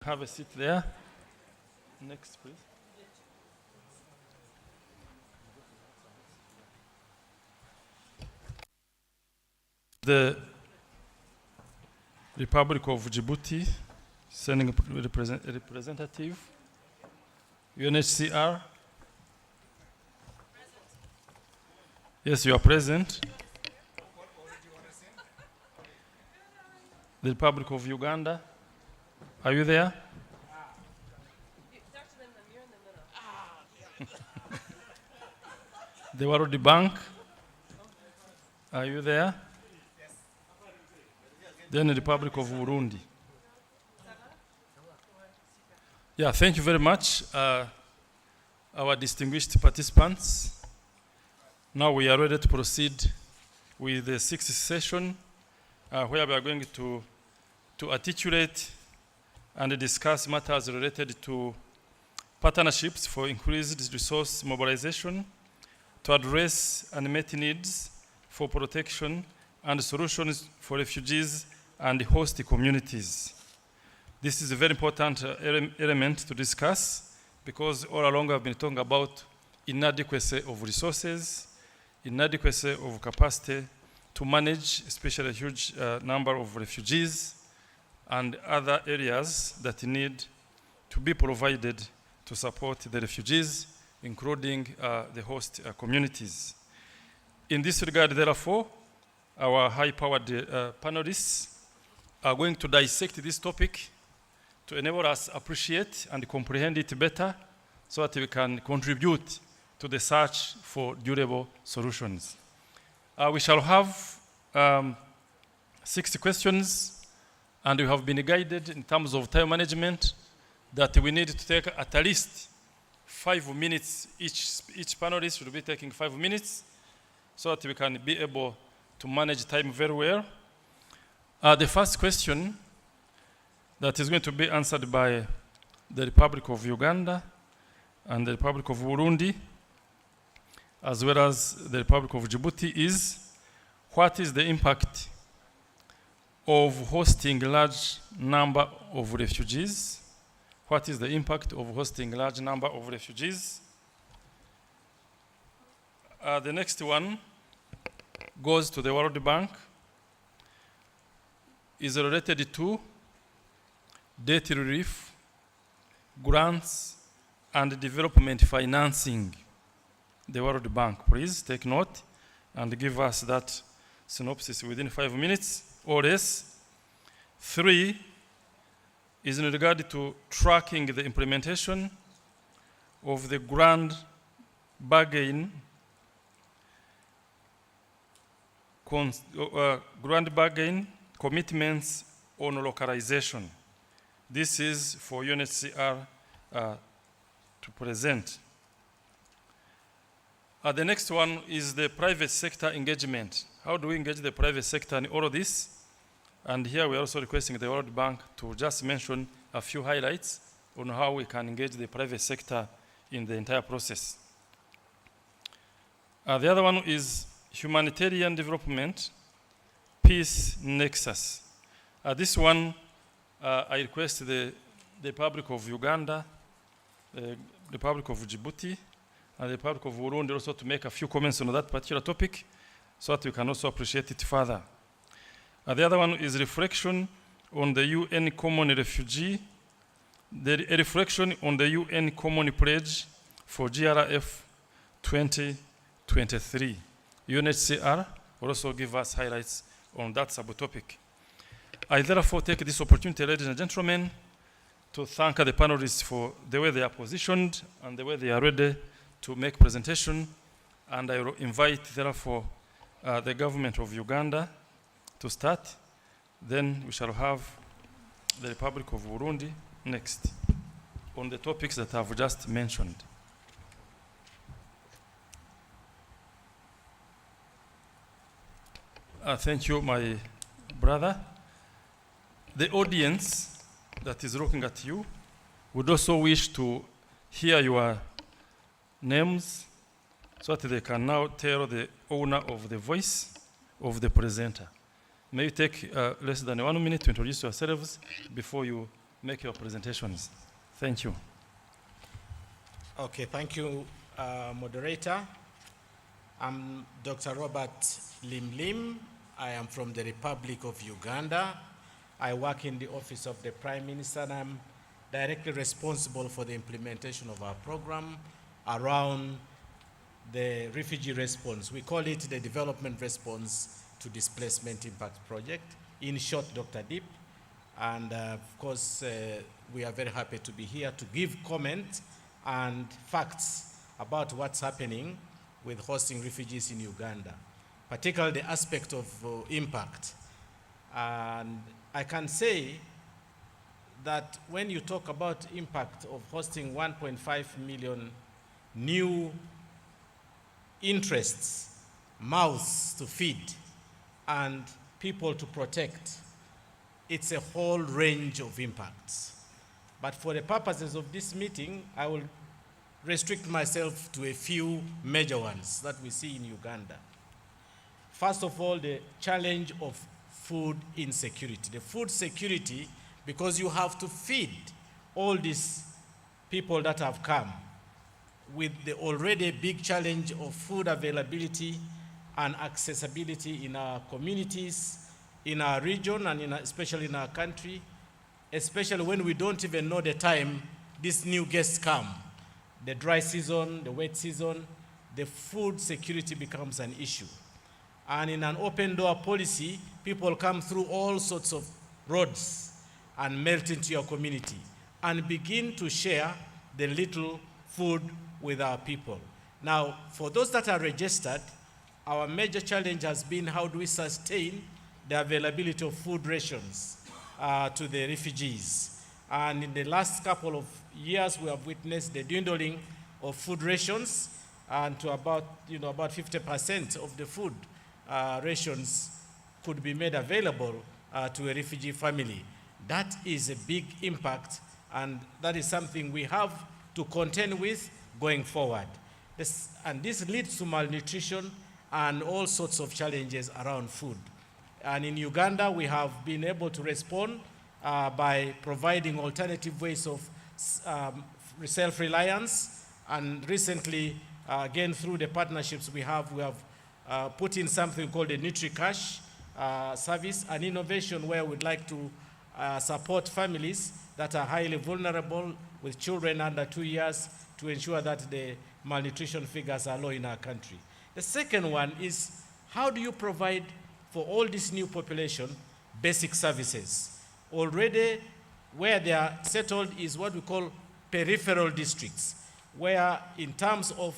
have a seat there. Next, please. The Republic of Djibouti, sending a representative. UNHCR. Yes, you are present. The Republic of Uganda. Are you there? The World Bank. Are you there? Then the Republic of Burundi. Yeah, thank you very much, our distinguished participants. Now we are ready to proceed with the sixth session, where we are going to articulate and discuss matters related to partnerships for increased resource mobilization to address unmet needs for protection and solutions for refugees and host communities. This is a very important element to discuss because all along I've been talking about inadequacy of resources, inadequacy of capacity to manage especially a huge number of refugees and other areas that need to be provided to support the refugees, including the host communities. In this regard, therefore, our high-powered panelists are going to dissect this topic to enable us appreciate and comprehend it better so that we can contribute to the search for durable solutions. We shall have 60 questions, and we have been guided in terms of time management that we need to take at least 5 minutes. Each panelist should be taking 5 minutes so that we can be able to manage time very well. The first question that is going to be answered by the Republic of Uganda and the Republic of Burundi, as well as the Republic of Djibouti, is what is the impact of hosting a large number of refugees? What is the impact of hosting a large number of refugees? The next one goes to the World Bank, is related to debt relief, grants, and development financing. The World Bank, please take note and give us that synopsis within 5 minutes or less. 3 is in regard to tracking the implementation of the grand bargain commitments on localization. This is for UNHCR to present. The next one is the private sector engagement. How do we engage the private sector in all of this? And here we are also requesting the World Bank to just mention a few highlights on how we can engage the private sector in the entire process. The other one is humanitarian development, peace nexus. This one, I request the Republic of Uganda, the Republic of Djibouti, and the Republic of Burundi also to make a few comments on that particular topic so that we can also appreciate it further. The other one is reflection on the UN Common Refugee, a reflection on the UN Common Pledge for GRF 2023. UNHCR will also give us highlights on that subtopic. I therefore take this opportunity, ladies and gentlemen, to thank the panelists for the way they are positioned and the way they are ready to make presentation. And I will invite, therefore, the government of Uganda to start. Then we shall have the Republic of Burundi next on the topics that I've just mentioned. Thank you, my brother. The audience that is looking at you would also wish to hear your names so that they can now tell the owner of the voice of the presenter. May you take less than 1 minute to introduce yourselves before you make your presentations. Thank you. Okay, thank you, moderator. I'm Dr. Robert Lim. I am from the Republic of Uganda. I work in the Office of the Prime Minister, and I'm directly responsible for the implementation of our program around the refugee response. We call it the Development Response to Displacement Impact Project, in short, Dr. DEEP. And of course, we are very happy to be here to give comment and facts about what's happening with hosting refugees in Uganda, particularly the aspect of impact. And I can say that when you talk about impact of hosting 1.5 million new interests, mouths to feed, and people to protect, it's a whole range of impacts. But for the purposes of this meeting, I will restrict myself to a few major ones that we see in Uganda. First of all, the challenge of food insecurity. The food security, because you have to feed all these people that have come with the already big challenge of food availability and accessibility in our communities, in our region, and especially in our country, especially when we don't even know the time these new guests come. The dry season, the wet season, the food security becomes an issue. And in an open door policy, people come through all sorts of roads and melt into your community and begin to share the little food with our people. Now, for those that are registered, our major challenge has been how do we sustain the availability of food rations to the refugees. And in the last couple of years, we have witnessed the dwindling of food rations, and to about 50% of the food rations could be made available to a refugee family. That is a big impact, and that is something we have to contend with going forward. This leads to malnutrition and all sorts of challenges around food. And in Uganda, we have been able to respond by providing alternative ways of self-reliance. And recently, again, through the partnerships we have put in something called a NutriCash service, an innovation where we'd like to support families that are highly vulnerable with children under 2 years to ensure that the malnutrition figures are low in our country. The second one is, how do you provide for all this new population basic services? Already where they are settled is what we call peripheral districts, where in terms of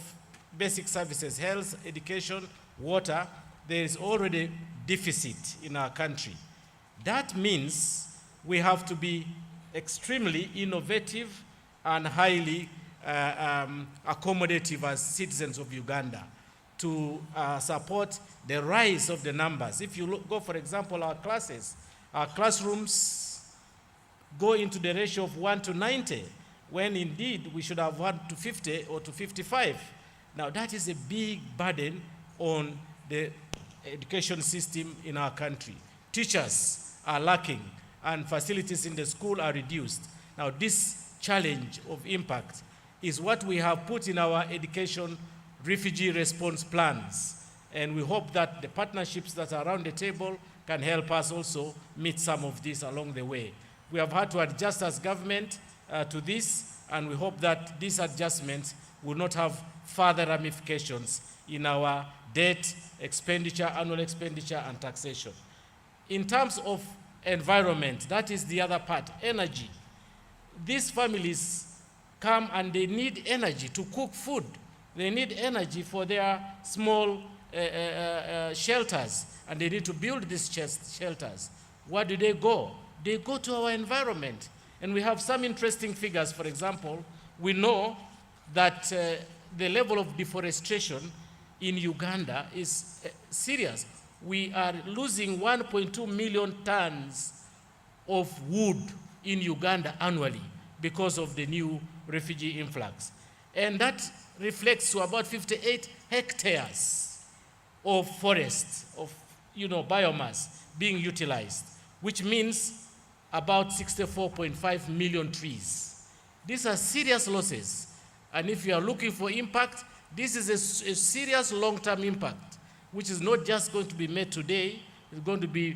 basic services, health, education, water, there is already deficit in our country. That means we have to be extremely innovative and highly accommodative as citizens of Uganda to support the rise of the numbers. If you go, for example, our classrooms go into the ratio of 1 to 90, when indeed we should have 1 to 50 or to 55. Now that is a big burden on the education system in our country. Teachers are lacking and facilities in the school are reduced. Now this challenge of impact is what we have put in our education refugee response plans. And we hope that the partnerships that are around the table can help us also meet some of this along the way. We have had to adjust as government to this, and we hope that these adjustments will not have further ramifications in our debt, expenditure, annual expenditure, and taxation. In terms of environment, that is the other part, energy. These families come and they need energy to cook food. They need energy for their small shelters, and they need to build these shelters. Where do they go? They go to our environment. And we have some interesting figures. For example, we know that the level of deforestation in Uganda is serious. We are losing 1.2 million tons of wood in Uganda annually because of the new refugee influx. And that reflects to about 58 hectares of forest, of biomass being utilized, which means about 64.5 million trees. These are serious losses. And if you are looking for impact, this is a serious long-term impact, which is not just going to be made today, it's going to be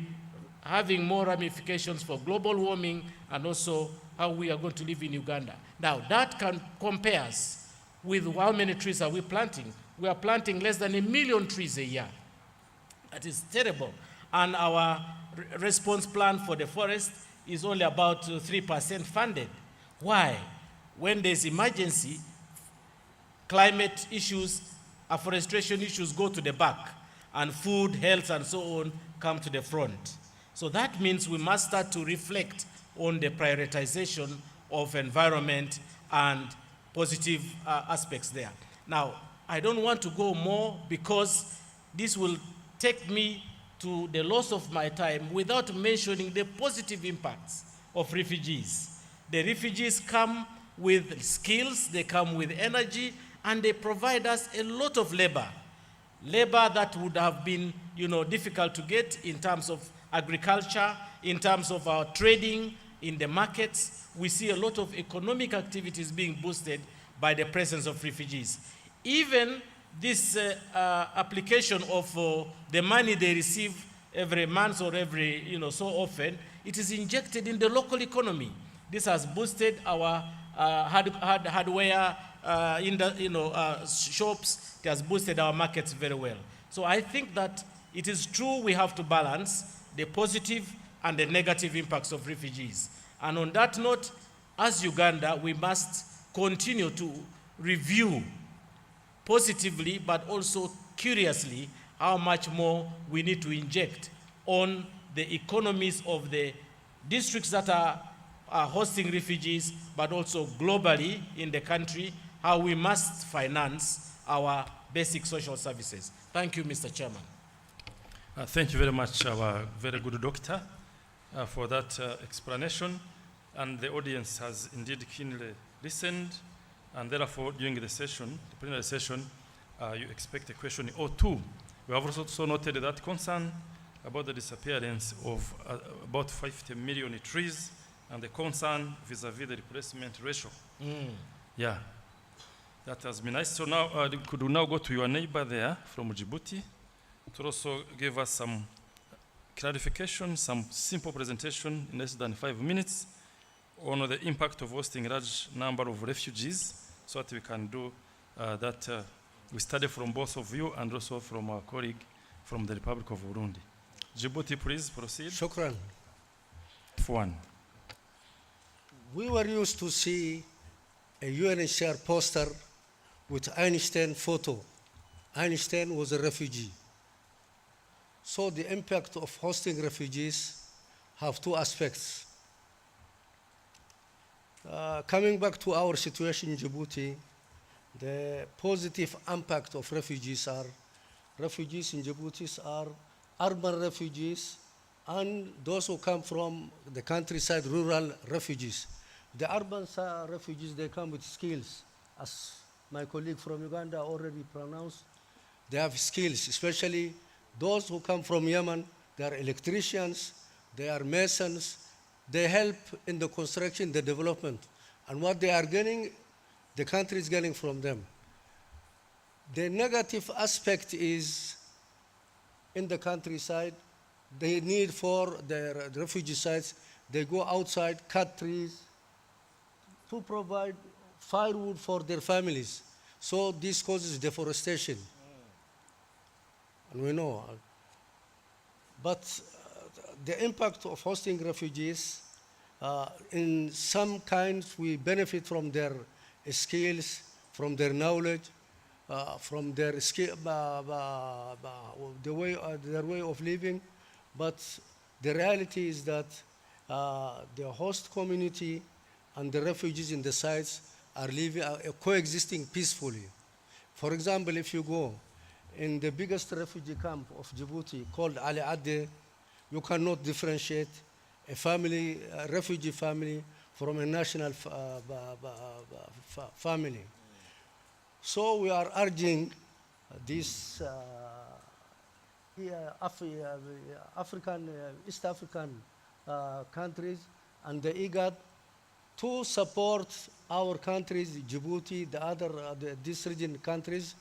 having more ramifications for global warming and also how we are going to live in Uganda. Now, that compares with how many trees are we planting. We are planting less than 1 million trees a year. That is terrible. And our response plan for the forest is only about 3% funded. Why? When there's emergency, climate issues, afforestation issues go to the back, and food, health, and so on come to the front. So that means we must start to reflect on the prioritization of environment and positive aspects there. Now, I don't want to go more because this will take me to the loss of my time without mentioning the positive impacts of refugees. The refugees come with skills, they come with energy, and they provide us a lot of labor. Labor that would have been, difficult to get in terms of agriculture, in terms of our trading in the markets. We see a lot of economic activities being boosted by the presence of refugees. Even this application of the money they receive every month or every, so often, it is injected in the local economy. This has boosted our hardware shops. It has boosted our markets very well. So I think that it is true we have to balance the positive and the negative impacts of refugees. And on that note, as Uganda, we must continue to review positively but also curiously how much more we need to inject on the economies of the districts that are hosting refugees, but also globally in the country, how we must finance our basic social services. Thank you, Mr. Chairman. Thank you very much, our very good doctor, for that explanation. And the audience has indeed keenly listened. And therefore, during the session, the plenary session, you expect a question or two. We have also noted that concern about the disappearance of about 50 million trees and the concern vis-a-vis the replacement ratio. Yeah, that has been nice. So now, could we now go to your neighbor there from Djibouti to also give us some clarification, some simple presentation in less than 5 minutes on the impact of hosting a large number of refugees, so that we can do that. We study from both of you and also from our colleague from the Republic of Burundi. Djibouti, please proceed. Shukran. For one. We were used to see a UNHCR poster with Einstein photo. Einstein was a refugee. So the impact of hosting refugees have two aspects. Coming back to our situation in Djibouti, the positive impact of refugees in Djibouti are urban refugees and those who come from the countryside, rural refugees. The urban refugees, they come with skills, as my colleague from Uganda already pronounced. They have skills, especially those who come from Yemen. They are electricians, they are masons, they help in the construction, the development. And what they are getting, the country is getting from them. The negative aspect is in the countryside, they need for the refugee sites, they go outside, cut trees to provide firewood for their families. So this causes deforestation. And we know. But the impact of hosting refugees, in some kinds we benefit from their skills, from their knowledge, from their their way of living. But the reality is that the host community and the refugees in the sites are living, coexisting peacefully. For example, if you go in the biggest refugee camp of Djibouti called IGAD-EAC, you cannot differentiate a family, a refugee family from a national family. So we are urging these East African countries and the IGAD to support our countries, Djibouti, this region countries,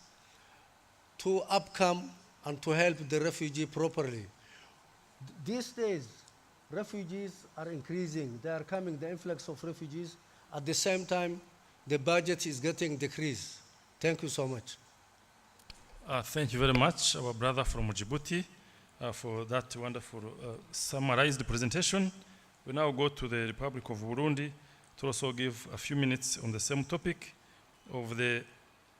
to upcome and to help the refugee properly. These days, refugees are increasing. They are coming, the influx of refugees. At the same time, the budget is getting decreased. Thank you so much. Thank you very much, our brother from Djibouti, for that wonderful summarized presentation. We now go to the Republic of Burundi to also give a few minutes on the same topic of the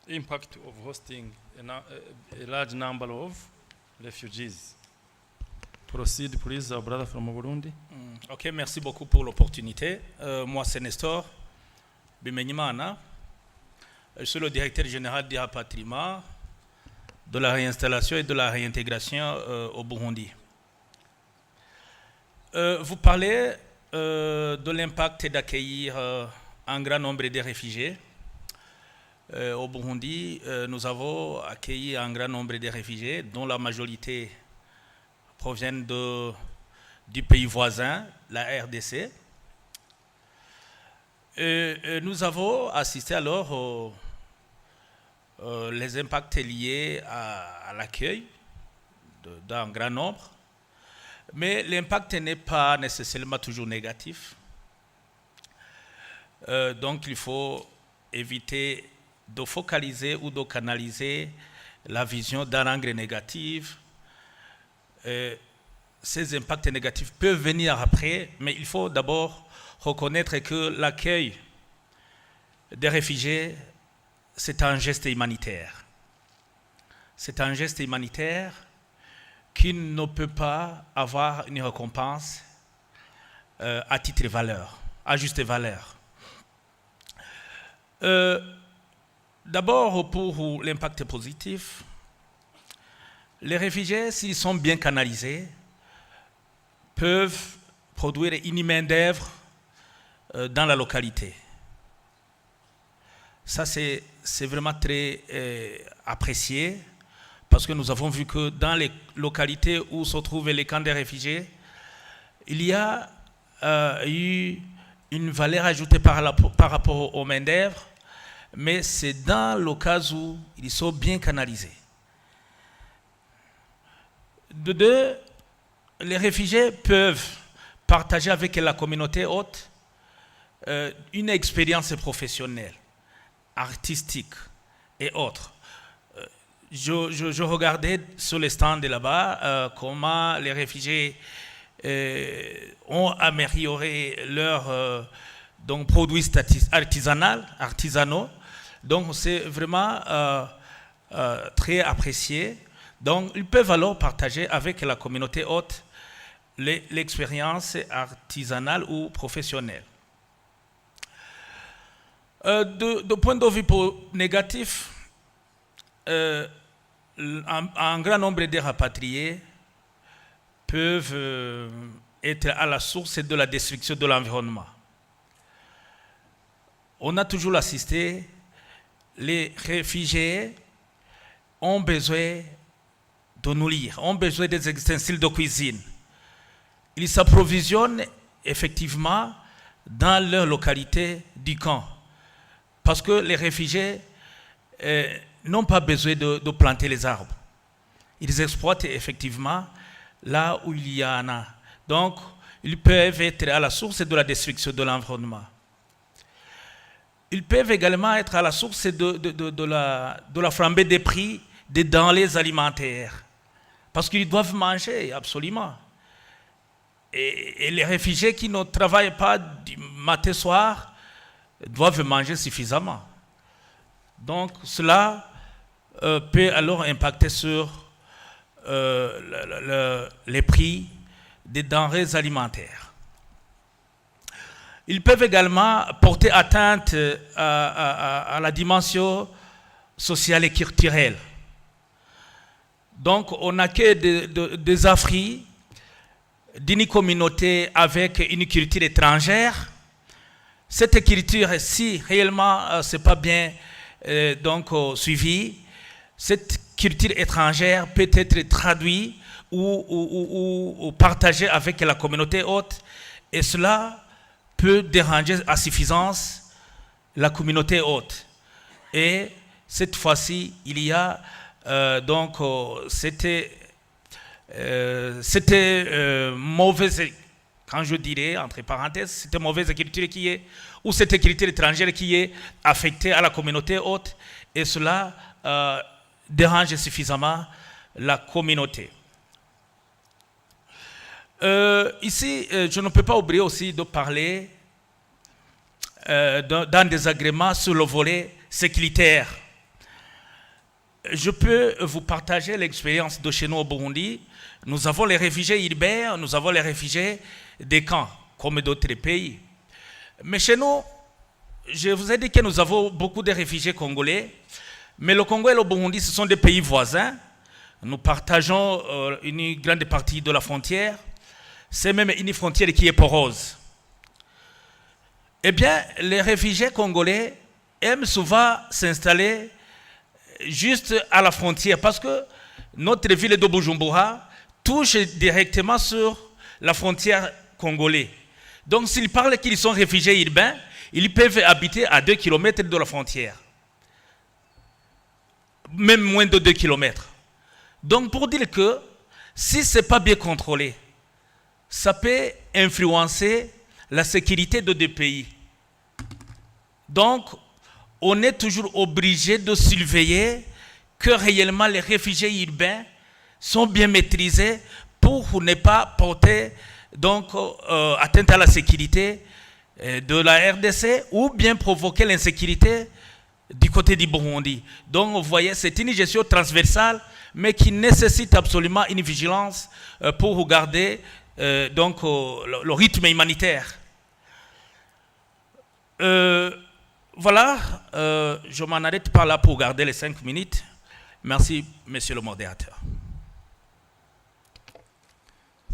impact of hosting a large number of refugees. Proceed, please, our brother from Burundi. Ok, merci beaucoup pour l'opportunité. Moi, c'est Nestor Bimenyimana. Je suis le directeur général du rapatriement, de la réinstallation et de la réintégration au Burundi. Vous parlez de l'impact d'accueillir un grand nombre de réfugiés. Au Burundi, nous avons accueilli un grand nombre de réfugiés, dont la majorité proviennent du pays voisin, la RDC. Et nous avons assisté alors aux les impacts liés à l'accueil d'un grand nombre. Mais l'impact n'est pas nécessairement toujours négatif. Donc il faut éviter de focaliser ou de canaliser la vision d'un angle négatif. Ces impacts négatifs peuvent venir après, mais il faut d'abord reconnaître que l'accueil des réfugiés, c'est un geste humanitaire. C'est un geste humanitaire qui ne peut pas avoir une récompense à titre et valeur, à juste valeur. D'abord, pour l'impact positif, les réfugiés, s'ils sont bien canalisés, peuvent produire une main-d'œuvre dans la localité. Ça, c'est vraiment très apprécié, parce que nous avons vu que dans les localités où se trouvent les camps des réfugiés, il y a eu une valeur ajoutée par rapport aux main-d'œuvre, mais c'est dans le cas où ils sont bien canalisés. De deux, les réfugiés peuvent partager avec la communauté hôte une expérience professionnelle, artistique et autres. Je regardais sur les stands de là-bas comment les réfugiés ont amélioré leurs produits artisanaux. Donc c'est vraiment très apprécié. Donc ils peuvent alors partager avec la communauté hôte l'expérience artisanale ou professionnelle. De point de vue négatif, un grand nombre de rapatriés peuvent être à la source de la destruction de l'environnement. On a toujours assisté, les réfugiés ont besoin de nourrir, ont besoin des ustensiles de cuisine. Ils s'approvisionnent effectivement dans leur localité du camp. Parce que les réfugiés n'ont pas besoin de planter les arbres. Ils exploitent effectivement là où il y en a. Donc, ils peuvent être à la source de la destruction de l'environnement. Ils peuvent également être à la source de la flambée des prix des denrées alimentaires. Parce qu'ils doivent manger, absolument. Et les réfugiés qui ne travaillent pas du matin au soir doivent manger suffisamment. Donc, cela peut alors impacter sur les prix des denrées alimentaires. Ils peuvent également porter atteinte à la dimension sociale et culturelle. Donc, on accueille des Africains d'une communauté avec une culture étrangère. Cette culture, si réellement ce n'est pas bien suivie, cette culture étrangère peut être traduite ou partagée avec la communauté hôte, et cela peut déranger à suffisance la communauté haute. Et cette fois-ci, il y a c'était mauvaise, quand je dirais, entre parenthèses, c'était mauvaise écriture qui est, ou cette écriture étrangère qui est affectée à la communauté haute, et cela dérange suffisamment la communauté. Ici, je ne peux pas oublier aussi de parler d'un désagrément sur le volet sécuritaire. Je peux vous partager l'expérience de chez nous au Burundi. Nous avons les réfugiés urbains, nous avons les réfugiés des camps, comme d'autres pays. Mais chez nous, je vous ai dit que nous avons beaucoup de réfugiés congolais, mais le Congo et le Burundi, ce sont des pays voisins. Nous partageons une grande partie de la frontière. C'est même une frontière qui est porose. Eh bien, les réfugiés congolais aiment souvent s'installer juste à la frontière parce que notre ville de Bujumbura touche directement sur la frontière congolaise. Donc, s'ils parlent qu'ils sont réfugiés urbains, ils peuvent habiter à 2 km de la frontière. Même moins de 2 km. Donc, pour dire que si ce n'est pas bien contrôlé, ça peut influencer la sécurité de deux pays. Donc, on est toujours obligé de surveiller que réellement les réfugiés urbains sont bien maîtrisés pour ne pas porter atteinte à la sécurité de la RDC ou bien provoquer l'insécurité du côté du Burundi. Donc, vous voyez, c'est une gestion transversale, mais qui nécessite absolument une vigilance pour garder le rythme humanitaire. Voilà, je m'en arrête pas là pour garder les 5 minutes. Merci, monsieur le modérateur.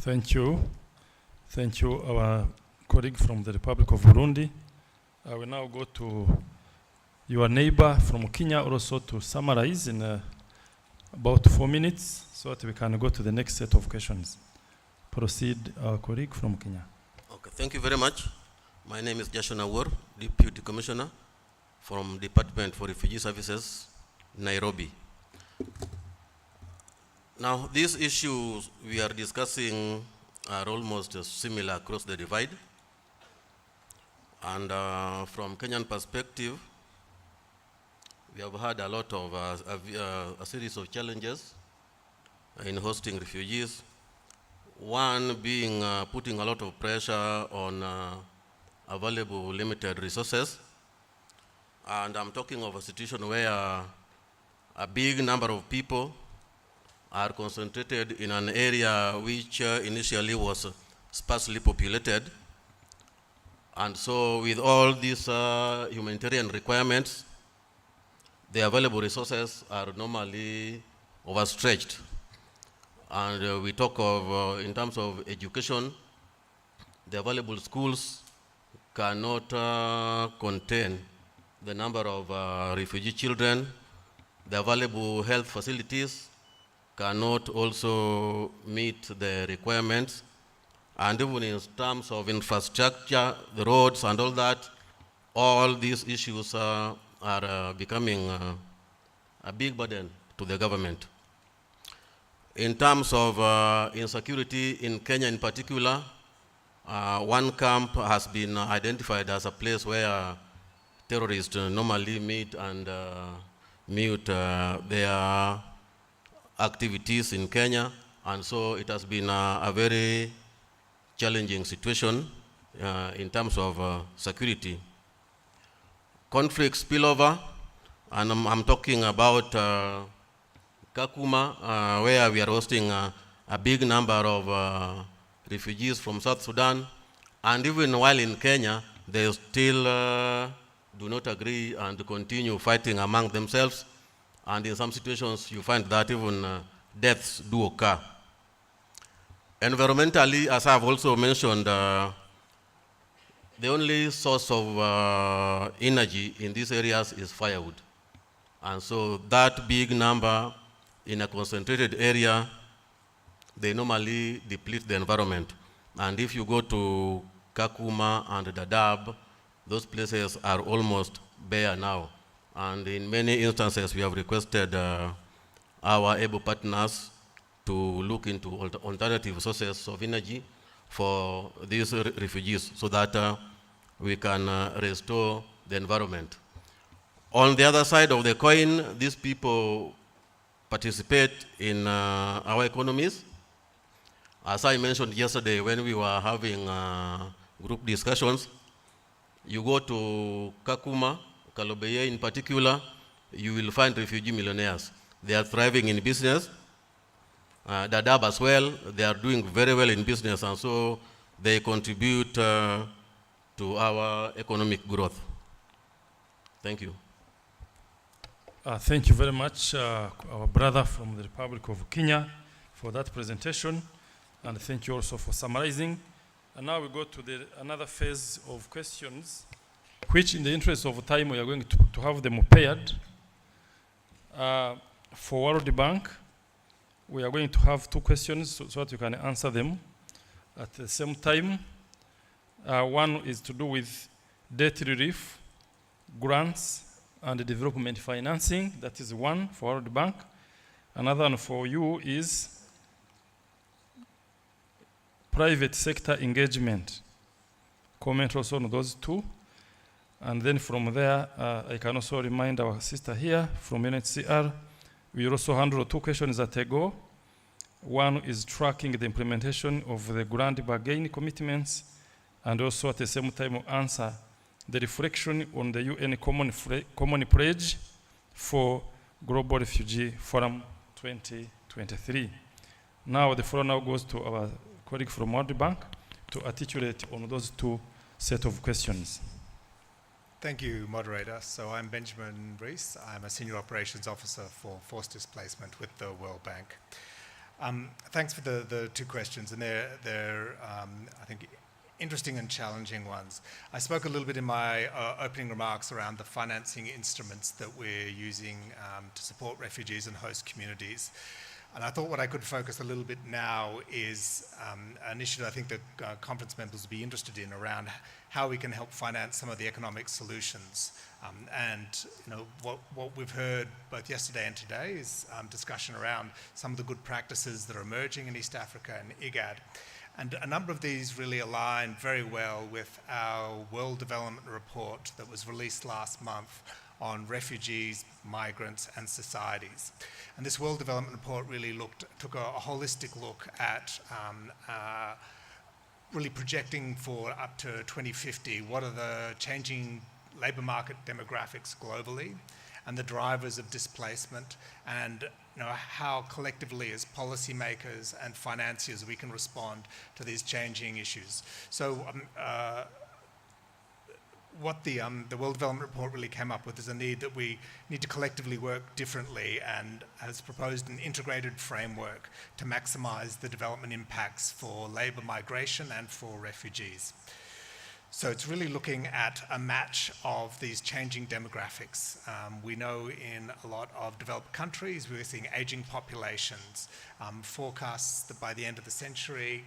Thank you. Thank you, our colleague from the Republic of Burundi. I will now go to your neighbor from Kenya also to summarize in about 4 minutes so that we can go to the next set of questions. Proceed, our colleague from Kenya. Okay, thank you very much. My name is Joshua Nawor, Deputy Commissioner from Department for Refugee Services, Nairobi. Now, these issues we are discussing are almost similar across the divide. And from Kenyan perspective, we have had a lot of a series of challenges in hosting refugees. One being putting a lot of pressure on available limited resources. And I'm talking of a situation where a big number of people are concentrated in an area which initially was sparsely populated. And so with all these humanitarian requirements, the available resources are normally overstretched. And we talk of, in terms of education, the available schools cannot contain the number of refugee children. The available health facilities cannot also meet the requirements. And even in terms of infrastructure, the roads and all that, all these issues are becoming a big burden to the government. In terms of insecurity in Kenya in particular, one camp has been identified as a place where terrorists normally meet and mute their activities in Kenya, and so it has been a very challenging situation in terms of security. Conflict spillover, and I'm talking about Kakuma, where we are hosting a big number of refugees from South Sudan, and even while in Kenya, they still do not agree and continue fighting among themselves, and in some situations you find that even deaths do occur. Environmentally, as I've also mentioned, the only source of energy in these areas is firewood. And so that big number in a concentrated area, they normally deplete the environment. And if you go to Kakuma and Dadaab, those places are almost bare now. And in many instances, we have requested our able partners to look into alternative sources of energy for these refugees so that we can restore the environment. On the other side of the coin, these people participate in our economies. As I mentioned yesterday when we were having group discussions, you go to Kakuma, Kalobeye in particular, you will find refugee millionaires. They are thriving in business. Dadaab as well, they are doing very well in business, and so they contribute to our economic growth. Thank you. Thank you very much, our brother from the Republic of Kenya, for that presentation, and thank you also for summarizing. And now we go to another phase of questions, which in the interest of time we are going to have them paired. For World Bank, we are going to have two questions so that you can answer them at the same time. One is to do with debt relief, grants, and development financing. That is one for World Bank. Another one for you is private sector engagement. Comment also on those two. And then from there, I can also remind our sister here from UNHCR, we also handle two questions at a go. One is tracking the implementation of the grand bargain commitments, and also at the same time answer the reflection on the UN Common Pledge for Global Refugee Forum 2023. Now the floor now goes to our colleague from World Bank to articulate on those two set of questions. Thank you, moderator. So I'm Benjamin Rees. I'm a Senior Operations Officer for Forced Displacement with the World Bank. Thanks for the two questions, and they're I think, interesting and challenging ones. I spoke a little bit in my opening remarks around the financing instruments that we're using to support refugees and host communities. And I thought what I could focus a little bit now is an issue that I think the conference members will be interested in around how we can help finance some of the economic solutions. And you know, what we've heard both yesterday and today is discussion around some of the good practices that are emerging in East Africa and IGAD. And a number of these really align very well with our World Development Report that was released last month on refugees, migrants, and societies. And this World Development Report really took a holistic look at really projecting for up to 2050, what are the changing labour market demographics globally, and the drivers of displacement, and you know, how collectively as policymakers and financiers we can respond to these changing issues. So what the World Development Report really came up with is a need that we need to collectively work differently, and has proposed an integrated framework to maximise the development impacts for labour migration and for refugees. So it's really looking at a match of these changing demographics. We know in a lot of developed countries we're seeing ageing populations, forecasts that by the end of the century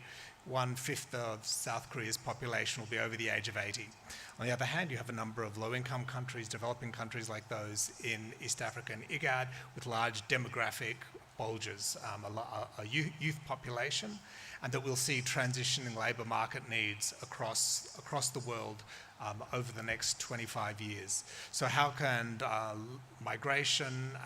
1/5 of South Korea's population will be over the age of 80. On the other hand, you have a number of low-income countries, developing countries like those in East Africa and IGAD, with large demographic bulges, a youth population, and that we'll see transitioning labour market needs across the world over the next 25 years. So how can migration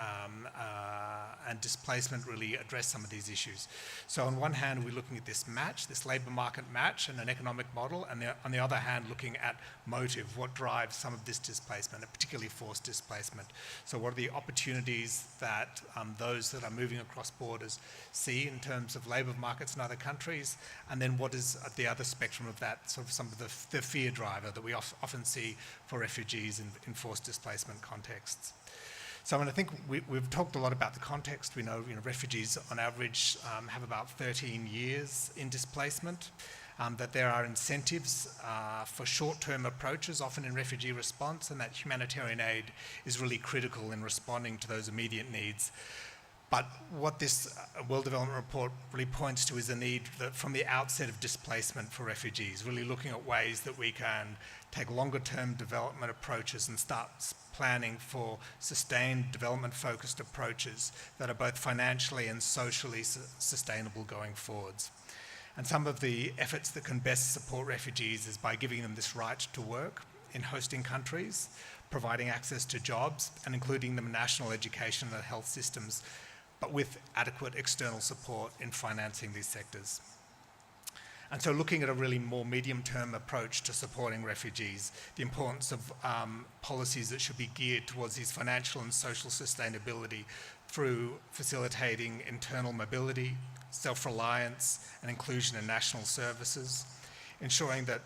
and displacement really address some of these issues? So on one hand, we're looking at this match, this labour market match and an economic model, and on the other hand, looking at motive, what drives some of this displacement, and particularly forced displacement. So what are the opportunities that those that are moving across borders see in terms of labour markets in other countries, and then what is at the other spectrum of that, sort of some of the fear driver that we often see for refugees in forced displacement contexts. So I think we've talked a lot about the context. We know, refugees on average have about 13 years in displacement, that there are incentives for short-term approaches, often in refugee response, and that humanitarian aid is really critical in responding to those immediate needs. But what this World Development Report really points to is a need that from the outset of displacement for refugees, really looking at ways that we can take longer term development approaches and start planning for sustained development-focused approaches that are both financially and socially sustainable going forwards. And some of the efforts that can best support refugees is by giving them this right to work in hosting countries, providing access to jobs, and including them in national education and health systems, but with adequate external support in financing these sectors. And so looking at a really more medium-term approach to supporting refugees, the importance of policies that should be geared towards these financial and social sustainability through facilitating internal mobility, self-reliance, and inclusion in national services, ensuring that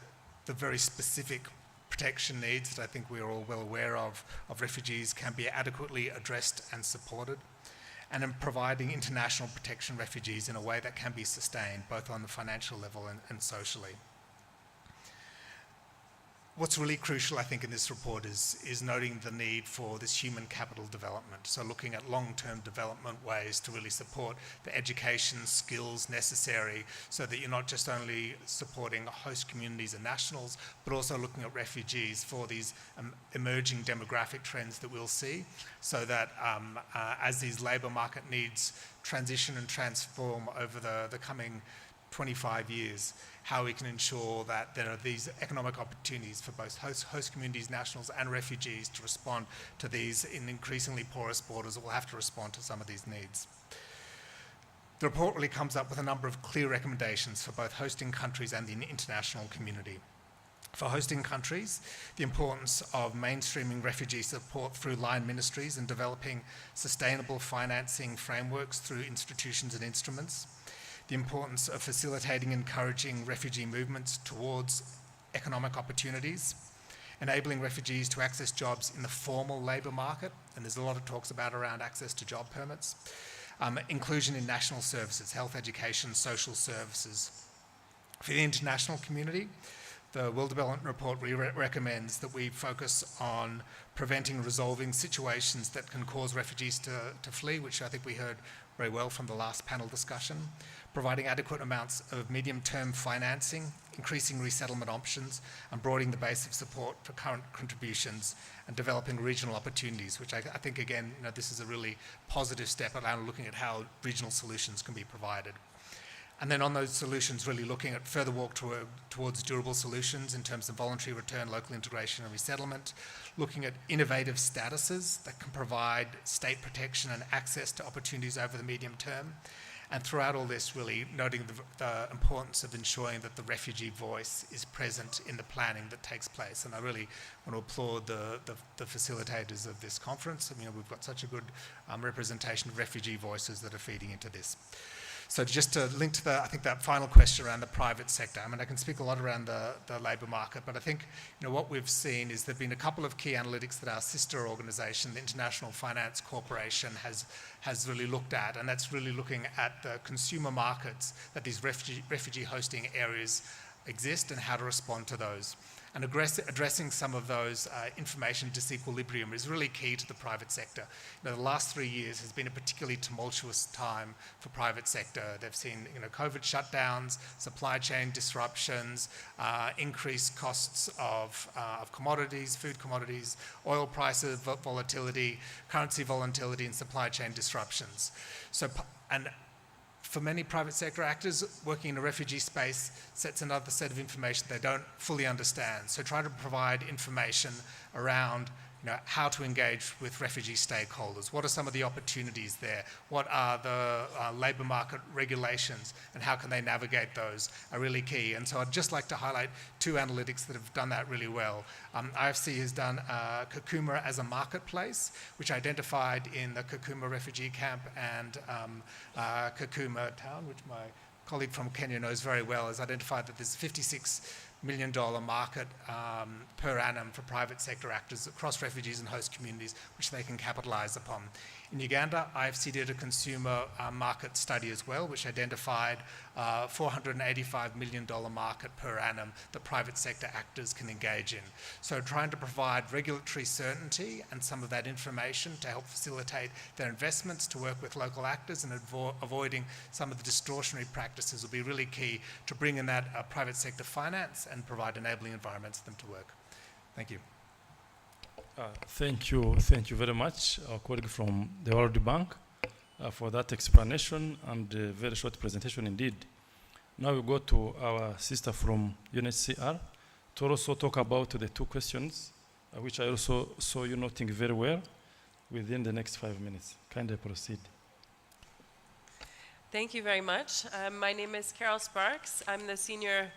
the very specific protection needs that I think we are all well aware of refugees can be adequately addressed and supported, and in providing international protection refugees in a way that can be sustained, both on the financial level and socially. What's really crucial, I think, in this report is noting the need for this human capital development. So looking at long-term development ways to really support the education skills necessary so that you're not just only supporting host communities and nationals, but also looking at refugees for these emerging demographic trends that we'll see, so that as these labour market needs transition and transform over the coming 25 years, how we can ensure that there are these economic opportunities for both host communities, nationals and refugees to respond to these in increasingly porous borders that will have to respond to some of these needs. The report really comes up with a number of clear recommendations for both hosting countries and the international community. For hosting countries, the importance of mainstreaming refugee support through line ministries and developing sustainable financing frameworks through institutions and instruments. The importance of facilitating and encouraging refugee movements towards economic opportunities, enabling refugees to access jobs in the formal labour market, and there's a lot of talks about around access to job permits, inclusion in national services, health, education, social services. For the international community, the World Development Report recommends that we focus on preventing and resolving situations that can cause refugees to flee, which I think we heard very well from the last panel discussion, providing adequate amounts of medium-term financing, increasing resettlement options, and broadening the base of support for current contributions, and developing regional opportunities, which I think, again, this is a really positive step around looking at how regional solutions can be provided. And then on those solutions, really looking at further walk towards durable solutions in terms of voluntary return, local integration and resettlement, looking at innovative statuses that can provide state protection and access to opportunities over the medium term. And throughout all this, really noting the importance of ensuring that the refugee voice is present in the planning that takes place. And I really want to applaud the facilitators of this conference. I mean, we've got such a good representation of refugee voices that are feeding into this. So just to link to I think that final question around the private sector. I mean, I can speak a lot around the labour market, but I think what we've seen is there have been a couple of key analytics that our sister organisation, the International Finance Corporation, has really looked at, and that's really looking at the consumer markets that these refugee hosting areas exist and how to respond to those. And addressing some of those information disequilibrium is really key to the private sector. The last 3 years has been a particularly tumultuous time for private sector. They've seen COVID shutdowns, supply chain disruptions, increased costs of commodities, food commodities, oil prices, volatility, currency volatility, and supply chain disruptions. For many private sector actors, working in a refugee space sets another set of information they don't fully understand. So try to provide information around how to engage with refugee stakeholders. What are some of the opportunities there? What are the labour market regulations, and how can they navigate those are really key. And so I'd just like to highlight two analytics that have done that really well. IFC has done Kakuma as a marketplace, which identified in the Kakuma refugee camp and Kakuma town, which my colleague from Kenya knows very well, has identified that there's 56 million market per annum for private sector actors across refugees and host communities, which they can capitalise upon. In Uganda, IFC did a consumer market study as well, which identified $485 million market per annum that private sector actors can engage in. So trying to provide regulatory certainty and some of that information to help facilitate their investments, to work with local actors and avoiding some of the distortionary practices will be really key to bring in that private sector finance and provide enabling environments for them to work. Thank you. Thank you very much, our colleague from the World Bank, for that explanation and a very short presentation indeed. Now we go to our sister from UNHCR to also talk about the two questions, which I also saw you noting very well within the next 5 minutes. Kindly proceed. Thank you very much. My name is Carol Sparks. I'm the Senior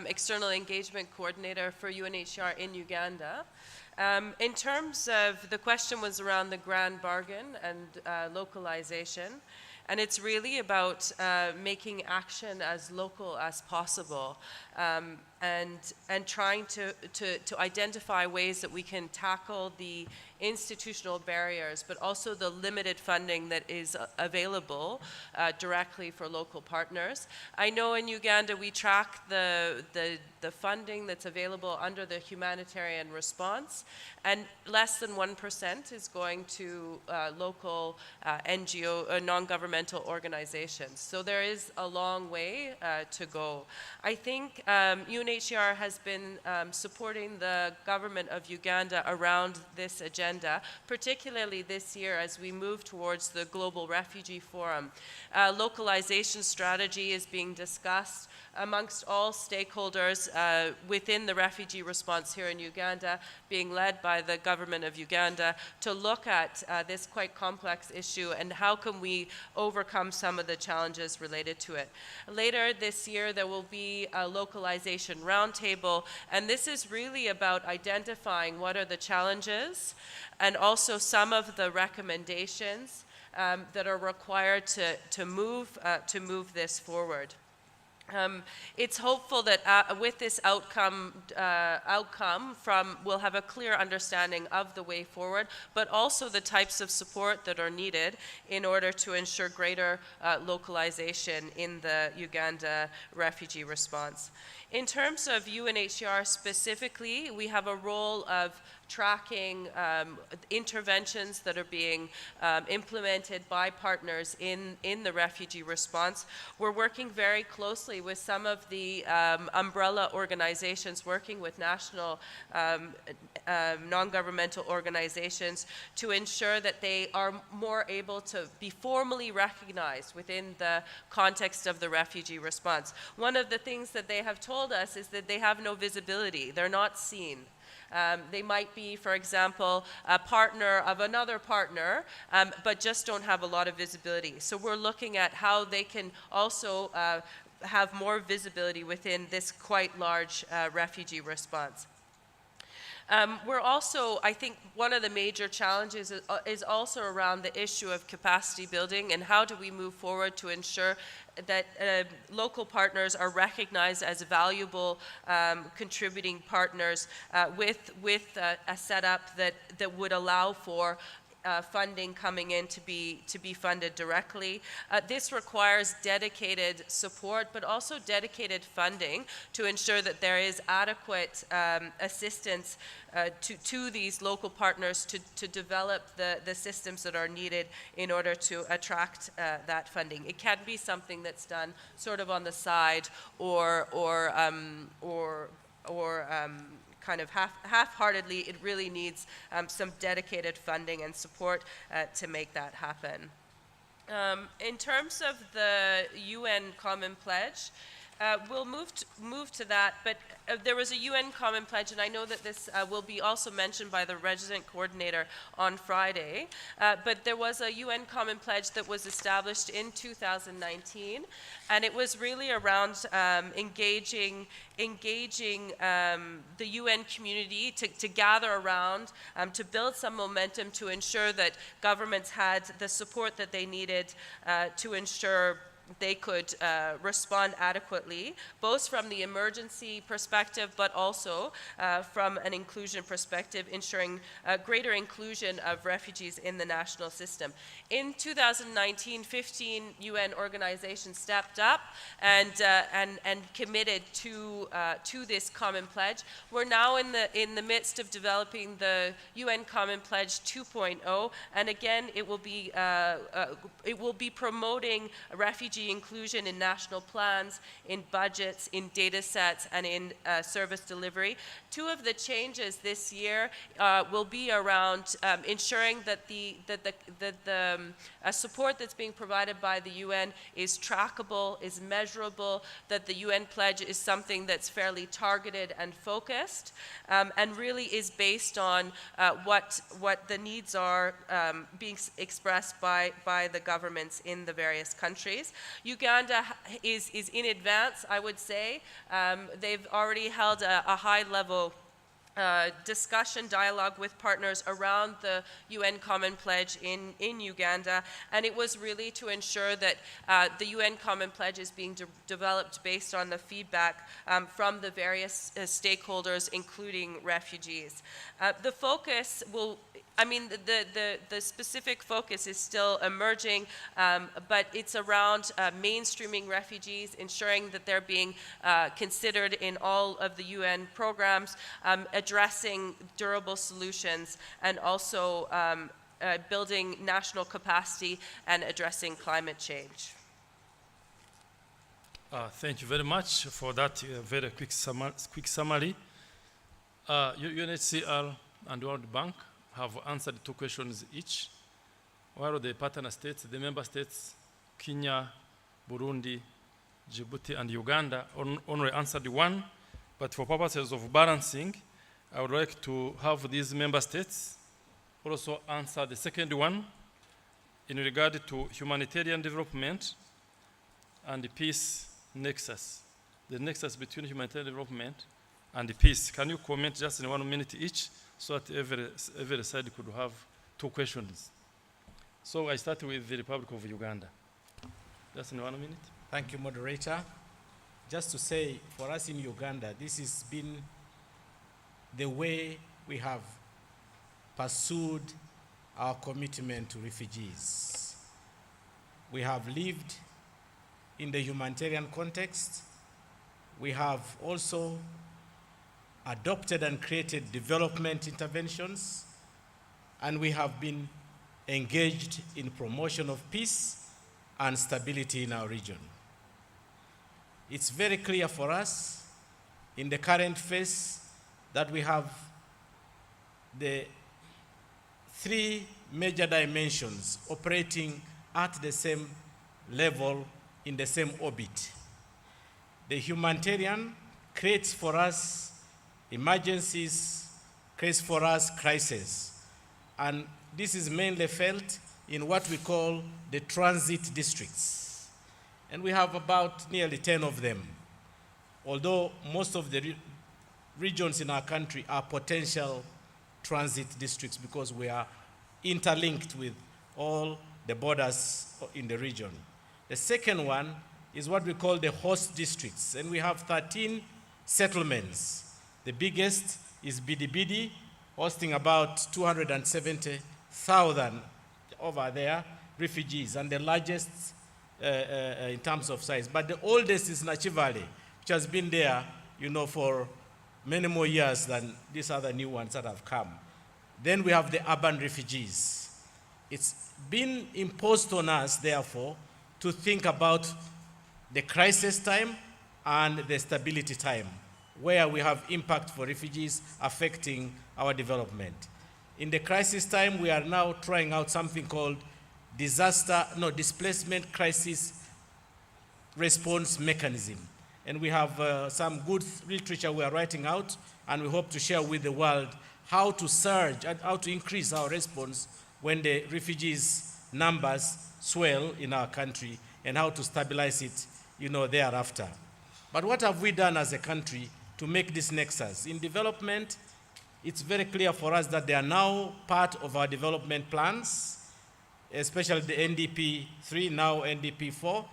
External Engagement Coordinator for UNHCR in Uganda. In terms of, the question was around the grand bargain and localization, and it's really about making action as local as possible and trying to identify ways that we can tackle the institutional barriers, but also the limited funding that is available directly for local partners. I know in Uganda we track the funding that's available under the humanitarian response, and less than 1% is going to local NGO, non-governmental organizations. So there is a long way to go. I think UNHCR has been supporting the government of Uganda around this agenda, particularly this year as we move towards the Global Refugee Forum. Localization strategy is being discussed amongst all stakeholders within the refugee response here in Uganda, being led by the government of Uganda, to look at this quite complex issue and how can we overcome some of the challenges related to it. Later this year there will be a localization roundtable, and this is really about identifying what are the challenges and also some of the recommendations that are required to move this forward. It's hopeful that with this outcome we'll have a clear understanding of the way forward, but also the types of support that are needed in order to ensure greater localization in the Uganda refugee response. In terms of UNHCR specifically, we have a role of tracking interventions that are being implemented by partners in the refugee response. We're working very closely with some of the umbrella organizations, working with national non-governmental organizations to ensure that they are more able to be formally recognized within the context of the refugee response. One of the things that they have told us is that they have no visibility. They're not seen. They might be, for example, a partner of another partner, but just don't have a lot of visibility. So we're looking at how they can also have more visibility within this quite large refugee response. We're also, I think one of the major challenges is also around the issue of capacity building and how do we move forward to ensure that local partners are recognized as valuable contributing partners with a setup that would allow for funding coming in to be funded directly. This requires dedicated support, but also dedicated funding to ensure that there is adequate assistance to these local partners to develop the systems that are needed in order to attract that funding. It can be something that's done sort of on the side or kind of half-heartedly. It really needs some dedicated funding and support to make that happen. In terms of the UN Common Pledge, we'll move to that, but there was a UN Common Pledge, and I know that this will be also mentioned by the resident coordinator on Friday, but there was a UN Common Pledge that was established in 2019, and it was really around engaging the UN community to gather around, to build some momentum to ensure that governments had the support that they needed to ensure they could respond adequately, both from the emergency perspective, but also from an inclusion perspective, ensuring greater inclusion of refugees in the national system. In 2019, 15 UN organizations stepped up and committed to this common pledge. We're now in the midst of developing the UN Common Pledge 2.0, and again, it will be promoting refugee inclusion in national plans, in budgets, in data sets, and in service delivery. Two of the changes this year will be around ensuring that the support that's being provided by the UN is trackable, is measurable, that the UN pledge is something that's fairly targeted and focused, and really is based on what the needs are being expressed by the governments in the various countries. Uganda is in advance, I would say. They've already held a high-level discussion, dialogue with partners around the UN Common Pledge in Uganda, and it was really to ensure that the UN Common Pledge is being developed based on the feedback from the various stakeholders, including refugees. The focus will, the specific focus is still emerging, but it's around mainstreaming refugees, ensuring that they're being considered in all of the UN programs, addressing durable solutions, and also building national capacity and addressing climate change. Thank you very much for that very quick summary. UNHCR and World Bank have answered 2 questions each, while the partner states, the member states, Kenya, Burundi, Djibouti, and Uganda only answered 1, but for purposes of balancing, I would like to have these member states also answer the second one in regard to humanitarian development and the peace nexus, the nexus between humanitarian development and the peace. Can you comment just in 1 minute each, so that every side could have 2 questions? So I start with the Republic of Uganda. Just in 1 minute. Thank you, moderator. Just to say, for us in Uganda, this has been the way we have pursued our commitment to refugees. We have lived in the humanitarian context. We have also adopted and created development interventions, and we have been engaged in promotion of peace and stability in our region. It's very clear for us in the current phase that we have the 3 major dimensions operating at the same level in the same orbit. The humanitarian creates for us emergencies, creates for us crises, and this is mainly felt in what we call the transit districts. And we have about nearly 10 of them, although most of the regions in our country are potential transit districts because we are interlinked with all the borders in the region. The second one is what we call the host districts, and we have 13 settlements. The biggest is Bidibidi, hosting about 270,000 over there, refugees, and the largest in terms of size. But the oldest is Nachivale, which has been there, for many more years than these other new ones that have come. Then we have the urban refugees. It's been imposed on us, therefore, to think about the crisis time and the stability time, where we have impact for refugees affecting our development. In the crisis time, we are now trying out something called displacement crisis response mechanism. And we have some good literature we are writing out, and we hope to share with the world how to surge and how to increase our response when the refugees' numbers swell in our country, and how to stabilize it, thereafter. But what have we done as a country to make this nexus? In development, it's very clear for us that they are now part of our development plans, especially the NDP 3, now NDP 4.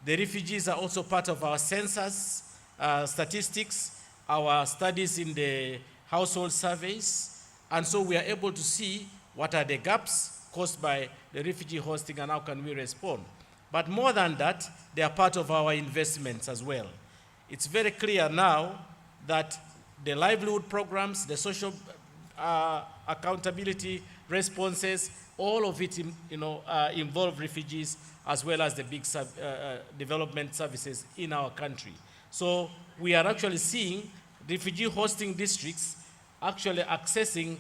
The refugees are also part of our census statistics, our studies in the household surveys, and so we are able to see what are the gaps caused by the refugee hosting and how can we respond. But more than that, they are part of our investments as well. It's very clear now that the livelihood programs, the social accountability responses, all of it involve refugees as well as the big development services in our country. So we are actually seeing refugee hosting districts actually accessing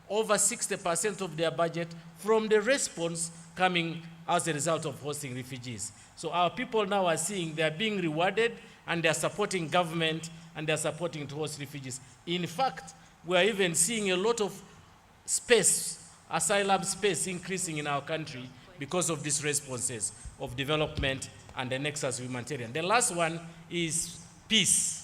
over 60% of their budget from the response coming as a result of hosting refugees. So our people now are seeing they are being rewarded and they are supporting government and they are supporting to host refugees. In fact, we are even seeing a lot of space, asylum space increasing in our country because of these responses of development and the nexus humanitarian. The last one is peace.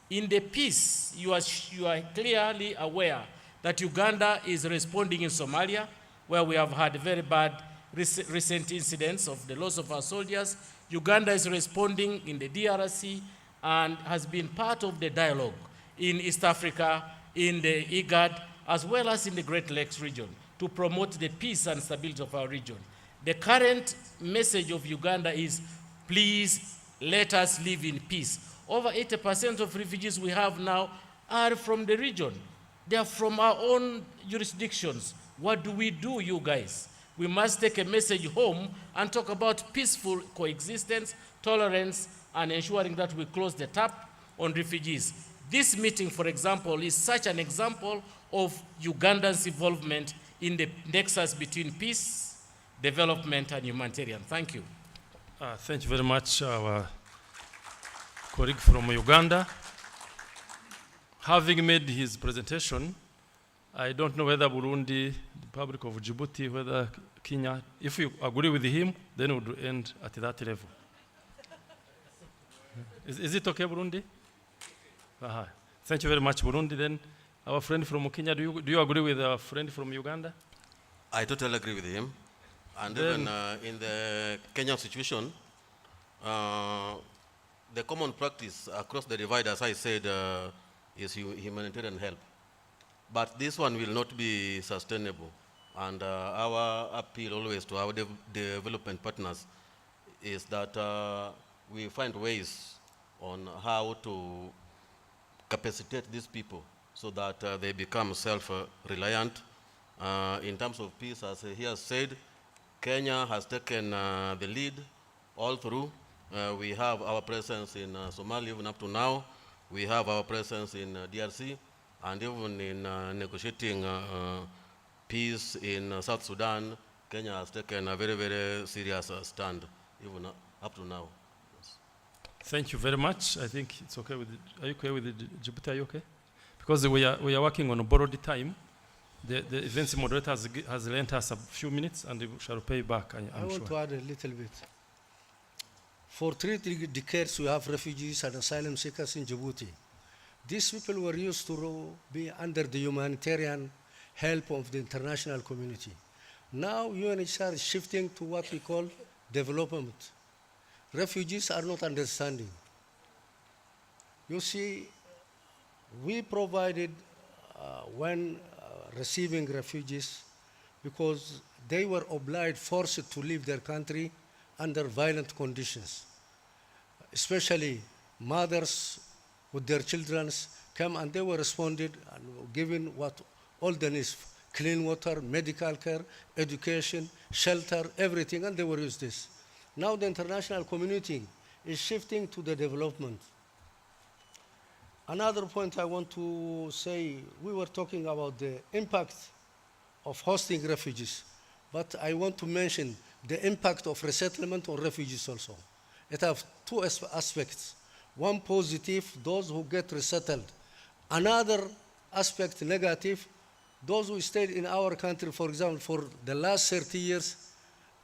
In the peace, you are clearly aware that Uganda is responding in Somalia, where we have had very bad recent incidents of the loss of our soldiers. Uganda is responding in the DRC and has been part of the dialogue in East Africa, in the IGAD, as well as in the Great Lakes region to promote the peace and stability of our region. The current message of Uganda is, please let us live in peace. Over 80% of refugees we have now are from the region. They are from our own jurisdictions. What do we do, you guys? We must take a message home and talk about peaceful coexistence, tolerance, and ensuring that we close the tap on refugees. This meeting, for example, is such an example of Uganda's involvement in the nexus between peace, development, and humanitarian. Thank you. Thank you very much, our colleague from Uganda. Having made his presentation, I don't know whether Burundi, the Republic of Djibouti, whether Kenya, if you agree with him, then we would end at that level. Is it okay, Burundi? Aha. Thank you very much, Burundi. Then our friend from Kenya, do you agree with our friend from Uganda? I totally agree with him. And Then, even in the Kenyan situation, the common practice across the divide, as I said, is humanitarian help. But this one will not be sustainable. And our appeal always to our development partners is that we find ways on how to capacitate these people so that they become self-reliant. In terms of peace, as he has said, Kenya has taken the lead all through. We have our presence in Somalia even up to now. We have our presence in DRC, and even in negotiating peace in South Sudan, Kenya has taken a very, very serious stand even up to now. Yes. Thank you very much. I think it's okay with are you okay with Djibouti? Are you okay? Because we are working on a borrowed time. The events moderator has lent us a few minutes and we shall pay back, I'm I want sure. to add a little bit. For 3 decades, we have refugees and asylum seekers in Djibouti. These people were used to be under the humanitarian help of the international community. Now UNHCR is shifting to what we call development. Refugees are not understanding. You see, we provided when receiving refugees because they were obliged, forced to leave their country under violent conditions. Especially mothers with their children come and they were responded and given what all the needs, clean water, medical care, education, shelter, everything, and they were used this. Now the international community is shifting to the development. Another point I want to say, we were talking about the impact of hosting refugees, but I want to mention the impact of resettlement on refugees also. It has 2 aspects. One positive, those who get resettled. Another aspect negative, those who stayed in our country, for example, for the last 30 years,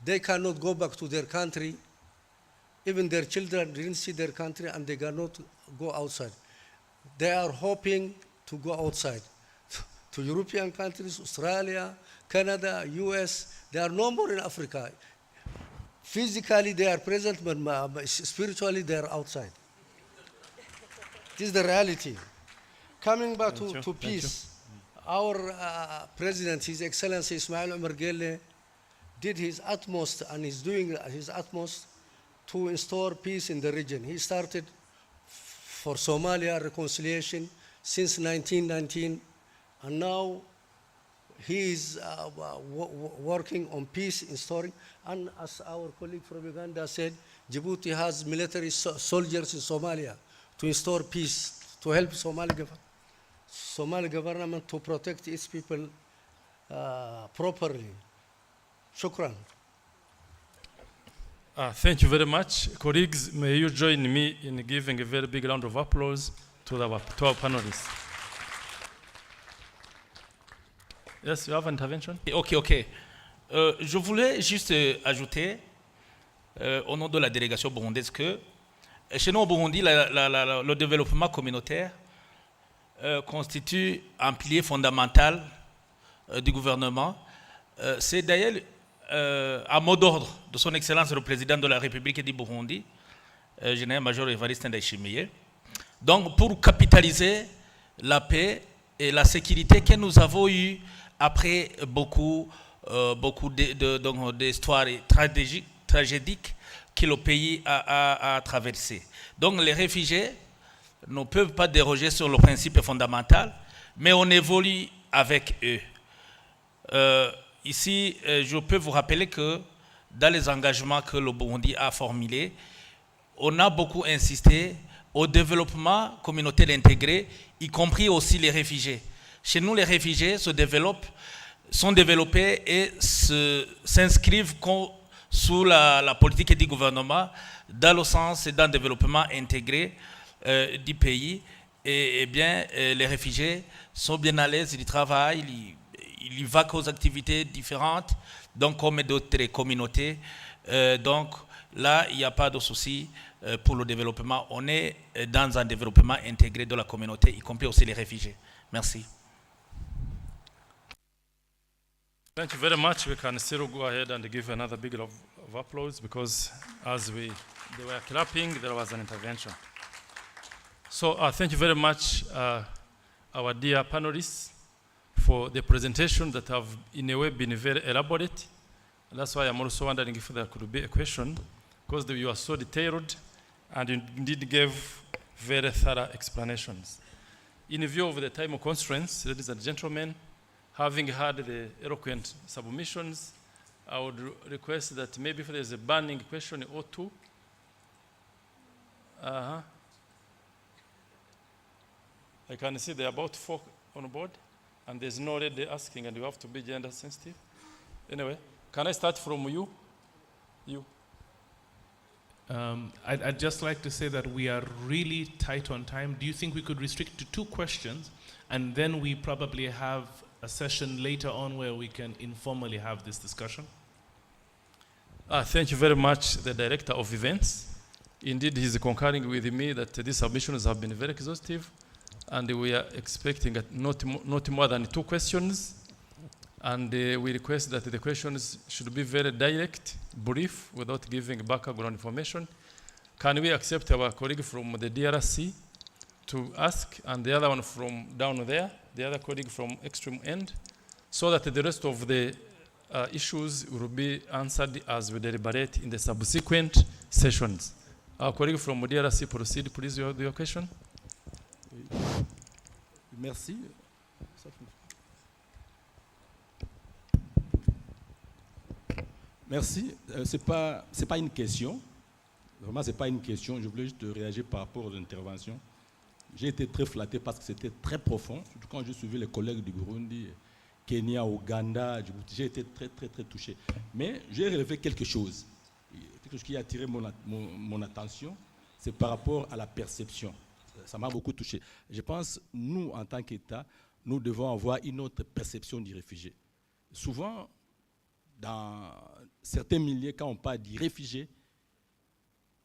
they cannot go back to their country. Even their children didn't see their country and they cannot go outside. They are hoping to go outside to European countries, Australia, Canada, US. They are no more in Africa. Physically they are present, but spiritually they are outside. This is the reality. Coming back to peace, our President, His Excellency Ismail Omar Gelle, did his utmost and is doing his utmost to install peace in the region. He started for Somalia reconciliation since 1919, and now he is working on peace installing. And as our colleague from Uganda said, Djibouti has military soldiers in Somalia to install peace, to help Somali government to protect its people properly. Shukran. Thank you very much. Colleagues, may you join me in giving a very big round of applause to our panelists. Yes, you have an intervention? Ok. Je voulais juste ajouter, au nom de la délégation burundaise, que chez nous au Burundi, le développement communautaire constitue un pilier fondamental du gouvernement. C'est d'ailleurs à mot d'ordre de son Excellence le Président de la République du Burundi, général-major Evariste Ndayishimiye. Donc, pour capitaliser la paix et la sécurité que nous avons eues après beaucoup d'histoires tragédiques que le pays a traversées. Donc, les réfugiés ne peuvent pas déroger sur le principe fondamental, mais on évolue avec eux. Ici, je peux vous rappeler que dans les engagements que le Burundi a formulés, on a beaucoup insisté au développement communautaire intégré, y compris aussi les réfugiés. Chez nous, les réfugiés sont développés et s'inscrivent sous la politique du gouvernement dans le sens d'un développement intégré du pays. Et bien, les réfugiés sont bien à l'aise, ils travaillent, ils vaquent aux activités différentes, donc comme d'autres communautés. Donc là, il n'y a pas de souci pour le développement. On est dans un développement intégré de la communauté, y compris aussi les réfugiés. Merci. Thank you very much. We can still go ahead and give another big round of applause because as they were clapping, there was an intervention. So thank you very much, our dear panelists, for the presentation that have in a way been very elaborate. And that's why I'm also wondering if there could be a question, because you are so detailed and you indeed gave very thorough explanations. In view of the time constraints, ladies and gentlemen, having heard the eloquent submissions, I would request that maybe if there's a burning question or two. I can see there are about 4 on board, and there's no lady asking, and you have to be gender sensitive. Anyway, can I start from you? I'd just like to say that we are really tight on time. Do you think we could restrict to 2 questions, and then we probably have a session later on where we can informally have this discussion? Thank you very much, the Director of Events. Indeed, he's concurring with me that these submissions have been very exhaustive, and we are expecting not more than 2 questions. And we request that the questions should be very direct, brief, without giving background information. Can we accept our colleague from the DRC to ask, and the other one from down there, the other colleague from extreme end, so that the rest of the issues will be answered as we deliberate in the subsequent sessions. Our colleague from DRC, proceed please with your question. Merci. Merci. C'est pas une question. Vraiment, c'est pas une question. Je voulais juste réagir par rapport aux interventions. J'ai été très flatté parce que c'était très profond. Surtout quand je suivi les collègues du Burundi, Kenya, Ouganda, Djibouti, j'ai été très, très, très touché. Mais j'ai relevé quelque chose. Quelque chose qui a attiré mon attention, c'est par rapport à la perception. Ça m'a beaucoup touché. Je pense, nous, en tant qu'État, nous devons avoir une autre perception du réfugié. Souvent, dans certains milieux, quand on parle du réfugié,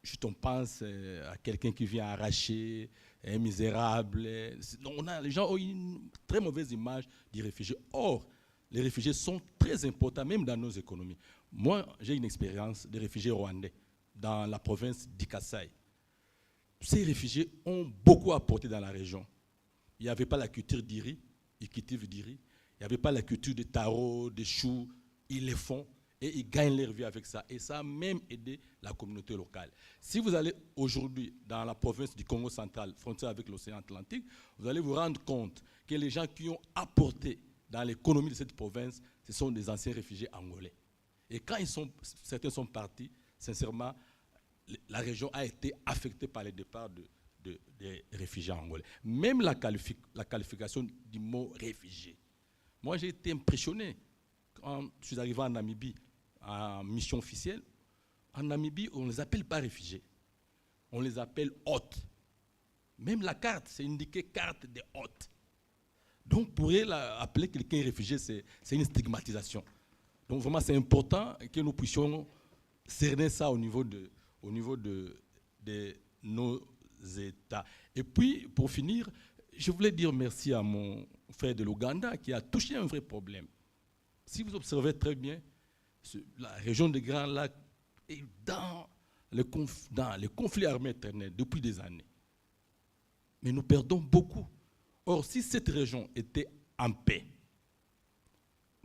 juste on pense à quelqu'un qui vient arracher, un misérable. Donc les gens ont une très mauvaise image du réfugié. Or, les réfugiés sont très très important, même dans nos économies. Moi, j'ai une expérience de réfugiés rwandais dans la province d'Ikasai. Ces réfugiés ont beaucoup apporté dans la région. Il n'y avait pas la culture d'Iri, ils cultivent d'Iri. Il n'y avait pas la culture de taro, de choux. Ils les font et ils gagnent leur vie avec ça. Et ça a même aidé la communauté locale. Si vous allez aujourd'hui dans la province du Congo central, frontière avec l'océan Atlantique, vous allez vous rendre compte que les gens qui ont apporté dans l'économie de cette province, ce sont des anciens réfugiés angolais. Et quand certains sont partis, sincèrement, la région a été affectée par le départ des réfugiés angolais. Même la qualification du mot réfugié. Moi, j'ai été impressionné quand je suis arrivé en Namibie en mission officielle. En Namibie, on ne les appelle pas réfugiés. On les appelle hôtes. Même la carte, c'est indiqué carte des hôtes. Donc, pour appeler quelqu'un réfugié, c'est une stigmatisation. Donc, vraiment, c'est important que nous puissions cerner ça au niveau de nos États. Et puis, pour finir, je voulais dire merci à mon frère de l'Ouganda qui a touché un vrai problème. Si vous observez très bien, la région des Grands Lacs est dans les conflits armés éternels depuis des années. Mais nous perdons beaucoup. Or, si cette région était en paix,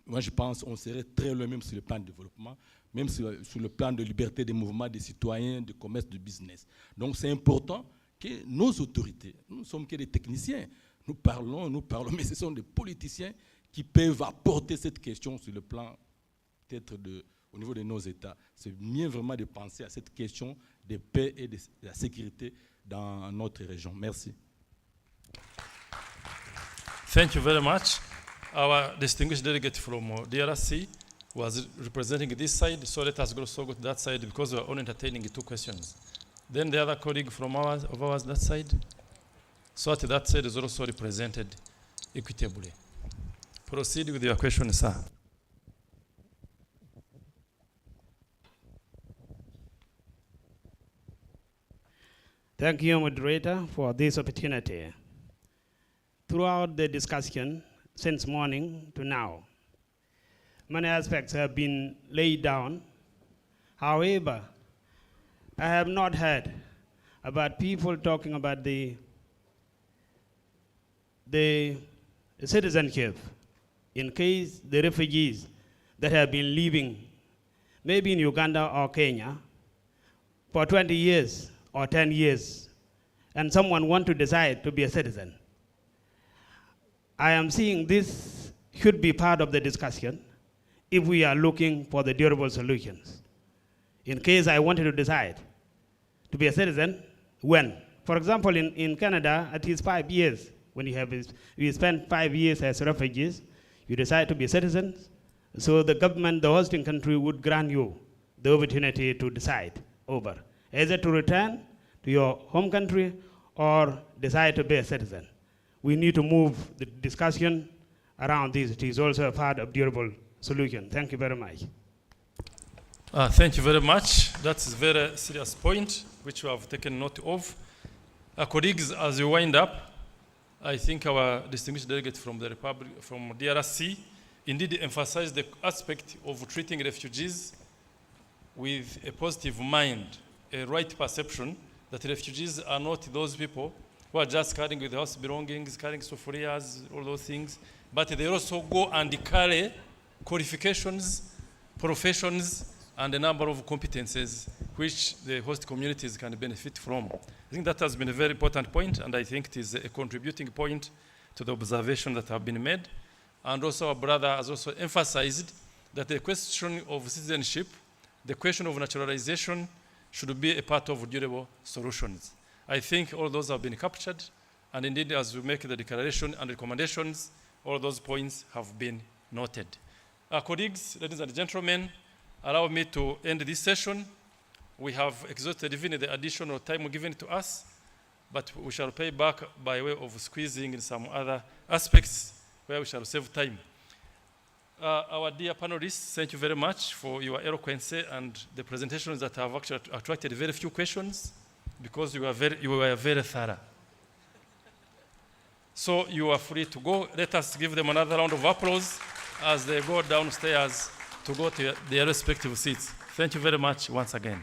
moi je pense qu'on serait très loin même sur le plan de développement, même sur le plan de liberté des mouvements des citoyens, de commerce, de business. Donc c'est important que nos autorités, nous ne sommes que des techniciens, nous parlons, mais ce sont des politiciens qui peuvent apporter cette question sur le plan peut-être au niveau de nos États. C'est mieux vraiment de penser à cette question de paix et de la sécurité dans notre région. Merci. Thank you very much. Our distinguished delegate from DRC was representing this side, so let us also go to that side because we are only entertaining 2 questions. Then the other colleague from ours that side, so that side is also represented equitably. Proceed with your question, sir. Thank you, moderator, for this opportunity. Throughout the discussion, since morning to now, many aspects have been laid down. However, I have not heard about people talking about the citizenship in case the refugees that have been living maybe in Uganda or Kenya for 20 years or 10 years, and someone want to decide to be a citizen. I am seeing this should be part of the discussion if we are looking for the durable solutions. In case I wanted to decide to be a citizen, when? For example, in Canada, at least 5 years, when you spend 5 years as refugees, you decide to be a citizen, so the government, the hosting country, would grant you the opportunity to decide over, either to return to your home country or decide to be a citizen. We need to move the discussion around this. It is also a part of durable solution. Thank you very much. Thank you very much. That's a very serious point, which we have taken note of. Colleagues, as we wind up, I think our distinguished delegate from the Republic, from DRC, indeed emphasized the aspect of treating refugees with a positive mind, a right perception that refugees are not those people who are just carrying with house belongings, carrying sofurias, all those things, but they also go and carry qualifications, professions, and a number of competences which the host communities can benefit from. I think that has been a very important point, and I think it is a contributing point to the observation that have been made. And also our brother has also emphasized that the question of citizenship, the question of naturalization should be a part of durable solutions. I think all those have been captured, and indeed as we make the declaration and recommendations, all those points have been noted. Colleagues, ladies and gentlemen, allow me to end this session. We have exhausted even the additional time given to us, but we shall pay back by way of squeezing in some other aspects where we shall save time. Our dear panelists, thank you very much for your eloquence and the presentations that have actually attracted very few questions because you were very thorough. So you are free to go. Let us give them another round of applause as they go downstairs to go to their respective seats. Thank you very much once again.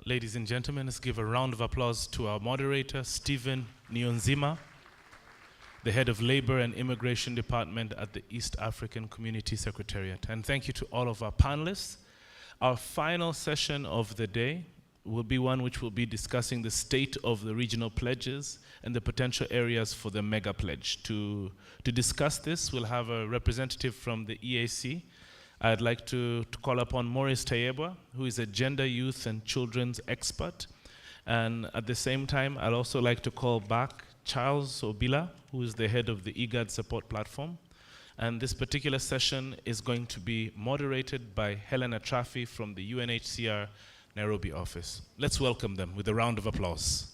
Ladies and gentlemen, let's give a round of applause to our moderator, Stephen Nionzima, the head of Labor and Immigration Department at the East African Community Secretariat. And thank you to all of our panelists. Our final session of the day will be one which will be discussing the state of the regional pledges and the potential areas for the mega pledge. To discuss this, we'll have a representative from the EAC. I'd like to call upon Maurice Tayebwa, who is a gender, youth, and children's expert. And at the same time, I'd also like to call back Charles Obila, who is the head of the IGAD support platform. And this particular session is going to be moderated by Helena Trafi from the UNHCR Nairobi office. Let's welcome them with a round of applause.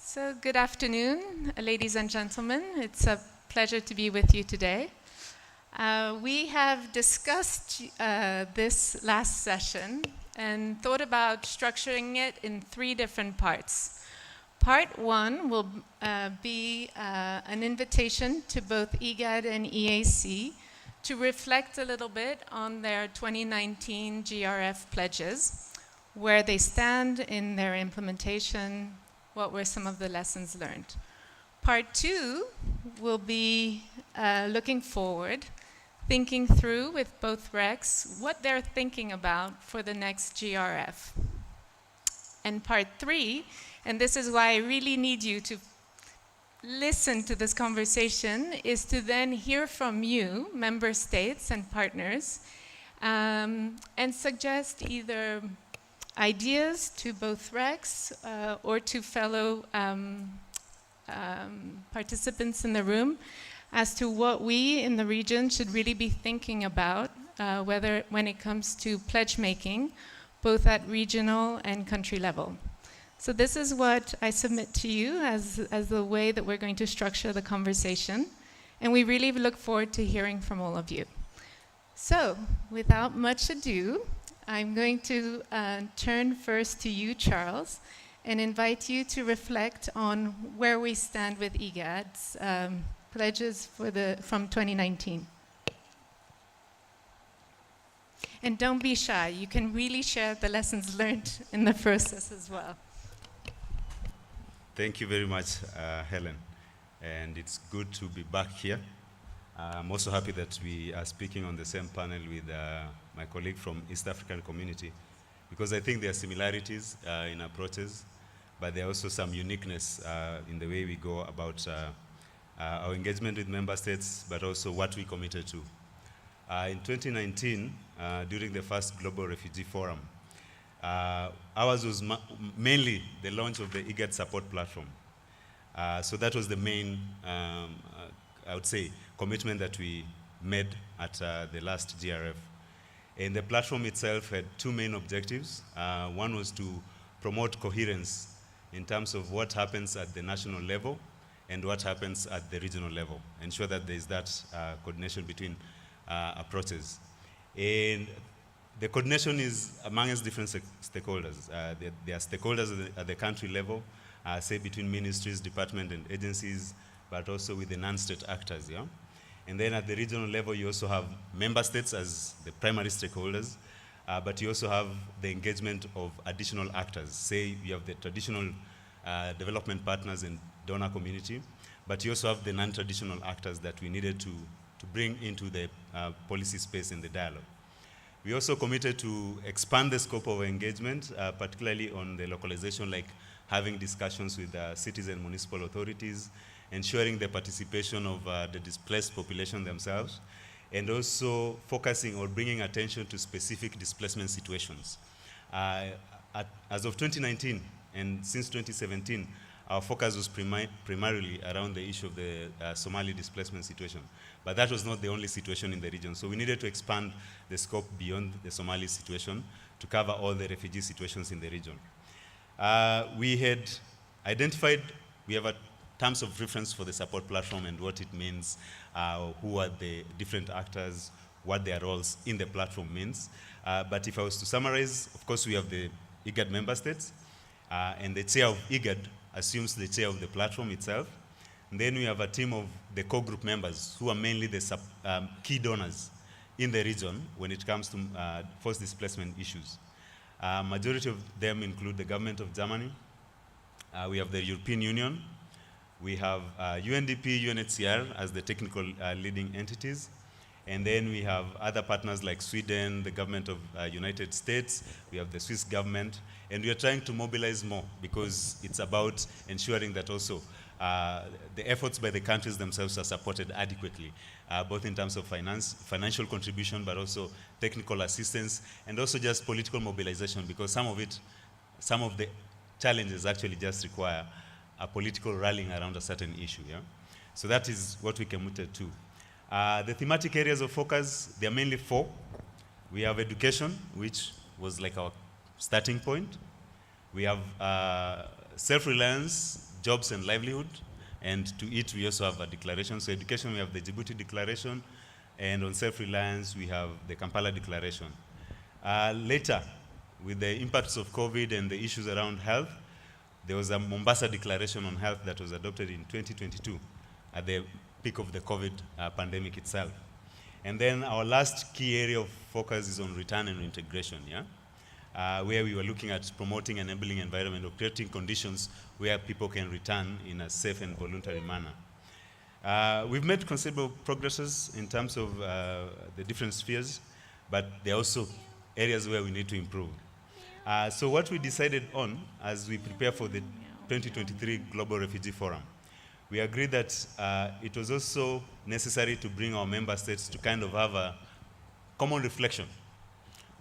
So good afternoon, ladies and gentlemen. It's a pleasure to be with you today. We have discussed this last session and thought about structuring it in 3 different parts. Part 1 will be an invitation to both IGAD and EAC to reflect a little bit on their 2019 GRF pledges, where they stand in their implementation, what were some of the lessons learned. Part 2 will be looking forward, thinking through with both RECs what they're thinking about for the next GRF. And part 3, and this is why I really need you to listen to this conversation, is to then hear from you, member states and partners, and suggest either ideas to both RECs or to fellow participants in the room as to what we in the region should really be thinking about, whether when it comes to pledge making, both at regional and country level. So this is what I submit to you as the way that we're going to structure the conversation, and we really look forward to hearing from all of you. So, without much ado, I'm going to turn first to you, Charles, and invite you to reflect on where we stand with IGAD's pledges from 2019. And don't be shy. You can really share the lessons learned in the process as well. Thank you very much, Helen. And it's good to be back here. I'm also happy that we are speaking on the same panel with my colleague from East African Community, because I think there are similarities in approaches, but there are also some uniqueness in the way we go about our engagement with member states, but also what we committed to. In 2019, during the first Global Refugee Forum, ours was mainly the launch of the IGAD support platform. So that was the main, I would say, commitment that we made at the last GRF. And the platform itself had 2 main objectives. One was to promote coherence in terms of what happens at the national level and what happens at the regional level, ensure that there is that coordination between approaches. And the coordination is amongst different stakeholders. There are stakeholders at the country level, say between ministries, departments, and agencies, but also with the non-state actors, yeah? And then at the regional level, you also have member states as the primary stakeholders, but you also have the engagement of additional actors. Say you have the traditional development partners and donor community, but you also have the non-traditional actors that we needed to bring into the policy space in the dialogue. We also committed to expand the scope of engagement, particularly on the localization, like having discussions with cities and municipal authorities, ensuring the participation of the displaced population themselves, and also focusing or bringing attention to specific displacement situations. As of 2019 and since 2017, our focus was primarily around the issue of the Somali displacement situation. But that was not the only situation in the region. So we needed to expand the scope beyond the Somali situation to cover all the refugee situations in the region. We had identified, we have terms of reference for the support platform and what it means, who are the different actors, what their roles in the platform means. But if I was to summarize, of course, we have the IGAD member states, and the chair of IGAD assumes the chair of the platform itself. And then we have a team of the core group members who are mainly the key donors in the region when it comes to forced displacement issues. Majority of them include the government of Germany. We have the European Union. We have UNDP, UNHCR as the technical leading entities. And then we have other partners like Sweden, the government of United States. We have the Swiss government. And we are trying to mobilize more because it's about ensuring that also the efforts by the countries themselves are supported adequately, both in terms of financial contribution, but also technical assistance, and also just political mobilization, because some of the challenges actually just require a political rallying around a certain issue. Yeah? So that is what we committed to. The thematic areas of focus, there are mainly 4. We have education, which was like our starting point. We have self-reliance, jobs and livelihood, and to it we also have a declaration. So education, we have the Djibouti Declaration, and on self-reliance we have the Kampala Declaration. Later, with the impacts of COVID and the issues around health, there was a Mombasa Declaration on Health that was adopted in 2022 at the peak of the COVID pandemic itself. And then our last key area of focus is on return and reintegration, yeah? Where we were looking at promoting an enabling environment or creating conditions where people can return in a safe and voluntary manner. We've made considerable progresses in terms of the different spheres, but there are also areas where we need to improve. So what we decided on as we prepare for the 2023 Global Refugee Forum, we agreed that it was also necessary to bring our member states to kind of have a common reflection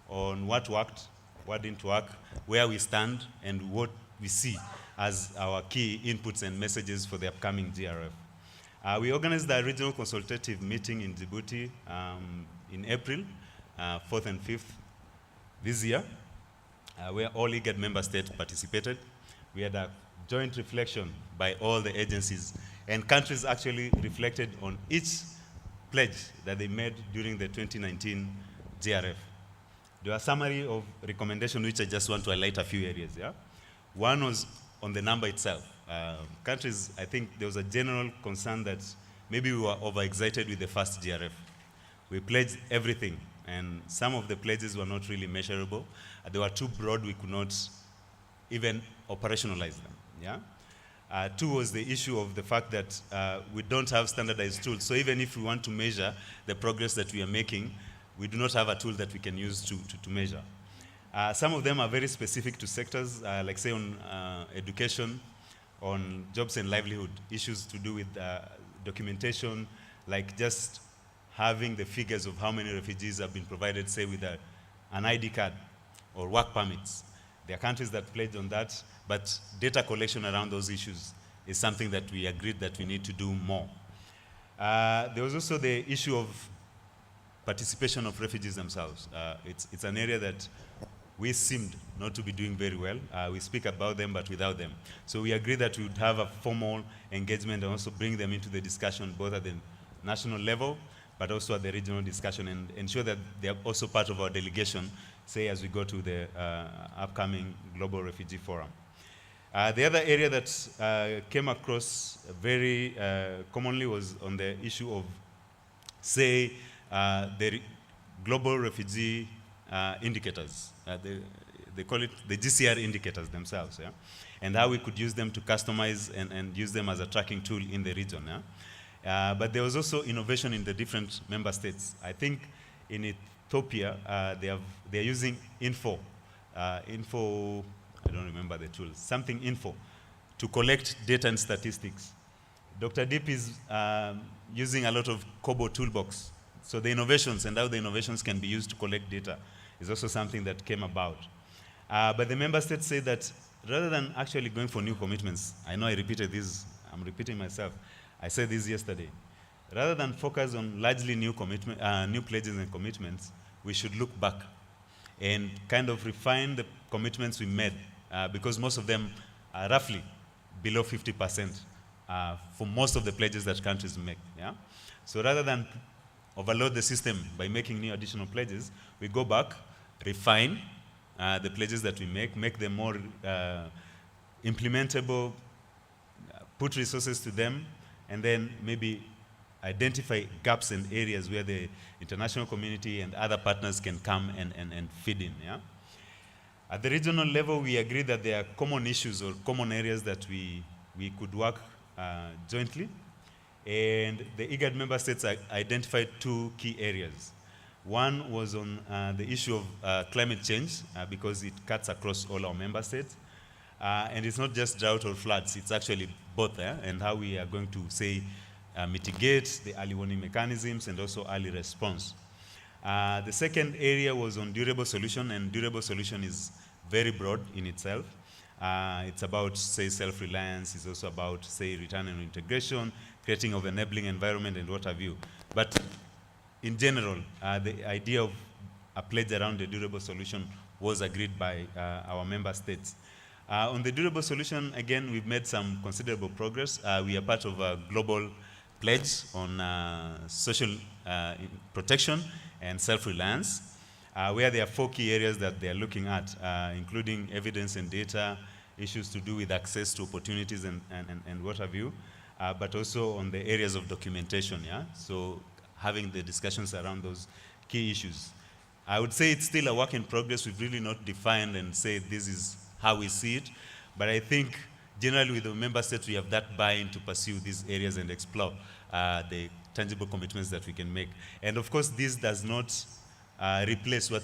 on what worked, what didn't work, where we stand, and what we see as our key inputs and messages for the upcoming GRF. We organized a regional consultative meeting in Djibouti in April, 4th and 5th this year, where all IGAD member states participated. We had a joint reflection by all the agencies, and countries actually reflected on each pledge that they made during the 2019 GRF. There are a summary of recommendations which I just want to highlight a few areas. Yeah? One was on the number itself. Countries, I think there was a general concern that maybe we were overexcited with the first GRF. We pledged everything, and some of the pledges were not really measurable. They were too broad, we could not even operationalize them. Yeah? 2 was the issue of the fact that we don't have standardized tools. So even if we want to measure the progress that we are making, we do not have a tool that we can use to measure. Some of them are very specific to sectors, like say on education, on jobs and livelihood, issues to do with documentation, like just having the figures of how many refugees have been provided, say with an ID card or work permits. There are countries that pledge on that, but data collection around those issues is something that we agreed that we need to do more. There was also the issue of participation of refugees themselves. It's an area that we seemed not to be doing very well. We speak about them, but without them. So we agreed that we would have a formal engagement and also bring them into the discussion, both at the national level, but also at the regional discussion, and ensure that they are also part of our delegation, say as we go to the upcoming Global Refugee Forum. The other area that came across very commonly was on the issue of, say, the global refugee indicators. They call it the GCR indicators themselves. Yeah? and how we could use them to customize and use them as a tracking tool in the region. Yeah? But there was also innovation in the different member states. I think in Ethiopia, they're using info, I don't remember the tool, something info, to collect data and statistics. Dr. Deep is using a lot of Kobo toolbox. So the innovations and how the innovations can be used to collect data is also something that came about. But the member states say that rather than actually going for new commitments, I know I repeated this, I'm repeating myself, I said this yesterday, rather than focus on largely new pledges and commitments, we should look back and kind of refine the commitments we made, because most of them are roughly below 50% for most of the pledges that countries make. Yeah? So rather than overload the system by making new additional pledges, we go back, refine the pledges that we make them more implementable, put resources to them, and then maybe identify gaps and areas where the international community and other partners can come and feed in. Yeah? At the regional level, we agree that there are common issues or common areas that we could work jointly. And the IGAD member states identified two key areas. One was on the issue of climate change, because it cuts across all our member states. And it's not just drought or floods, it's actually both, and how we are going to, say, mitigate the early warning mechanisms and also early response. The second area was on durable solution, and durable solution is very broad in itself. It's about, say, self-reliance. It's also about, say, return and integration, creating of enabling environment, and what have you. But in general, the idea of a pledge around the durable solution was agreed by our member states. On the durable solution, again, we've made some considerable progress. We are part of a global pledge on social protection and self-reliance, where there are 4 key areas that they are looking at, including evidence and data, issues to do with access to opportunities and what have you, but also on the areas of documentation, yeah? So having the discussions around those key issues. I would say it's still a work in progress. We've really not defined and said this is how we see it, but I think generally with the member states we have that buy-in to pursue these areas and explore the tangible commitments that we can make. And of course this does not replace what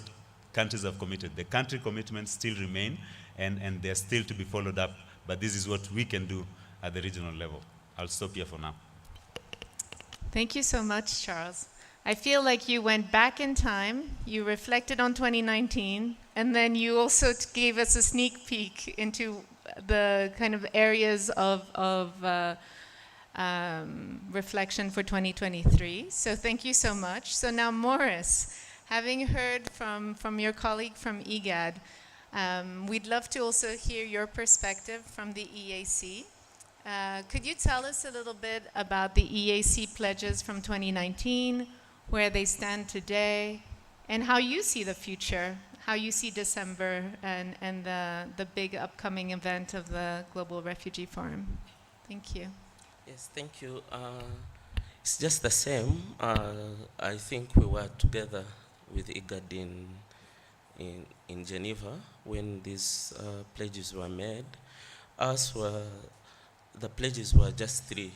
countries have committed. The country commitments still remain, and they're still to be followed up, but this is what we can do at the regional level. I'll stop here for now. Thank you so much, Charles. I feel like you went back in time, you reflected on 2019, and then you also gave us a sneak peek into the kind of areas of reflection for 2023. So thank you so much. So now, Morris, having heard from your colleague from IGAD, we'd love to also hear your perspective from the EAC. Could you tell us a little bit about the EAC pledges from 2019, where they stand today, and how you see the future, how you see December and the big upcoming event of the Global Refugee Forum? Thank you. Yes, thank you. It's just the same. I think we were together with IGAD in Geneva when these pledges were made. The pledges were just 3.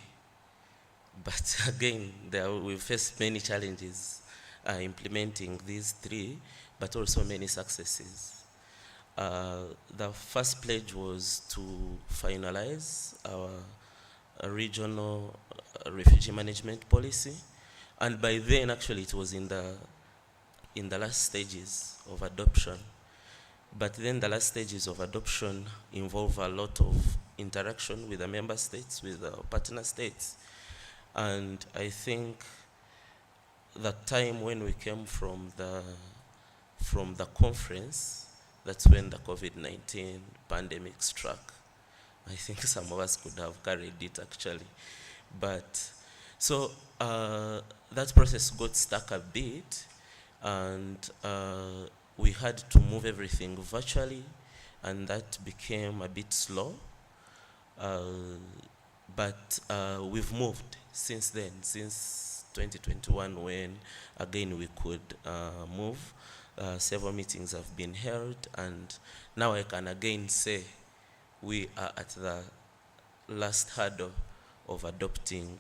But again, we faced many challenges implementing these 3, but also many successes. The first pledge was to finalize our regional refugee management policy, and by then actually it was in the last stages of adoption. But then the last stages of adoption involve a lot of interaction with the member states, with the partner states. And I think the time when we came from the conference, that's when the COVID-19 pandemic struck. I think some of us could have carried it actually. But so that process got stuck a bit, and we had to move everything virtually, and that became a bit slow. But we've moved since then, since 2021, when again we could move. Several meetings have been held, and now I can again say we are at the last hurdle of adopting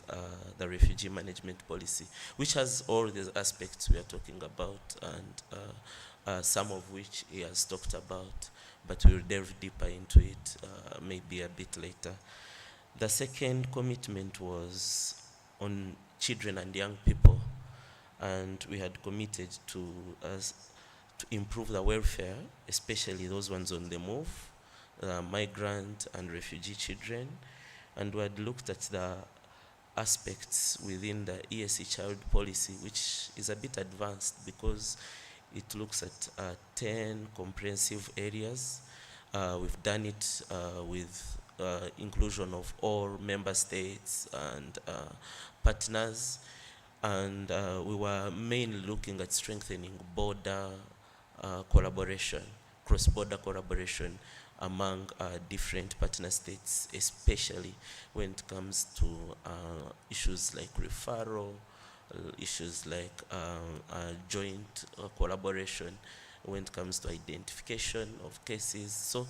the refugee management policy, which has all these aspects we are talking about, and some of which he has talked about, but we'll delve deeper into it maybe a bit later. The second commitment was on children and young people, and we had committed to improve the welfare, especially those ones on the move, migrant and refugee children, and we had looked at the aspects within the EAC child policy, which is a bit advanced because it looks at 10 comprehensive areas. We've done it with inclusion of all member states and partners, and we were mainly looking at strengthening border collaboration, cross-border collaboration among different partner states, especially when it comes to issues like referral, issues like joint collaboration when it comes to identification of cases. So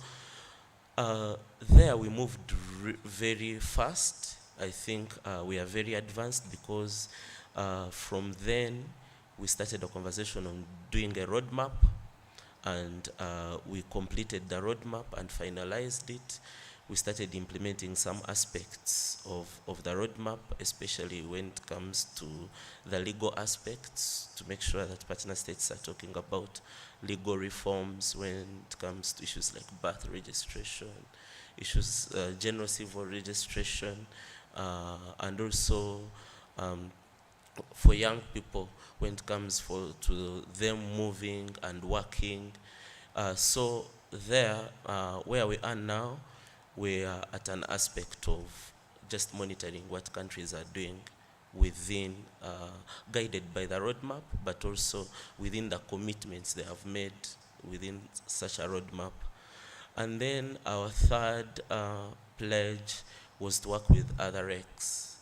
there we moved very fast. I think we are very advanced because from then we started a conversation on doing a roadmap, and we completed the roadmap and finalized it. We started implementing some aspects of the roadmap, especially when it comes to the legal aspects, to make sure that partner states are talking about legal reforms when it comes to issues like birth registration, issues, general civil registration, and also for young people when it comes to them moving and working. So there, where we are now, we are at an aspect of just monitoring what countries are doing within, guided by the roadmap, but also within the commitments they have made within such a roadmap. And then our third pledge was to work with other RECs.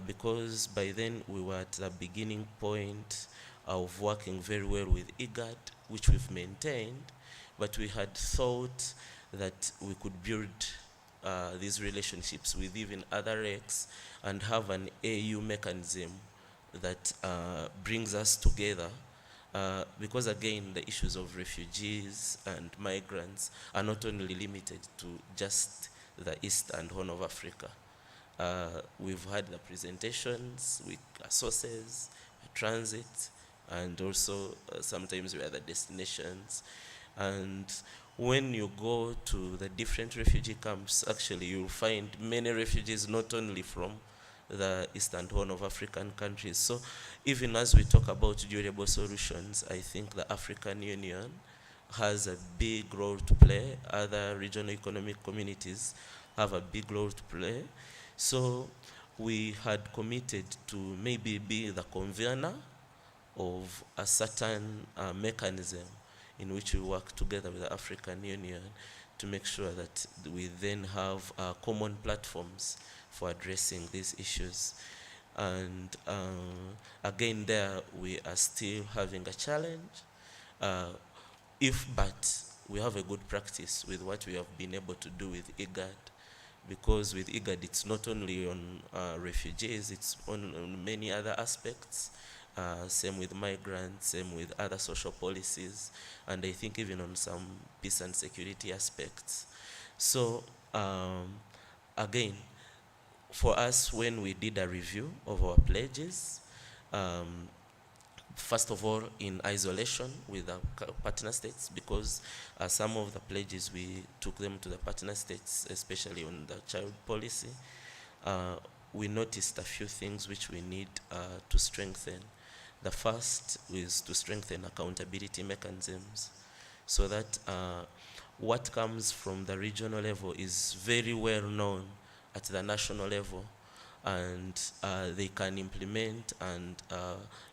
Because by then we were at the beginning point of working very well with IGAD, which we've maintained, but we had thought that we could build these relationships with even other RECs and have an AU mechanism that brings us together, because again, the issues of refugees and migrants are not only limited to just the East and Horn of Africa. We've had the presentations with sources, transit, and also sometimes we are the destinations. And when you go to the different refugee camps, actually you'll find many refugees not only from the East and Horn of African countries. So even as we talk about durable solutions, I think the African Union has a big role to play. Other regional economic communities have a big role to play. So we had committed to maybe be the convener of a certain mechanism in which we work together with the African Union to make sure that we then have common platforms for addressing these issues. And again, there we are still having a challenge. But we have a good practice with what we have been able to do with IGAD. Because with IGAD, it's not only on refugees, it's on many other aspects. Same with migrants, same with other social policies, and I think even on some peace and security aspects. So again, for us, when we did a review of our pledges, first of all, in isolation with our partner states, because some of the pledges we took them to the partner states, especially on the child policy, we noticed a few things which we need to strengthen. The first is to strengthen accountability mechanisms so that what comes from the regional level is very well known at the national level, and they can implement and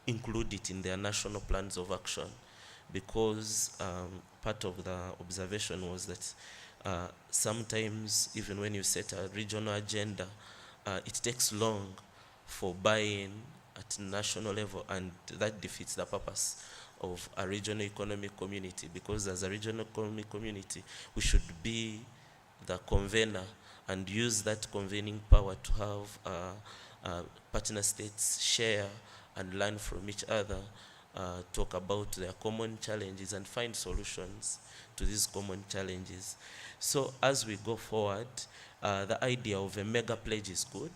include it in their national plans of action. Because part of the observation was that sometimes even when you set a regional agenda, it takes long for buy-in at national level, and that defeats the purpose of a regional economic community, because as a regional economic community, we should be the convener and use that convening power to have partner states share and learn from each other, talk about their common challenges and find solutions to these common challenges. So as we go forward, the idea of a mega pledge is good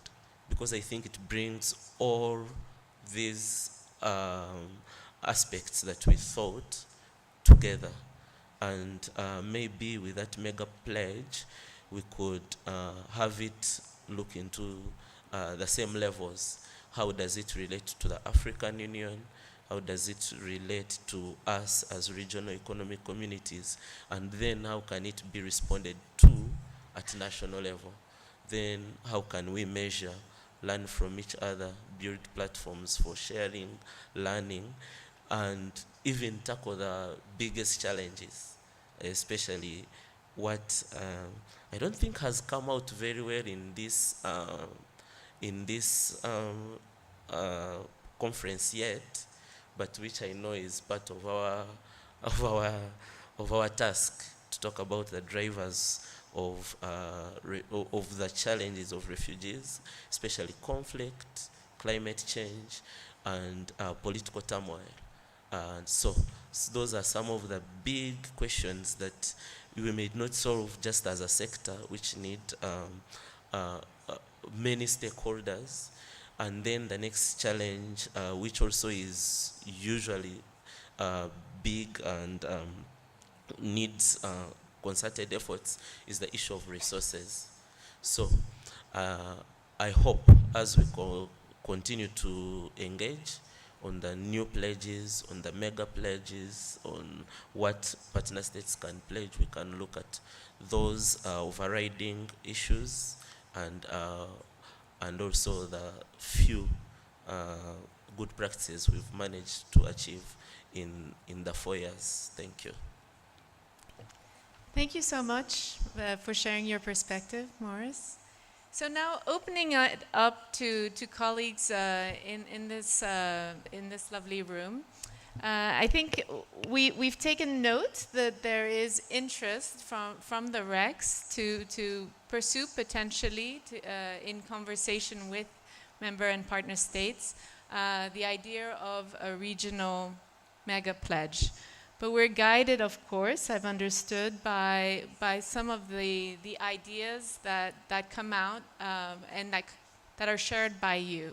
because I think it brings all these aspects that we thought together. And maybe with that mega pledge, we could have it look into the same levels. How does it relate to the African Union? How does it relate to us as regional economic communities? And then how can it be responded to at national level? Then how can we measure, learn from each other, build platforms for sharing, learning, and even tackle the biggest challenges, especially what I don't think has come out very well in this conference yet, but which I know is part of our task to talk about the drivers of the challenges of refugees, especially conflict, climate change, and political turmoil. And so those are some of the big questions that we may not solve just as a sector, which need many stakeholders. And then the next challenge, which also is usually big and needs concerted efforts, is the issue of resources. So I hope as we continue to engage on the new pledges, on the mega pledges, on what partner states can pledge, we can look at those overriding issues and also the few good practices we've managed to achieve in the 4 years. Thank you. Thank you so much for sharing your perspective, Morris. So now opening it up to colleagues in this lovely room, I think we've taken note that there is interest from the RECs to pursue potentially in conversation with member and partner states the idea of a regional mega pledge. But we're guided, of course, I've understood, by some of the ideas that come out and that are shared by you.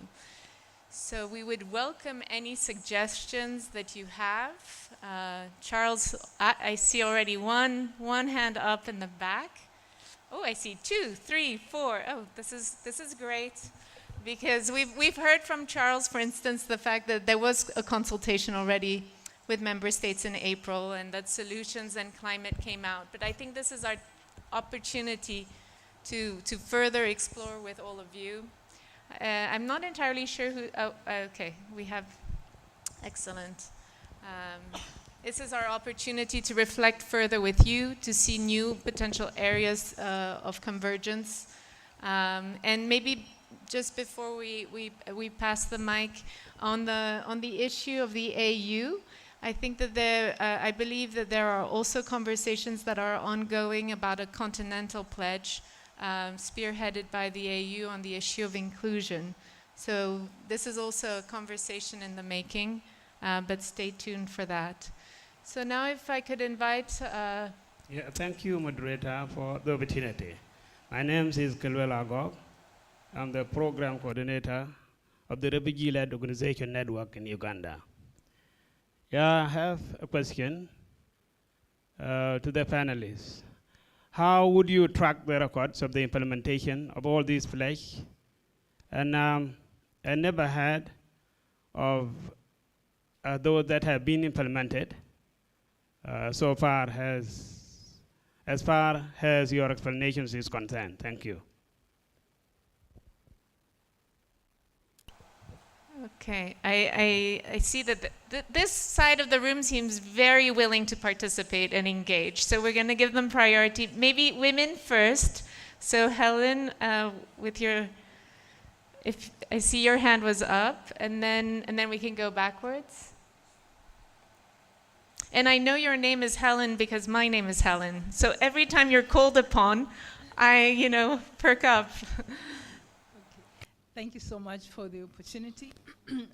So we would welcome any suggestions that you have. Charles, I see already one hand up in the back. Oh, I see 2, 3, 4. Oh, this is great. Because we've heard from Charles, for instance, the fact that there was a consultation already with member states in April and that solutions and climate came out. But I think this is our opportunity to further explore with all of you. I'm not entirely sure who, okay, we have, excellent. This is our opportunity to reflect further with you, to see new potential areas of convergence. And maybe just before we pass the mic, on the issue of the AU, I think that I believe that there are also conversations that are ongoing about a continental pledge spearheaded by the AU on the issue of inclusion. So this is also a conversation in the making, but stay tuned for that. So now if I could invite... Thank you, moderator, for the opportunity. My name is Kelwel Agog. I'm the program coordinator of the Refugee-led Organization Network in Uganda. I have a question to the panelists. How would you track the records of the implementation of all these pledges? And I never heard of those that have been implemented so far as far as your explanations is concerned. Thank you. Okay, I see that this side of the room seems very willing to participate and engage. So we're going to give them priority. Maybe women first. So Helen, with your, if I see your hand was up, and then we can go backwards. And I know your name is Helen because my name is Helen. So every time you're called upon, I perk up. Thank you so much for the opportunity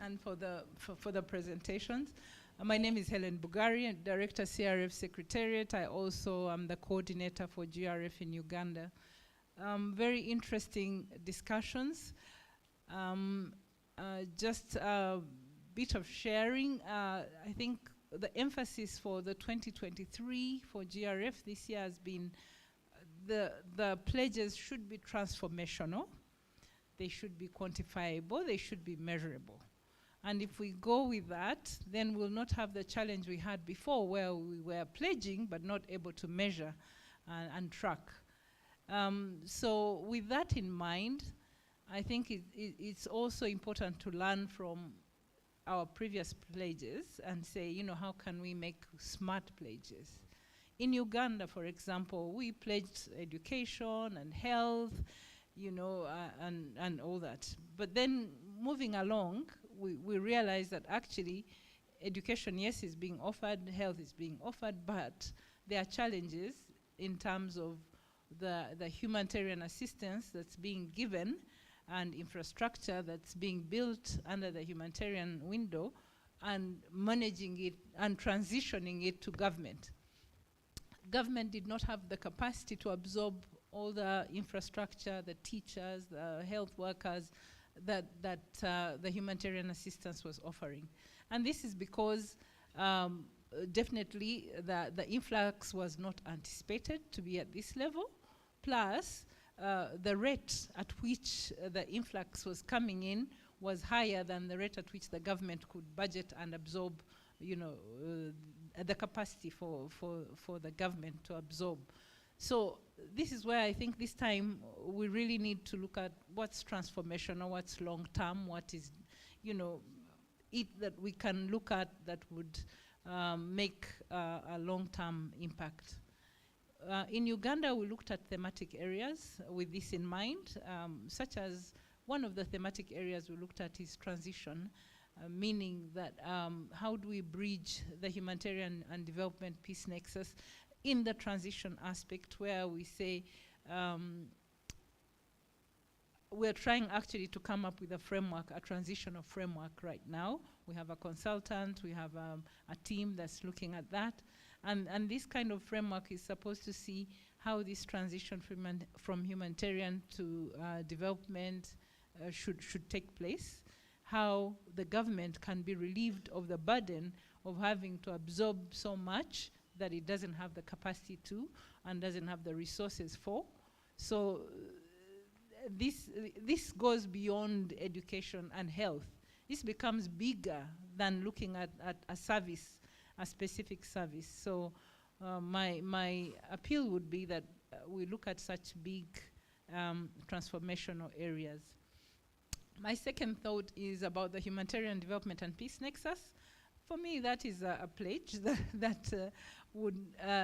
and for the presentations. My name is Helen Bugari, Director CRF Secretariat. I also am the coordinator for GRF in Uganda. Very interesting discussions. Just a bit of sharing. I think the emphasis for the 2023 for GRF this year has been the pledges should be transformational. They should be quantifiable, they should be measurable. And if we go with that, then we'll not have the challenge we had before where we were pledging but not able to measure and track. So with that in mind, I think it's also important to learn from our previous pledges and say, how can we make smart pledges? In Uganda, for example, we pledged education and health, and all that. But then moving along, we realize that actually education, yes, is being offered, health is being offered, but there are challenges in terms of the humanitarian assistance that's being given and infrastructure that's being built under the humanitarian window and managing it and transitioning it to government. Government did not have the capacity to absorb all the infrastructure, the teachers, the health workers that the humanitarian assistance was offering. And this is because definitely the influx was not anticipated to be at this level, plus the rate at which the influx was coming in was higher than the rate at which the government could budget and absorb, the capacity for the government to absorb. So this is where I think this time we really need to look at what's transformational, what's long-term, what is, it that we can look at that would make a long-term impact. In Uganda, we looked at thematic areas with this in mind, such as one of the thematic areas we looked at is transition, meaning that how do we bridge the humanitarian and development peace nexus in the transition aspect, where we say we're trying actually to come up with a framework, a transitional framework right now. We have a consultant, we have a team that's looking at that. And this kind of framework is supposed to see how this transition from humanitarian to development should take place, how the government can be relieved of the burden of having to absorb so much that it doesn't have the capacity to and doesn't have the resources for. So this goes beyond education and health. This becomes bigger than looking at a service, a specific service. So my appeal would be that we look at such big transformational areas. My second thought is about the humanitarian development and peace nexus. For me, that is a pledge that would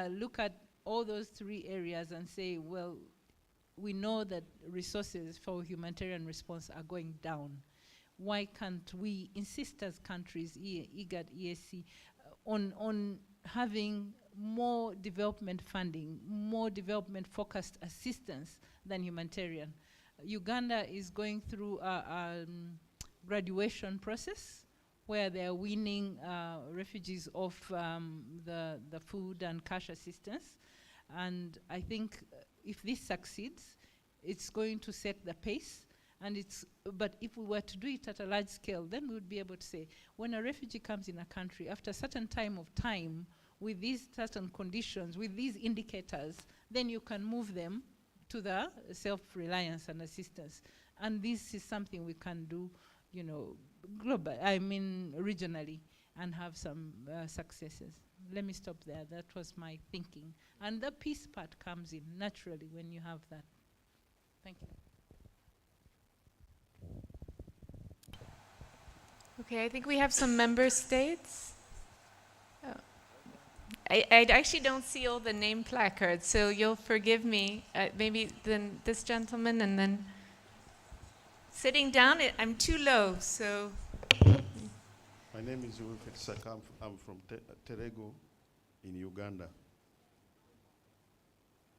look at all those three areas and say, well, we know that resources for humanitarian response are going down. Why can't we insist as countries, IGAD-EAC, on having more development funding, more development-focused assistance than humanitarian? Uganda is going through a graduation process where they're weaning refugees off the food and cash assistance. And I think if this succeeds, it's going to set the pace. But if we were to do it at a large scale, then we would be able to say, when a refugee comes in a country, after a certain time of time, with these certain conditions, with these indicators, then you can move them to the self-reliance and assistance. And this is something we can do, regionally, and have some successes. Let me stop there. That was my thinking. And the peace part comes in naturally when you have that. Thank you. Okay, I think we have some member states. Oh. I actually don't see all the name placards, so you'll forgive me. Maybe then this gentleman, and then sitting down, I'm too low, so. My name is Wilfred Saka. I'm from Terego in Uganda.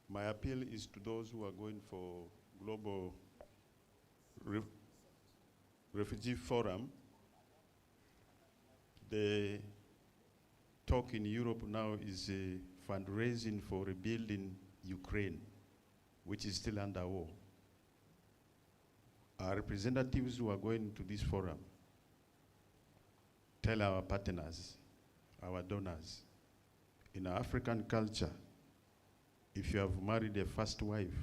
My appeal is to those who are going for global refugee forum. The talk in Europe now is fundraising for rebuilding Ukraine, which is still under war. Our representatives who are going to this forum tell our partners, our donors, in our African culture, if you have married a first wife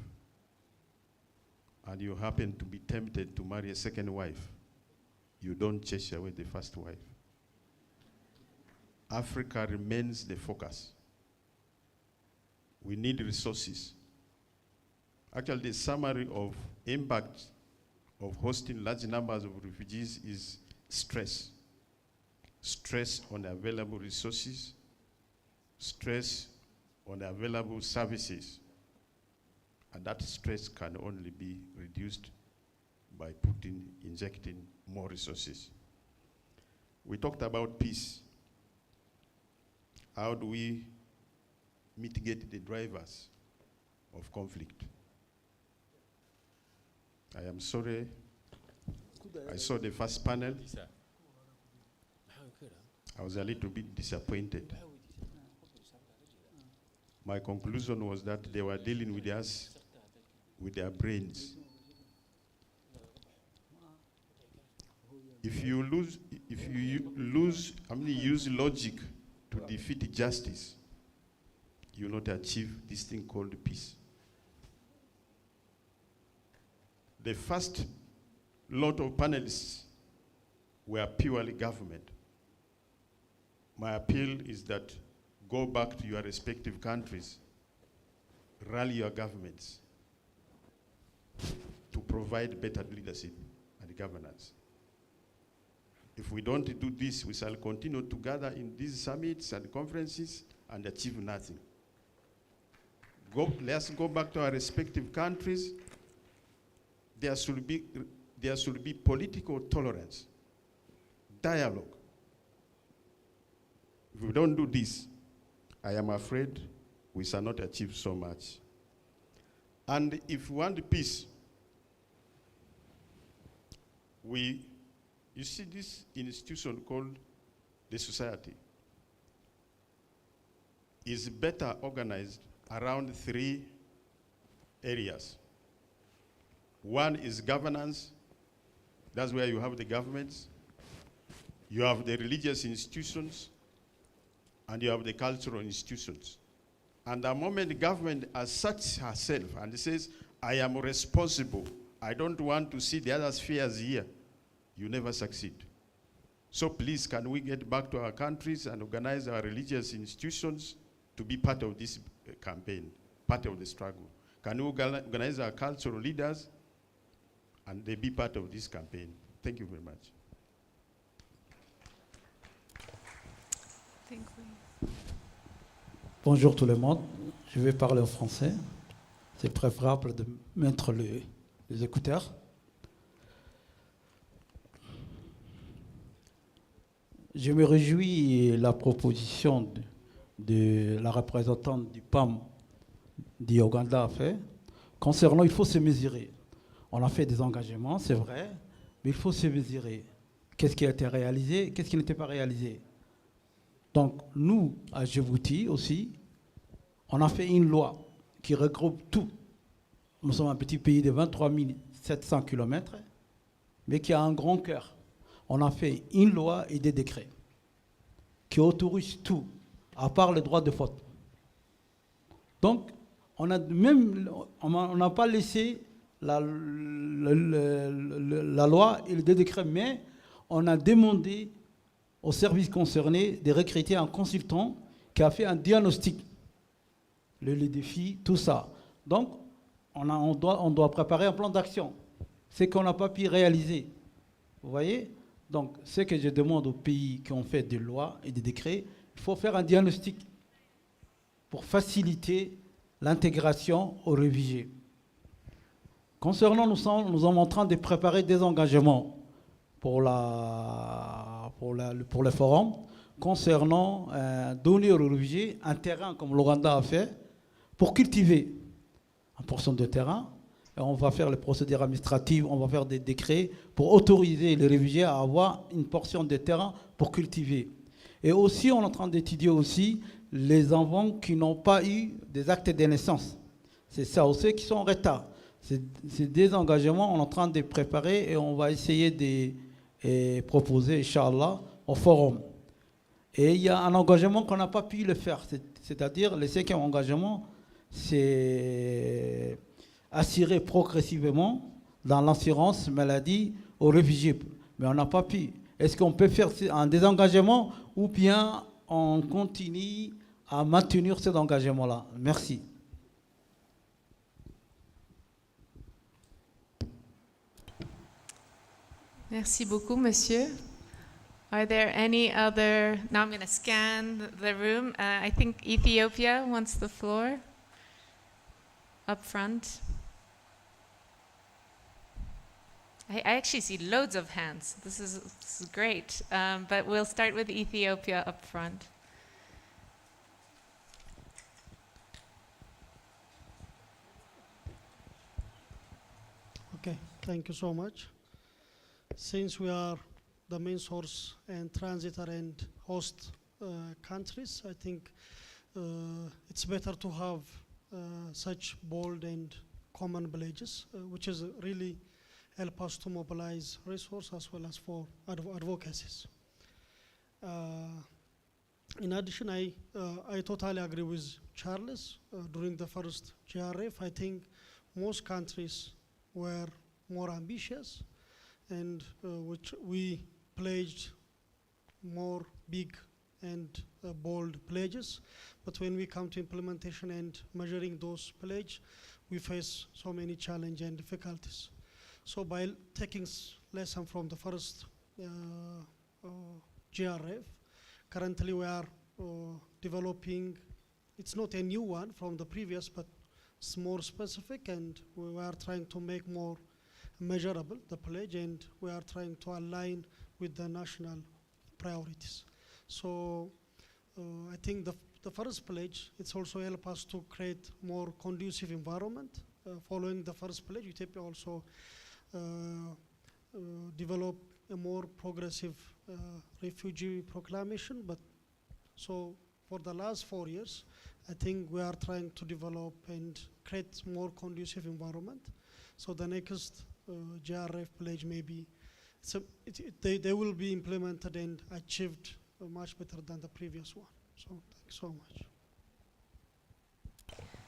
and you happen to be tempted to marry a second wife, you don't chase away the first wife. Africa remains the focus. We need resources. Actually, the summary of impact of hosting large numbers of refugees is stress. Stress on available resources, stress on available services. And that stress can only be reduced by injecting more resources. We talked about peace. How do we mitigate the drivers of conflict? I am sorry, I saw the first panel. I was a little bit disappointed. My conclusion was that they were dealing with us with their brains. If you use logic to defeat justice, you will not achieve this thing called peace. The first lot of panelists were purely government. My appeal is that go back to your respective countries, rally your governments to provide better leadership and governance. If we don't do this, we shall continue to gather in these summits and conferences and achieve nothing. Let's go back to our respective countries. There should be political tolerance, dialogue. If we don't do this, I am afraid we shall not achieve so much. And if we want peace, you see this institution called the society is better organized around 3 areas. One is governance. That's where you have the governments. You have the religious institutions, and you have the cultural institutions. And the moment the government asserts herself and says, I am responsible, I don't want to see the other spheres here, you never succeed. So please, can we get back to our countries and organize our religious institutions to be part of this campaign, part of the struggle? Can we organize our cultural leaders and they be part of this campaign? Thank you very much. Bonjour tout le monde, je vais parler en français. C'est préférable de mettre les écouteurs. Je me réjouis de la proposition de la représentante du PAM d'Ouganda a fait. Concernant, il faut se mesurer. On a fait des engagements, c'est vrai, mais il faut se mesurer. Qu'est-ce qui a été réalisé, qu'est-ce qui n'était pas réalisé. Donc, nous, à Djibouti aussi, on a fait une loi qui regroupe tout. Nous sommes un petit pays de 23 700 km, mais qui a un grand cœur. On a fait une loi et des décrets qui autorisent tout, à part le droit de vote. Donc, on n'a pas laissé la loi et les décrets, mais on a demandé aux services concernés de recruter un consultant qui a fait un diagnostic, les défis, tout ça. Donc, on doit préparer un plan d'action. Ce qu'on n'a pas pu réaliser. Vous voyez? Donc, ce que je demande aux pays qui ont fait des lois et des décrets, il faut faire un diagnostic pour faciliter l'intégration aux réfugiés. Concernant, nous sommes en train de préparer des engagements pour le forum, concernant donner aux réfugiés un terrain, comme l'Ouganda a fait, pour cultiver. en portion de terrain. Et on va faire les procédures administratives, on va faire des décrets pour autoriser les réfugiés à avoir une portion de terrain pour cultiver. Et aussi, on est en train d'étudier aussi les enfants qui n'ont pas eu des actes de naissance. C'est ça aussi qui sont en retard. C'est des engagements, on est en train de préparer et on va essayer de proposer, Inch'Allah, au forum. Et il y a un engagement qu'on n'a pas pu le faire, c'est-à-dire le 5e engagement, c'est assurer progressivement dans l'assurance maladie aux réfugiés. Mais on n'a pas pu. Est-ce qu'on peut faire un désengagement ou bien on continue à maintenir cet engagement-là? Merci. Merci beaucoup, monsieur. Are there any other? Now I'm going to scan the room. I think Ethiopia wants the floor. Up front. I actually see loads of hands. This is great. But we'll start with Ethiopia up front. Okay, thank you so much. Since we are the main source and transitor and host countries, I think it's better to have such bold and common pledges, which is really help us to mobilize resources as well as for advocacies. In addition, I totally agree with Charles. During the first GRF, I think most countries were more ambitious and which we pledged more big and bold pledges. But when we come to implementation and measuring those pledges, we face so many challenges and difficulties. So by taking lesson from the first GRF, currently we are developing, it's not a new one from the previous, but it's more specific, and we are trying to make more measurable the pledge, and we are trying to align with the national priorities. So I think the first pledge, it's also help us to create more conducive environment. Following the first pledge, Ethiopia also develop a more progressive refugee proclamation. But so for the last 4 years, I think we are trying to develop and create more conducive environment. So the next GRF pledge maybe, they will be implemented and achieved much better than the previous one. So thanks so much.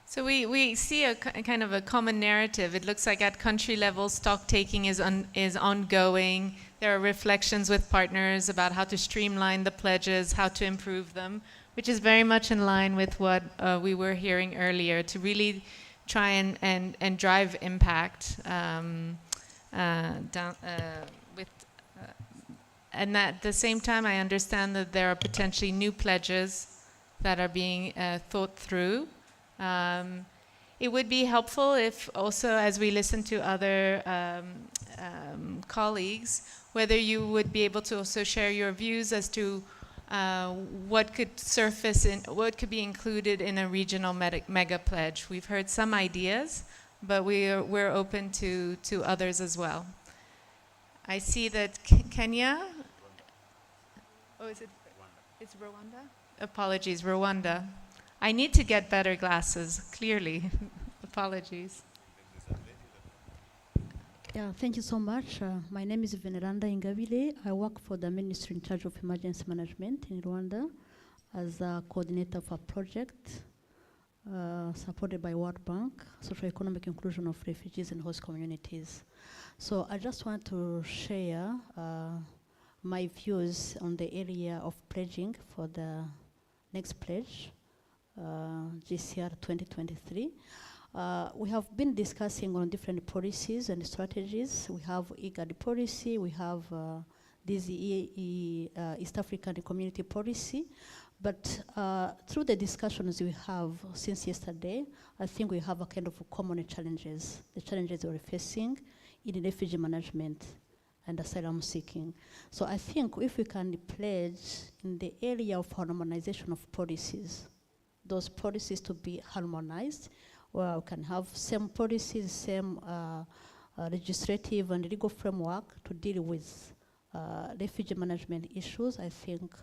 So we see a kind of a common narrative. It looks like at country level, stock taking is ongoing. There are reflections with partners about how to streamline the pledges, how to improve them, which is very much in line with what we were hearing earlier, to really try and drive impact and at the same time, I understand that there are potentially new pledges that are being thought through. It would be helpful if also, as we listen to other colleagues, whether you would be able to also share your views as to what could surface in, what could be included in a regional mega pledge. We've heard some ideas, but we're open to others as well. I see that Kenya. Oh, is it? It's Rwanda? Apologies, Rwanda. I need to get better glasses, clearly. Apologies. Yeah, thank you so much. My name is Veneranda Ingabile. I work for the Ministry in charge of Emergency Management in Rwanda as a coordinator of a project supported by World Bank, Socio-Economic Inclusion of Refugees and Host Communities. So I just want to share my views on the area of pledging for the next pledge, GCR 2023. We have been discussing on different policies and strategies. We have IGAD policy, we have this East African Community policy, but through the discussions we have since yesterday, I think we have a kind of common challenges, the challenges we're facing in refugee management and asylum seeking. So I think if we can pledge in the area of harmonization of policies, those policies to be harmonized, where we can have same policies, same legislative and legal framework to deal with refugee management issues, I think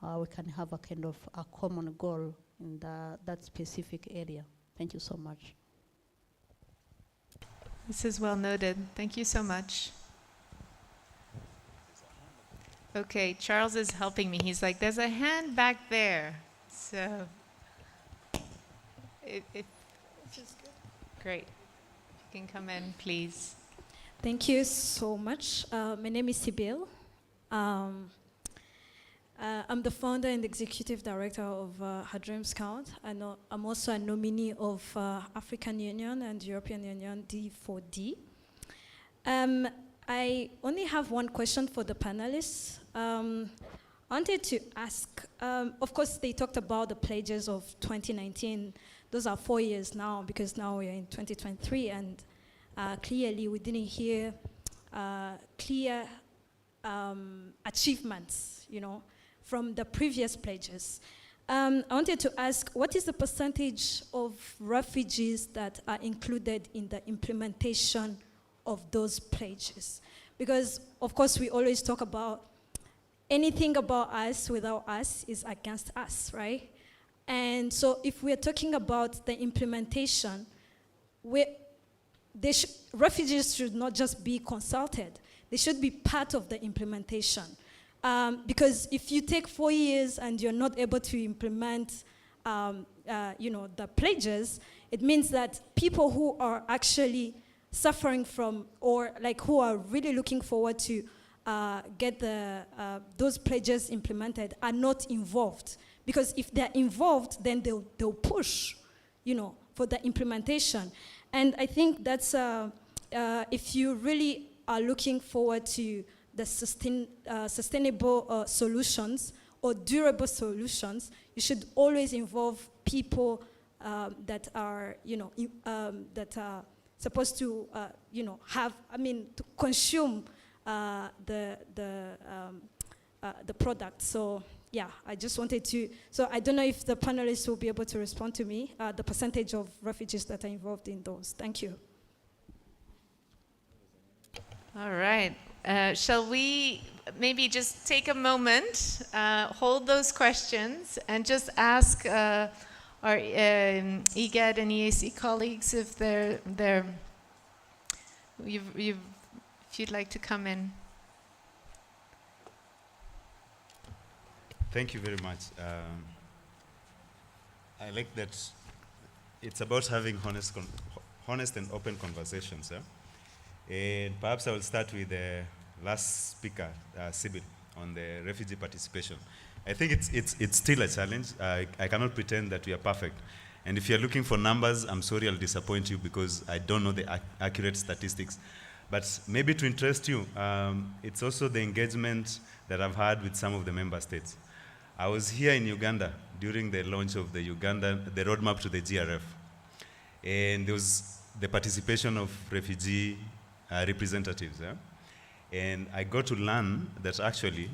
we can have a kind of a common goal in that specific area. Thank you so much. This is well noted. Thank you so much. Okay, Charles is helping me. He's like, there's a hand back there. So, great. If you can come in, please. Thank you so much. My name is Sibyl. I'm the founder and executive director of Her Dreams Count. I'm also a nominee of African Union and European Union D4D. I only have one question for the panelists. I wanted to ask, of course, they talked about the pledges of 2019. Those are 4 years now, because now we're in 2023, and clearly we didn't hear clear achievements, from the previous pledges. I wanted to ask, what is the percentage of refugees that are included in the implementation of those pledges? Because, of course, we always talk about anything about us without us is against us, right? And so if we're talking about the implementation, refugees should not just be consulted. They should be part of the implementation. Because if you take 4 years and you're not able to implement the pledges, it means that people who are actually suffering from, or like who are really looking forward to get those pledges implemented are not involved. Because if they're involved, then they'll push, for the implementation. And I think that's, if you really are looking forward to the sustainable solutions or durable solutions, you should always involve people that are, that are supposed to, to consume the product. So yeah, I just wanted to, so I don't know if the panelists will be able to respond to me, the percentage of refugees that are involved in those. Thank you. All right. Shall we maybe just take a moment, hold those questions, and just ask our IGAD and EAC colleagues if if you'd like to come in. Thank you very much. I like that it's about having honest and open conversations. And perhaps I will start with the last speaker, Sibyl, on the refugee participation. I think it's still a challenge. I cannot pretend that we are perfect. And if you're looking for numbers, I'm sorry I'll disappoint you because I don't know the accurate statistics. But maybe to interest you, it's also the engagement that I've had with some of the member states. I was here in Uganda during the launch of the roadmap to the GRF. And there was the participation of refugee representatives. And I got to learn that actually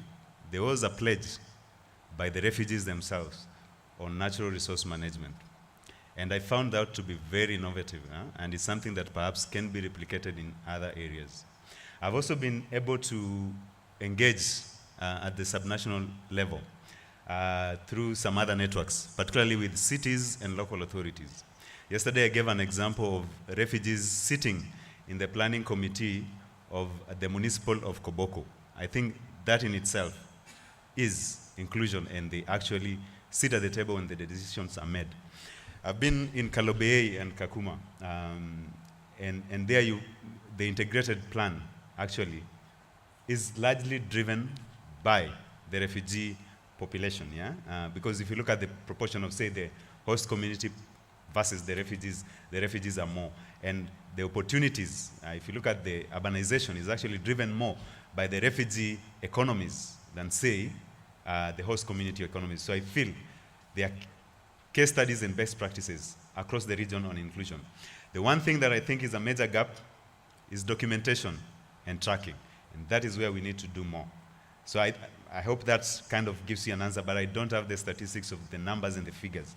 there was a pledge by the refugees themselves on natural resource management. And I found that to be very innovative, and it's something that perhaps can be replicated in other areas. I've also been able to engage at the subnational level through some other networks, particularly with cities and local authorities. Yesterday I gave an example of refugees sitting in the planning committee of the municipal of Koboko. I think that in itself is inclusion, and they actually sit at the table when the decisions are made. I've been in Kalobeye and Kakuma, and there the integrated plan actually is largely driven by the refugee population, because if you look at the proportion of, say, the host community versus the refugees are more. And the opportunities, if you look at the urbanization, is actually driven more by the refugee economies than, say, the host community economies. So I feel there are case studies and best practices across the region on inclusion. The one thing that I think is a major gap is documentation and tracking. And that is where we need to do more. So I hope that kind of gives you an answer, but I don't have the statistics of the numbers and the figures.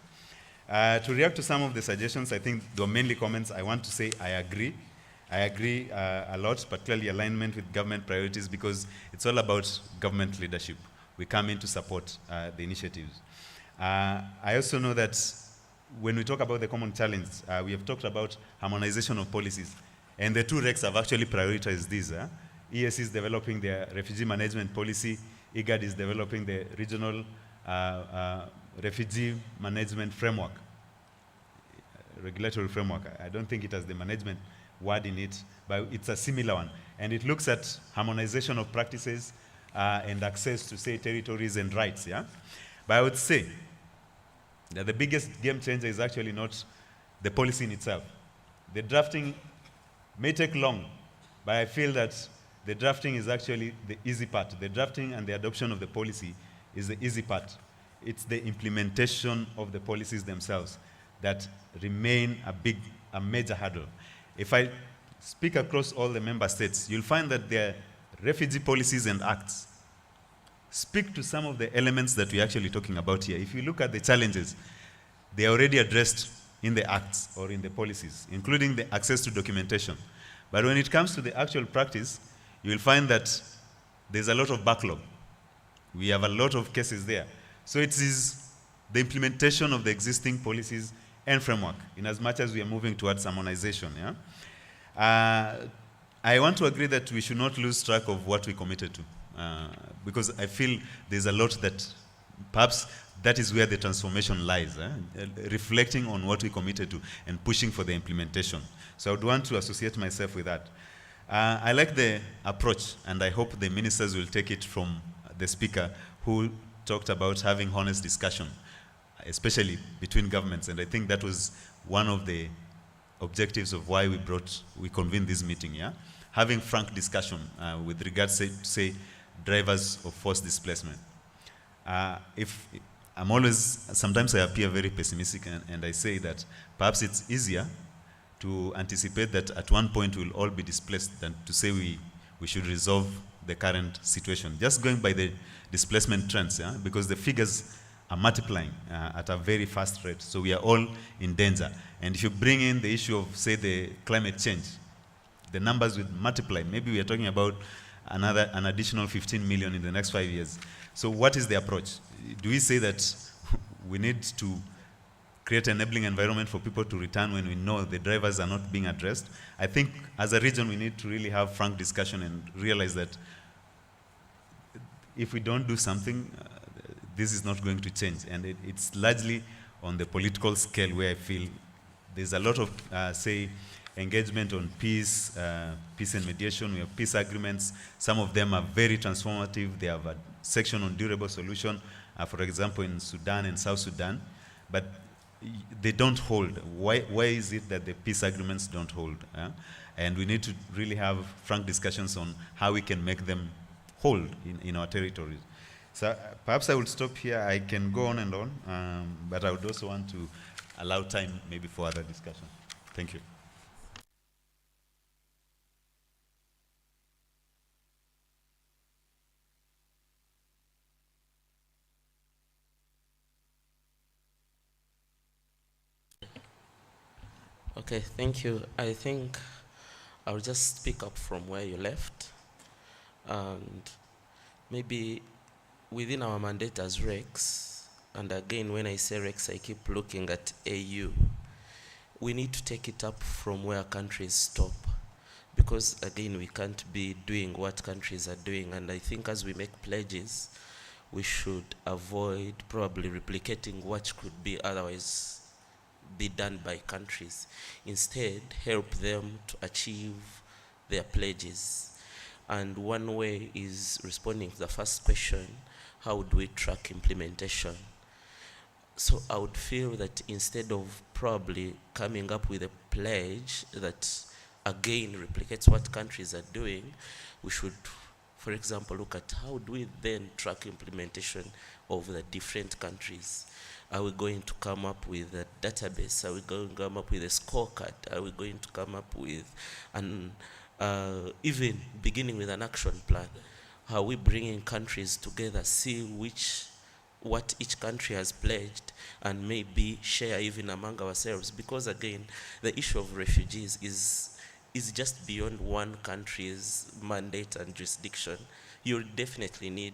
To react to some of the suggestions, I think there were mainly comments. I want to say I agree. I agree a lot, particularly alignment with government priorities, because it's all about government leadership. We come in to support the initiatives. I also know that when we talk about the common challenge, we have talked about harmonization of policies. And the two RECs have actually prioritized these. EAC is developing their refugee management policy. IGAD is developing the regional refugee management framework, regulatory framework. I don't think it has the management word in it, but it's a similar one. And it looks at harmonization of practices and access to, say, territories and rights, yeah? But I would say that the biggest game changer is actually not the policy in itself. The drafting may take long, but I feel that the drafting is actually the easy part. The drafting and the adoption of the policy is the easy part. It's the implementation of the policies themselves that remain a major hurdle. If I speak across all the member states, you'll find that their refugee policies and acts speak to some of the elements that we're actually talking about here. If you look at the challenges, they are already addressed in the acts or in the policies, including the access to documentation. But when it comes to the actual practice, you will find that there's a lot of backlog. We have a lot of cases there. So it is the implementation of the existing policies and framework, in as much as we are moving towards harmonization. Yeah? I want to agree that we should not lose track of what we committed to, because I feel there's a lot that perhaps that is where the transformation lies, reflecting on what we committed to and pushing for the implementation. So I would want to associate myself with that. I like the approach, and I hope the ministers will take it from the speaker who talked about having honest discussion, especially between governments, and I think that was one of the objectives of why we convened this meeting, yeah? Having frank discussion with regards to, say, drivers of forced displacement. Sometimes I appear very pessimistic, and I say that perhaps it's easier to anticipate that at one point we'll all be displaced than to say we should resolve the current situation. Just going by the displacement trends, yeah? Because the figures are multiplying at a very fast rate, so we are all in danger. And if you bring in the issue of, say, the climate change, the numbers will multiply. Maybe we are talking about an additional 15 million in the next 5 years. So what is the approach? Do we say that we need to create an enabling environment for people to return when we know the drivers are not being addressed? I think as a region we need to really have frank discussion and realize that if we don't do something, this is not going to change. And it's largely on the political scale where I feel there's a lot of, say, engagement on peace and mediation. We have peace agreements. Some of them are very transformative. They have a section on durable solution, for example, in Sudan and South Sudan, but they don't hold. Why is it that the peace agreements don't hold? And we need to really have frank discussions on how we can make them hold in our territories. So perhaps I will stop here. I can go on and on, but I would also want to allow time maybe for other discussion. Thank you. Okay, thank you. I think I'll just speak up from where you left. And maybe within our mandate as RECs, and again, when I say RECs, I keep looking at AU, we need to take it up from where countries stop. Because again, we can't be doing what countries are doing. And I think as we make pledges, we should avoid probably replicating what could be otherwise be done by countries. Instead, help them to achieve their pledges. And one way is responding to the first question, how do we track implementation? So I would feel that instead of probably coming up with a pledge that again replicates what countries are doing, we should, for example, look at how do we then track implementation of the different countries. Are we going to come up with a database? Are we going to come up with a scorecard? Are we going to come up with even beginning with an action plan? Are we bringing countries together, see which what each country has pledged and maybe share even among ourselves, because again, the issue of refugees is just beyond one country's mandate and jurisdiction. You'll definitely need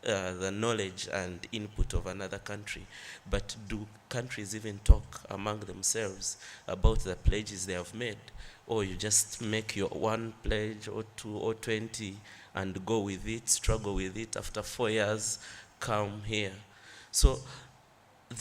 the knowledge and input of another country. But do countries even talk among themselves about the pledges they have made? Or you just make your one pledge or 2 or 20 and go with it, struggle with it, after 4 years, come here. So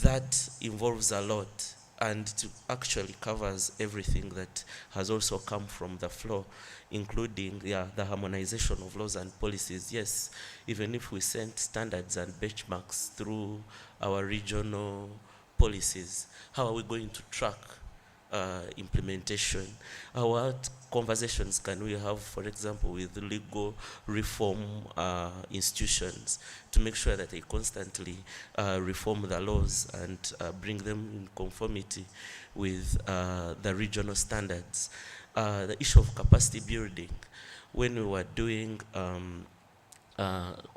that involves a lot, and it actually covers everything that has also come from the floor, including the harmonization of laws and policies. Yes, even if we sent standards and benchmarks through our regional policies, how are we going to track implementation? What conversations can we have, for example, with legal reform institutions to make sure that they constantly reform the laws and bring them in conformity with the regional standards? The issue of capacity building. When we were doing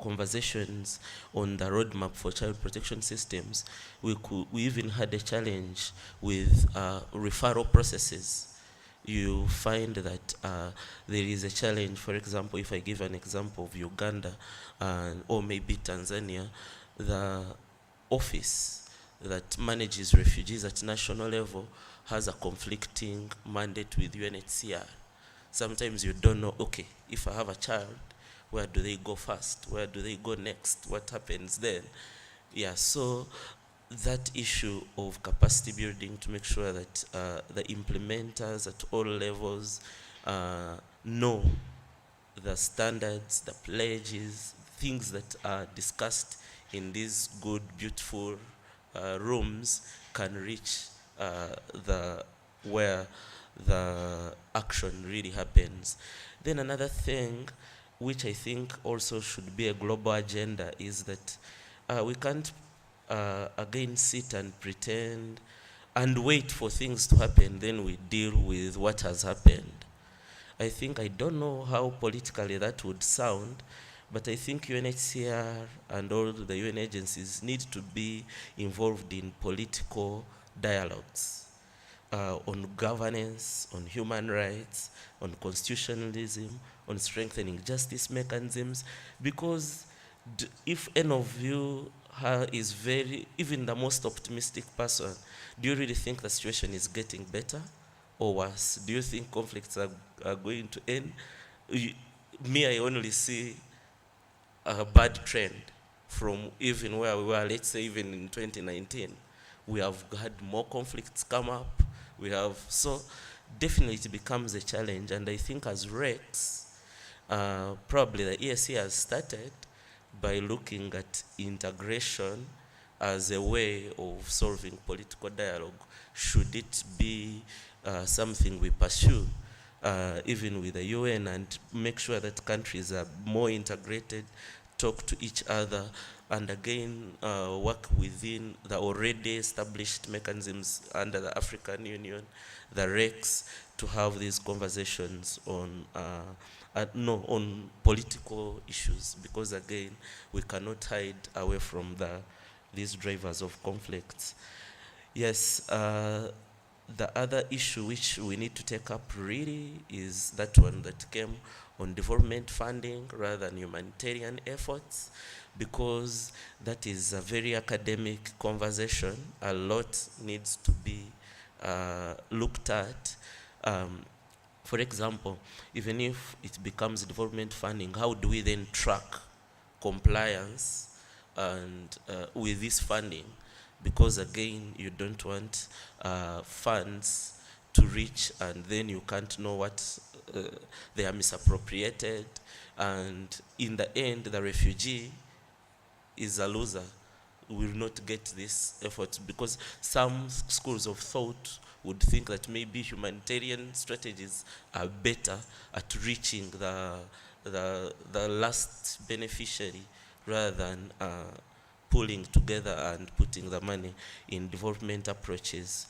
conversations on the roadmap for child protection systems, we even had a challenge with referral processes. You find that there is a challenge. For example, if I give an example of Uganda or maybe Tanzania, the office that manages refugees at national level has a conflicting mandate with UNHCR. Sometimes you don't know, okay, if I have a child, where do they go first? Where do they go next? What happens then? Yeah, so that issue of capacity building to make sure that the implementers at all levels know the standards, the pledges, things that are discussed in these good, beautiful rooms can reach where the action really happens. Then another thing which I think also should be a global agenda is that we can't again sit and pretend and wait for things to happen, then we deal with what has happened. I don't know how politically that would sound, but I think UNHCR and all the UN agencies need to be involved in political dialogues on governance, on human rights, on constitutionalism, on strengthening justice mechanisms, because if any of you is even the most optimistic person, do you really think the situation is getting better or worse? Do you think conflicts are going to end? I only see a bad trend from even where we were, let's say even in 2019. We have had more conflicts come up. So definitely it becomes a challenge, and I think as REX, probably the EAC has started by looking at integration as a way of solving political dialogue. Should it be something we pursue, even with the UN, and make sure that countries are more integrated, talk to each other, and again work within the already established mechanisms under the African Union, the REX, to have these conversations on political issues, because again, we cannot hide away from these drivers of conflicts. Yes, the other issue which we need to take up really is that one that came on development funding rather than humanitarian efforts, because that is a very academic conversation. A lot needs to be looked at. For example, even if it becomes development funding, how do we then track compliance and with this funding? Because again, you don't want funds to reach and then you can't know what they are misappropriated, and in the end, the refugee is a loser, will not get this effort, because some schools of thought would think that maybe humanitarian strategies are better at reaching the last beneficiary rather than pulling together and putting the money in development approaches.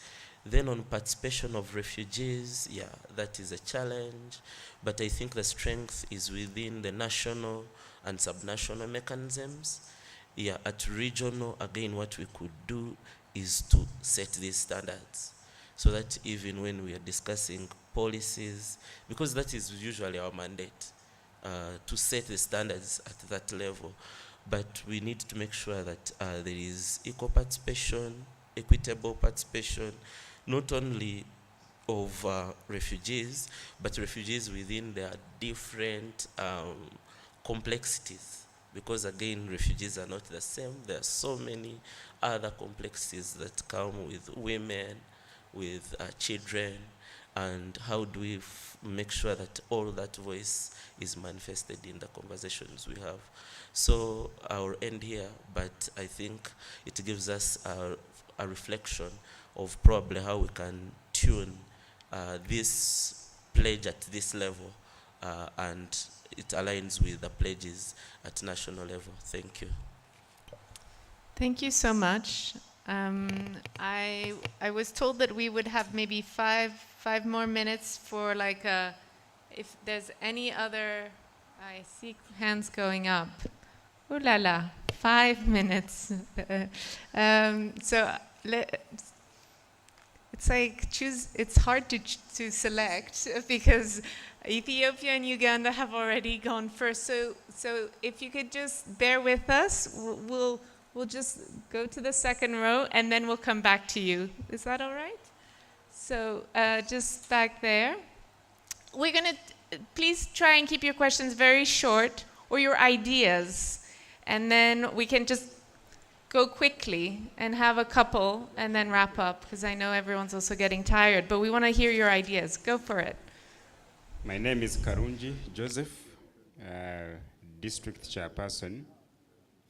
Then on participation of refugees, yeah, that is a challenge, but I think the strength is within the national and subnational mechanisms. at regional, again, what we could do is to set these standards so that even when we are discussing policies, because that is usually our mandate, to set the standards at that level. But we need to make sure that there is equal participation, equitable participation, not only of refugees, but refugees within their different complexities. Because again, refugees are not the same. There are so many other complexities that come with women, with children, and how do we make sure that all that voice is manifested in the conversations we have. So I'll end here, but I think it gives us a reflection of probably how we can tune this pledge at this level, and it aligns with the pledges at national level. Thank you. Thank you so much. I was told that we would have maybe five more minutes for like if there's any other. I see hands going up. Ooh la la, 5 minutes. So it's like it's hard to select because Ethiopia and Uganda have already gone first. So if you could just bear with us, we'll just go to the second row and then we'll come back to you. Is that all right? So just back there. We're gonna, please try and keep your questions very short or your ideas. And then we can just go quickly and have a couple and then wrap up because I know everyone's also getting tired, but we want to hear your ideas. Go for it. My name is Karunji Joseph, District Chairperson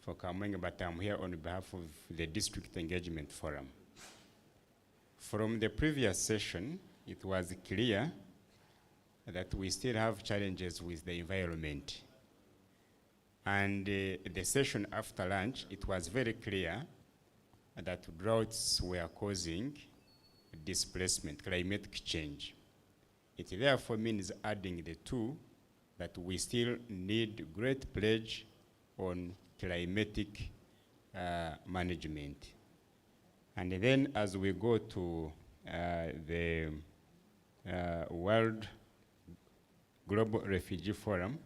for Kamwenga, but I'm here on behalf of the District Engagement Forum. From the previous session, it was clear that we still have challenges with the environment. And the session after lunch, it was very clear that droughts were causing displacement, climatic change. It therefore means adding the two, that we still need great pledge on climatic management. And then as we go to the World Global Refugee Forum,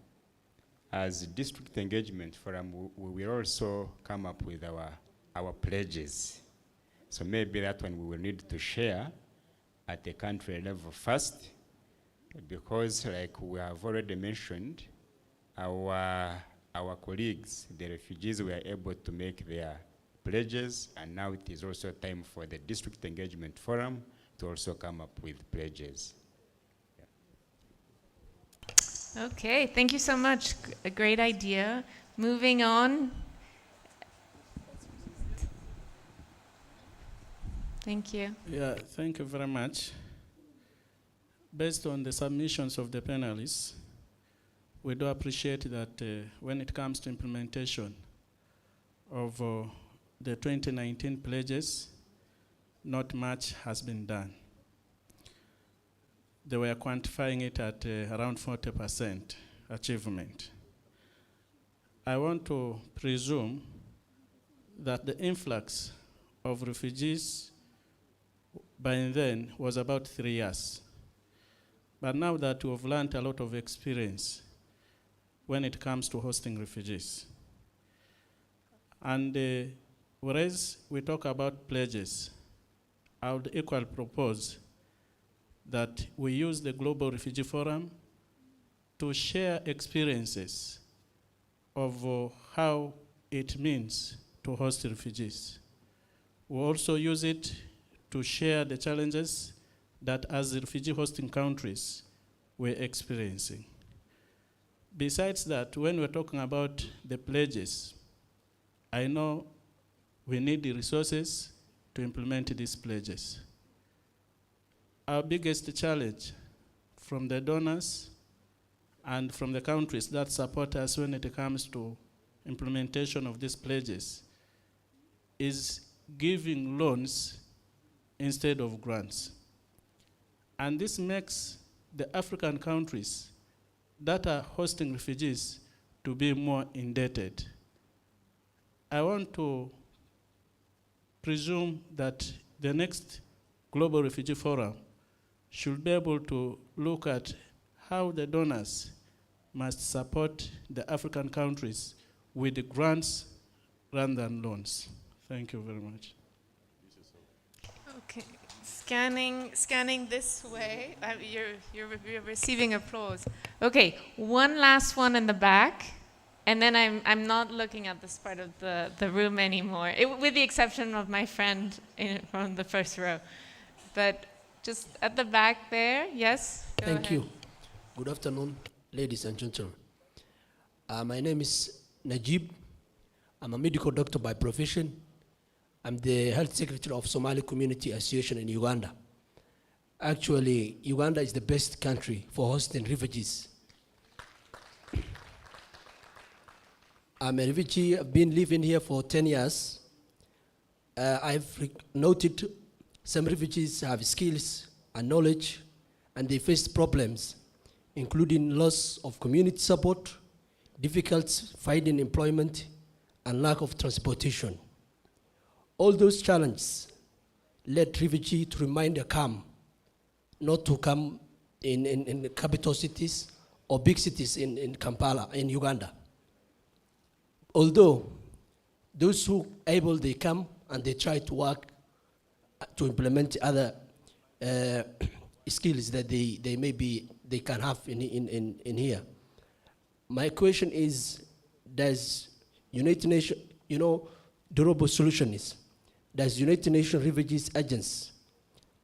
as District Engagement Forum, we will also come up with our pledges. So maybe that one we will need to share at the country level first, because like we have already mentioned, our colleagues, the refugees, were able to make their pledges, and now it is also time for the District Engagement Forum to also come up with pledges. Okay, thank you so much. A great idea. Moving on. Thank you. Yeah, thank you very much. Based on the submissions of the panelists, we do appreciate that when it comes to implementation of the 2019 pledges, not much has been done. They were quantifying it at around 40% achievement. I want to presume that the influx of refugees by then was about 3 years. But now that we've learned a lot of experience when it comes to hosting refugees, and whereas we talk about pledges, I would equally propose that we use the Global Refugee Forum to share experiences of how it means to host refugees. We also use it to share the challenges that as refugee hosting countries we're experiencing. Besides that, when we're talking about the pledges, I know we need the resources to implement these pledges. Our biggest challenge from the donors and from the countries that support us when it comes to implementation of these pledges is giving loans instead of grants. And this makes the African countries that are hosting refugees to be more indebted. I want to presume that the next Global Refugee Forum should be able to look at how the donors must support the African countries with the grants rather than loans. Thank you very much. Okay, scanning this way. You're receiving applause. Okay, one last one in the back, and then I'm not looking at this part of the room anymore, with the exception of my friend from the first row. But just at the back there, yes? Go Thank ahead. you. Good afternoon, ladies and gentlemen. My name is Najib. I'm a medical doctor by profession. I'm the health secretary of Somali Community Association in Uganda. Actually, Uganda is the best country for hosting refugees. I'm a refugee. I've been living here for 10 years. I've noted some refugees have skills and knowledge, and they face problems, including loss of community support, difficulties finding employment, and lack of transportation. All those challenges led refugees to remain calm, not to come in capital cities or big cities in Kampala, in Uganda. Although those who are able, they come and they try to work to implement other skills that they can have in here. My question is, does United Nations, durable solution is, does United Nations Refugees Agency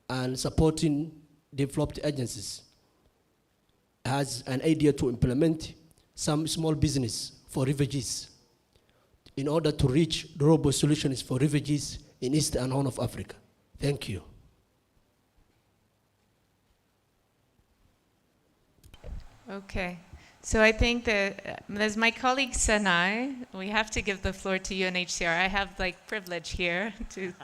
and supporting developed agencies has an idea to implement some small business for refugees in order to reach durable solutions for refugees in East and Horn of Africa? Thank you. Okay. So I think that as my colleague Sanai, we have to give the floor to UNHCR. I have privilege here to,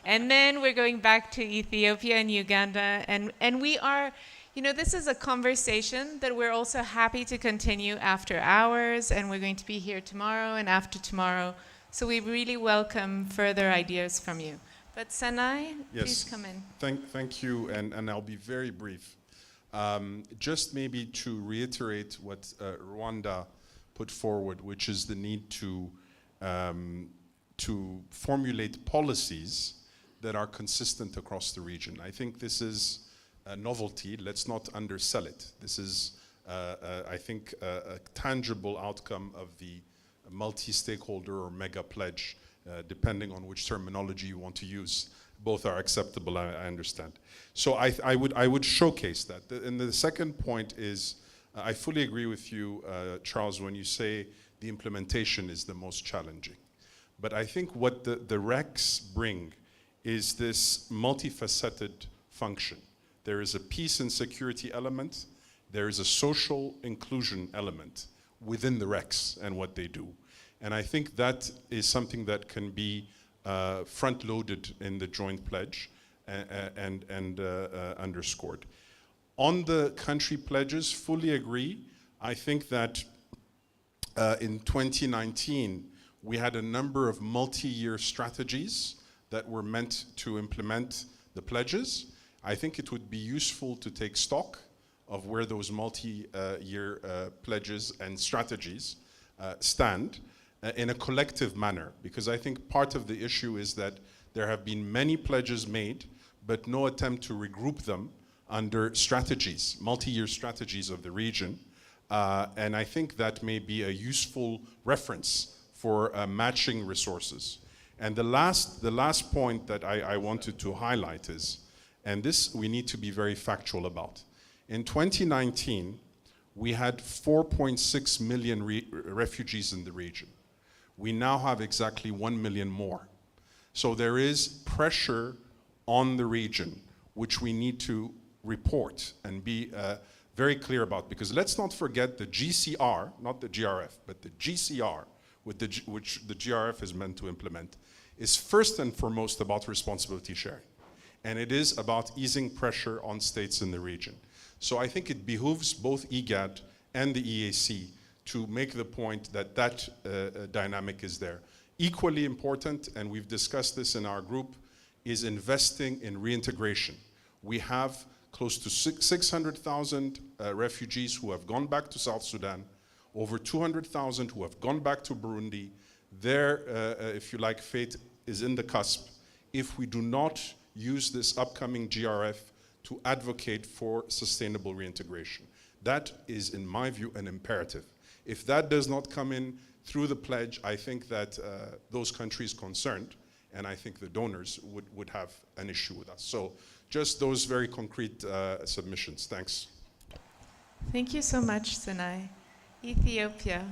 and then we're going back to Ethiopia and Uganda, and we are, this is a conversation that we're also happy to continue after hours, and we're going to be here tomorrow and after tomorrow. So we really welcome further ideas from you. But Sanai, yes, please come in. Thank you, and I'll be very brief. Just maybe to reiterate what Rwanda put forward, which is the need to formulate policies that are consistent across the region. I think this is a novelty. Let's not undersell it. This is, I think, a tangible outcome of the multi-stakeholder or mega pledge, depending on which terminology you want to use. Both are acceptable, I understand. So I would showcase that. And the second point is, I fully agree with you, Charles, when you say the implementation is the most challenging. But I think what the RECs bring is this multifaceted function. There is a peace and security element. There is a social inclusion element within the RECs and what they do. And I think that is something that can be front-loaded in the joint pledge and underscored. On the country pledges, fully agree. I think that in 2019, we had a number of multi-year strategies that were meant to implement the pledges. I think it would be useful to take stock of where those multi-year pledges and strategies stand in a collective manner, because I think part of the issue is that there have been many pledges made, but no attempt to regroup them under strategies, multi-year strategies of the region. And I think that may be a useful reference for matching resources. And the last point that I wanted to highlight is, and this we need to be very factual about. In 2019, we had 4.6 million refugees in the region. We now have exactly 1 million more. So there is pressure on the region, which we need to report and be very clear about, because let's not forget the GCR, not the GRF, but the GCR, which the GRF is meant to implement, is first and foremost about responsibility sharing. And it is about easing pressure on states in the region. So I think it behooves both IGAD and the EAC to make the point that that dynamic is there. Equally important, and we've discussed this in our group, is investing in reintegration. We have close to 600,000 refugees who have gone back to South Sudan, over 200,000 who have gone back to Burundi. Their, if you like, fate is in the cusp if we do not use this upcoming GRF to advocate for sustainable reintegration. That is, in my view, an imperative. If that does not come in through the pledge, I think that those countries concerned, and I think the donors would have an issue with us. So just those very concrete submissions. Thanks. Thank you so much, Sinai. Ethiopia.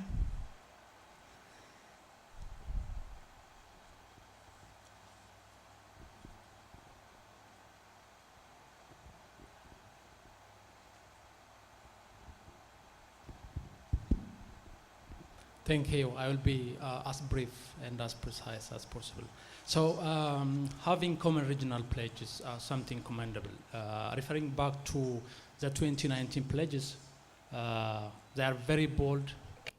Thank you. I will be as brief and as precise as possible. So having common regional pledges are something commendable. Referring back to the 2019 pledges, they are very bold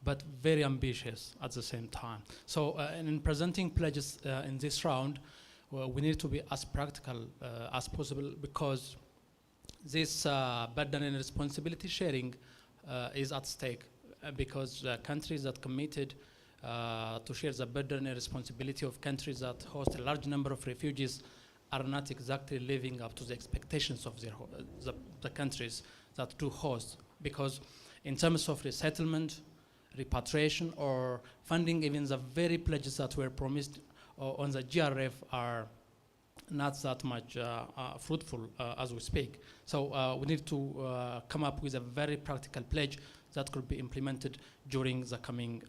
but very ambitious at the same time. So in presenting pledges in this round, we need to be as practical as possible, because this burden and responsibility sharing is at stake. Because countries that committed to share the burden and responsibility of countries that host a large number of refugees are not exactly living up to the expectations of their the countries that do host. Because in terms of resettlement, repatriation, or funding, even the very pledges that were promised on the GRF are not that much fruitful as we speak. So we need to come up with a very practical pledge that could be implemented during the coming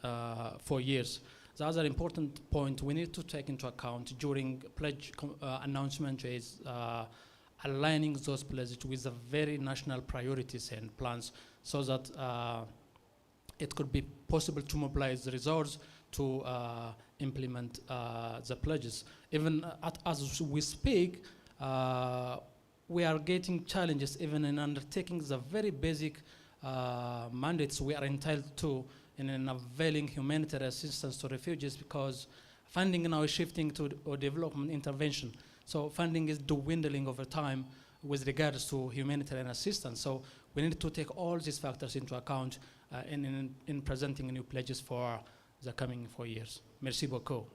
4 years. The other important point we need to take into account during pledge announcement is aligning those pledges with the very national priorities and plans, so that it could be possible to mobilize the resources to implement the pledges. Even as we speak, we are getting challenges even in undertaking the very basic mandates we are entitled to in availing humanitarian assistance to refugees, because funding now is shifting to development intervention. So funding is dwindling over time with regards to humanitarian assistance. So we need to take all these factors into account in presenting new pledges for the coming 4 years. Merci beaucoup.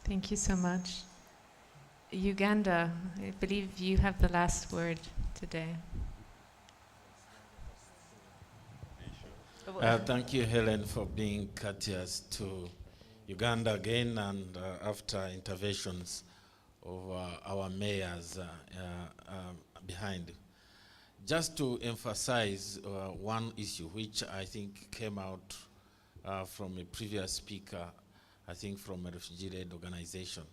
Thank you so much. Uganda, I believe you have the last word today. Thank you, Helen, for being courteous to Uganda again, and after interventions of our mayors behind. Just to emphasize one issue which I think came out from a previous speaker, I think from a refugee-led organization.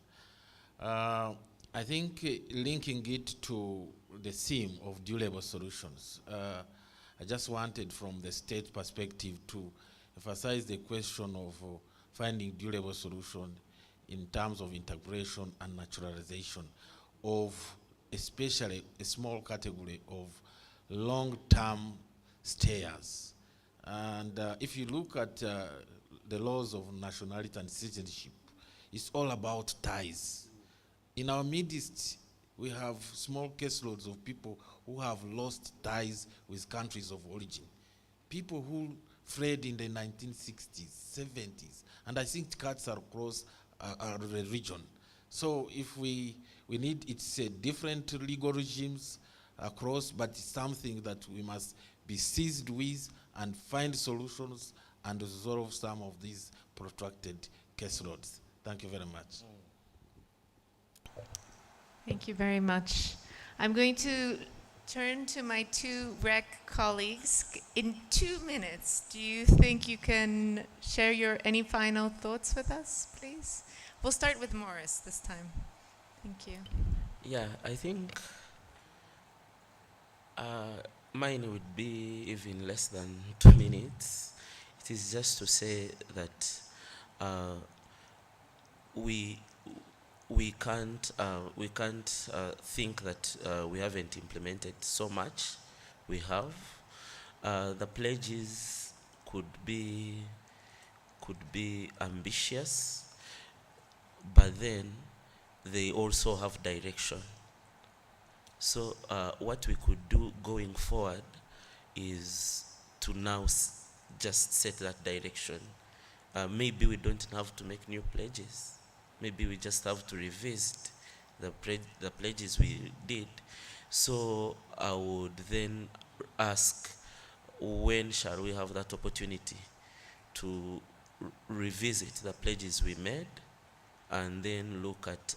I think linking it to the theme of durable solutions, I just wanted from the state perspective to emphasize the question of finding durable solution in terms of integration and naturalization of especially a small category of long-term stayers. And if you look at the laws of nationality and citizenship, it's all about ties. In our midst, we have small caseloads of people who have lost ties with countries of origin. People who fled in the 1960s, 70s, and I think cuts are across the region. So if we need, it's a different legal regimes across, but it's something that we must be seized with and find solutions and resolve some of these protracted caseloads. Thank you very much. Thank you very much. I'm going to turn to my two REC colleagues. In 2 minutes, do you think you can share any final thoughts with us, please? We'll start with Morris this time. Thank you. Yeah, I think mine would be even less than 2 minutes. It is just to say that we can't think that we haven't implemented so much. We have. The pledges could be ambitious, but then they also have direction. So what we could do going forward is to now just set that direction. Maybe we don't have to make new pledges. Maybe we just have to revisit the pledges we did. So I would then ask, when shall we have that opportunity to revisit the pledges we made, and then look at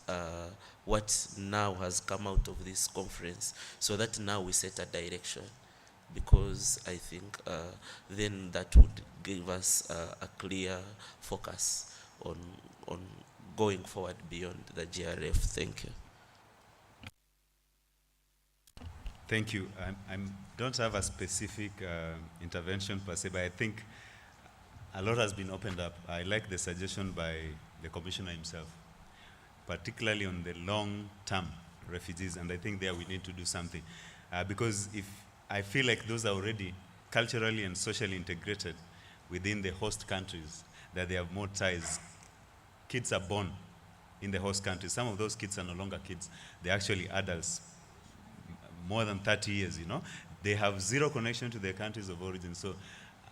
what now has come out of this conference, so that now we set a direction, because I think then that would give us a clear focus on going forward beyond the GRF. Thank you. Thank you. I don't have a specific intervention per se, but I think a lot has been opened up. I like the suggestion by the Commissioner himself, particularly on the long-term refugees, and I think there we need to do something. Because if I feel like those are already culturally and socially integrated within the host countries, that they have more ties. Kids are born in the host countries. Some of those kids are no longer kids. They're actually adults, more than 30 years, you know. They have zero connection to their countries of origin. So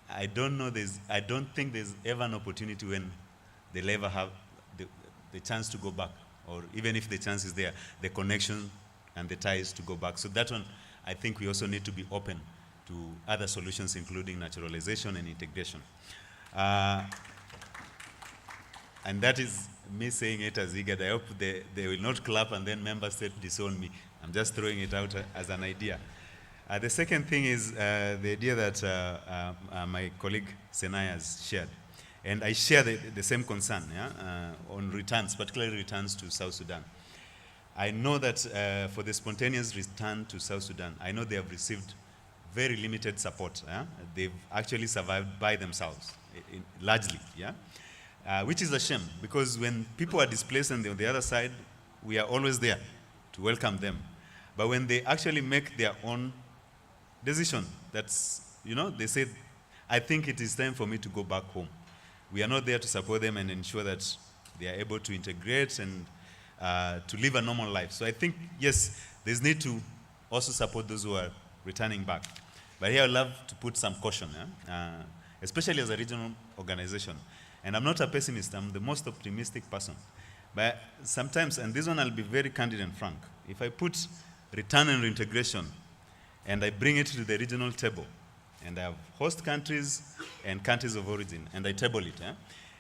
I don't think there's ever an opportunity when they'll ever have the chance to go back, or even if the chance is there, the connection and the ties to go back. So that one, I think we also need to be open to other solutions, including naturalization and integration. And that is me saying it as IGAD. I hope they will not clap and then member state disown me. I'm just throwing it out as an idea. The second thing is the idea that my colleague Senai has shared. And I share the same concern, on returns, particularly returns to South Sudan. I know that for the spontaneous return to South Sudan, I know they have received very limited support. They've actually survived by themselves, largely, which is a shame, because when people are displaced and they're on the other side, we are always there to welcome them. But when they actually make their own decision, that's, they say, I think it is time for me to go back home. We are not there to support them and ensure that they are able to integrate and to live a normal life. So I think, yes, there's need to also support those who are returning back. But here I'd love to put some caution, especially as a regional organization. And I'm not a pessimist, I'm the most optimistic person. But sometimes, and this one I'll be very candid and frank, if I put return and reintegration and I bring it to the regional table, and I have host countries and countries of origin, and I table it,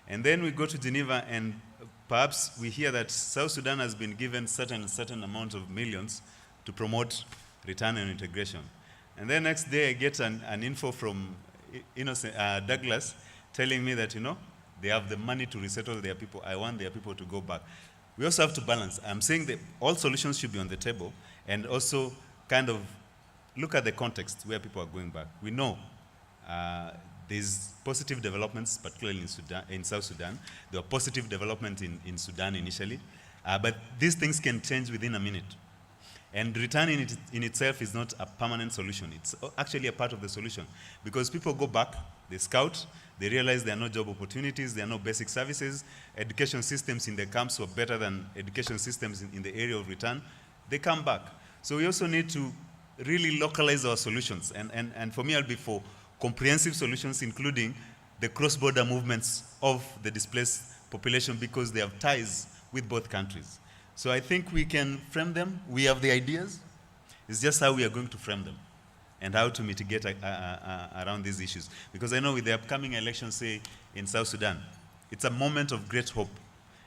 and then we go to Geneva and perhaps we hear that South Sudan has been given certain amount of millions to promote return and integration. And then next day I get an info from Douglas telling me that, they have the money to resettle their people. I want their people to go back. We also have to balance. I'm saying that all solutions should be on the table, and also kind of look at the context where people are going back. We know there's positive developments, particularly in South Sudan. There were positive development in Sudan initially, but these things can change within a minute. And return in itself is not a permanent solution. It's actually a part of the solution, because people go back, they scout, they realize there are no job opportunities, there are no basic services, education systems in the camps were better than education systems in the area of return. They come back. So we also need to really localize our solutions. And for me, I'll be for comprehensive solutions, including the cross-border movements of the displaced population, because they have ties with both countries. So I think we can frame them. We have the ideas. It's just how we are going to frame them and how to mitigate around these issues. Because I know with the upcoming elections, say, in South Sudan, it's a moment of great hope.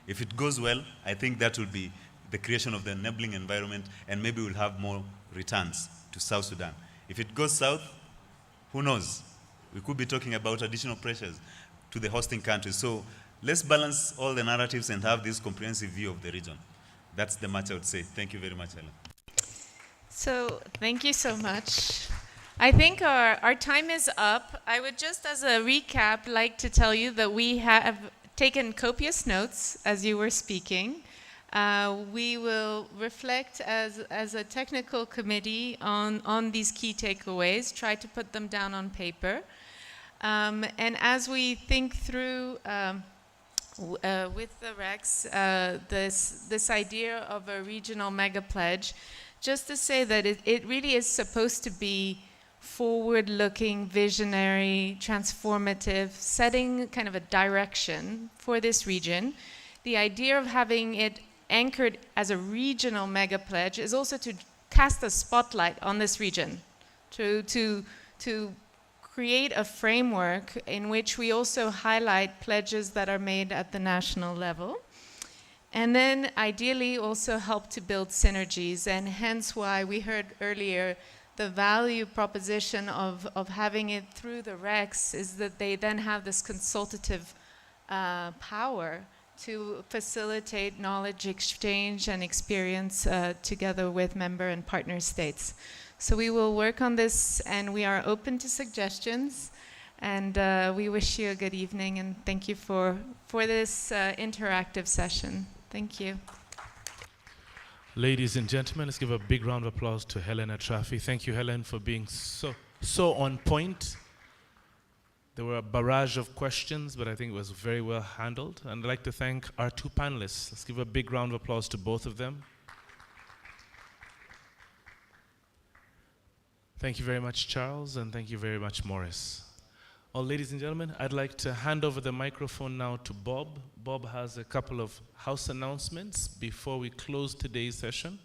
If it goes well, I think that will be the creation of the enabling environment, and maybe we'll have more returns to South Sudan. If it goes south, who knows? We could be talking about additional pressures to the hosting countries. So let's balance all the narratives and have this comprehensive view of the region. That's the much I would say. Thank you very much, Helen. So thank you so much. I think our time is up. I would just, as a recap, like to tell you that we have taken copious notes as you were speaking. We will reflect as a technical committee on these key takeaways, try to put them down on paper. And as we think through with the Rex, this idea of a regional mega pledge, just to say that it really is supposed to be forward-looking, visionary, transformative, setting kind of a direction for this region. The idea of having it anchored as a regional mega pledge is also to cast a spotlight on this region, to create a framework in which we also highlight pledges that are made at the national level. And then ideally also help to build synergies, and hence why we heard earlier the value proposition of having it through the RECs is that they then have this consultative power to facilitate knowledge exchange and experience together with member and partner states. So we will work on this, and we are open to suggestions. And we wish you a good evening, and thank you for this interactive session. Thank you. Ladies and gentlemen, let's give a big round of applause to Helen Atrafi. Thank you, Helen, for being so on point. There were a barrage of questions, but I think it was very well handled. And I'd like to thank our two panelists. Let's give a big round of applause to both of them. Thank you very much, Charles, and thank you very much, Morris. Well, ladies and gentlemen, I'd like to hand over the microphone now to Bob. Bob has a couple of house announcements before we close today's session.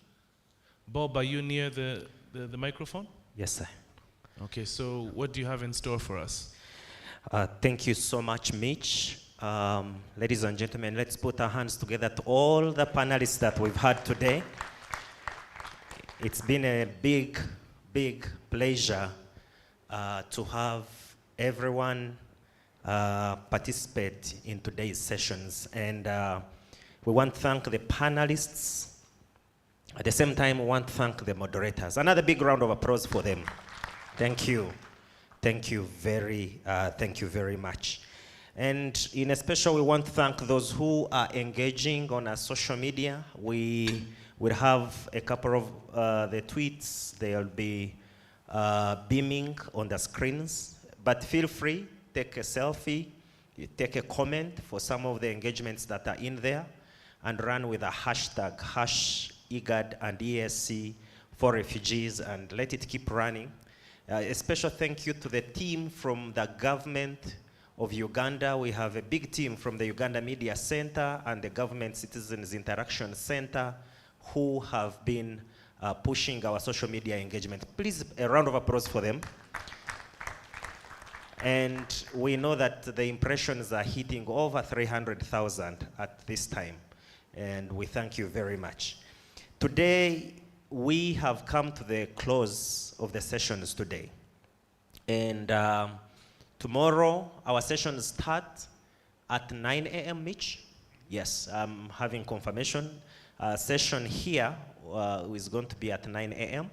Bob, are you near the microphone? Yes, sir. Okay, so what do you have in store for us? Thank you so much, Mitch. Ladies and gentlemen, let's put our hands together to all the panelists that we've had today. It's been a big pleasure to have everyone participate in today's sessions. And we want to thank the panelists. At the same time, we want to thank the moderators. Another big round of applause for them. Thank you. Thank you very much. And in a special, we want to thank those who are engaging on our social media. We will have a couple of the tweets. They'll be beaming on the screens. But feel free, take a selfie, you take a comment for some of the engagements that are in there, and run with a hashtag, #IGAD-EAC for refugees, and let it keep running. A special thank you to the team from the government of Uganda. We have a big team from the Uganda Media Center and the Government Citizens Interaction Center who have been pushing our social media engagement. Please, a round of applause for them. And we know that the impressions are hitting over 300,000 at this time. And we thank you very much. Today, we have come to the close of the sessions today. And tomorrow, our sessions start at 9 a.m., Mitch? Yes, I'm having confirmation. Session here is going to be at 9 a.m.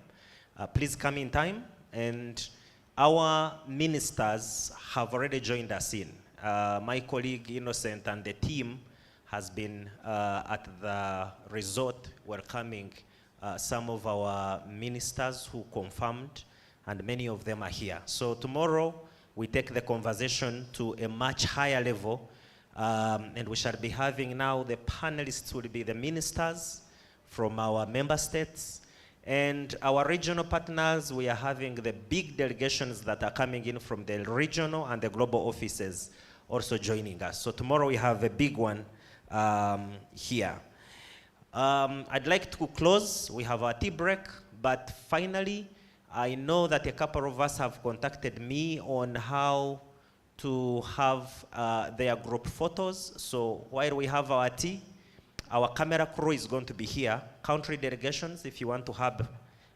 Please come in time. And our ministers have already joined us in. My colleague Innocent and the team has been at the resort welcoming some of our ministers who confirmed, and many of them are here. So tomorrow we take the conversation to a much higher level, and we shall be having now the panelists will be the ministers from our member states. And our regional partners, we are having the big delegations that are coming in from the regional and the global offices also joining us. So tomorrow we have a big one here. I'd like to close. We have our tea break, but finally, I know that a couple of us have contacted me on how to have their group photos. So while we have our tea, our camera crew is going to be here. Country delegations, if you want to have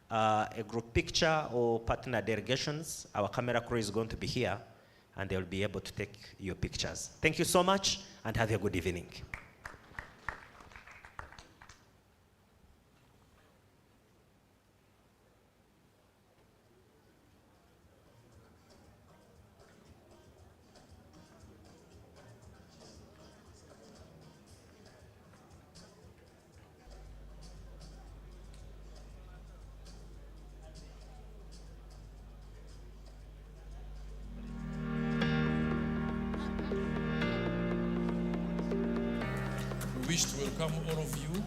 a group picture or partner delegations, our camera crew is going to be here, and they'll be able to take your pictures. Thank you so much, and have a good evening. wish to welcome all of you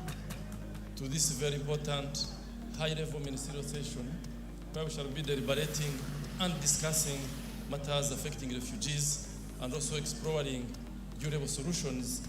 to this very important high-level ministerial session where we shall be deliberating and discussing matters affecting refugees and also exploring durable solutions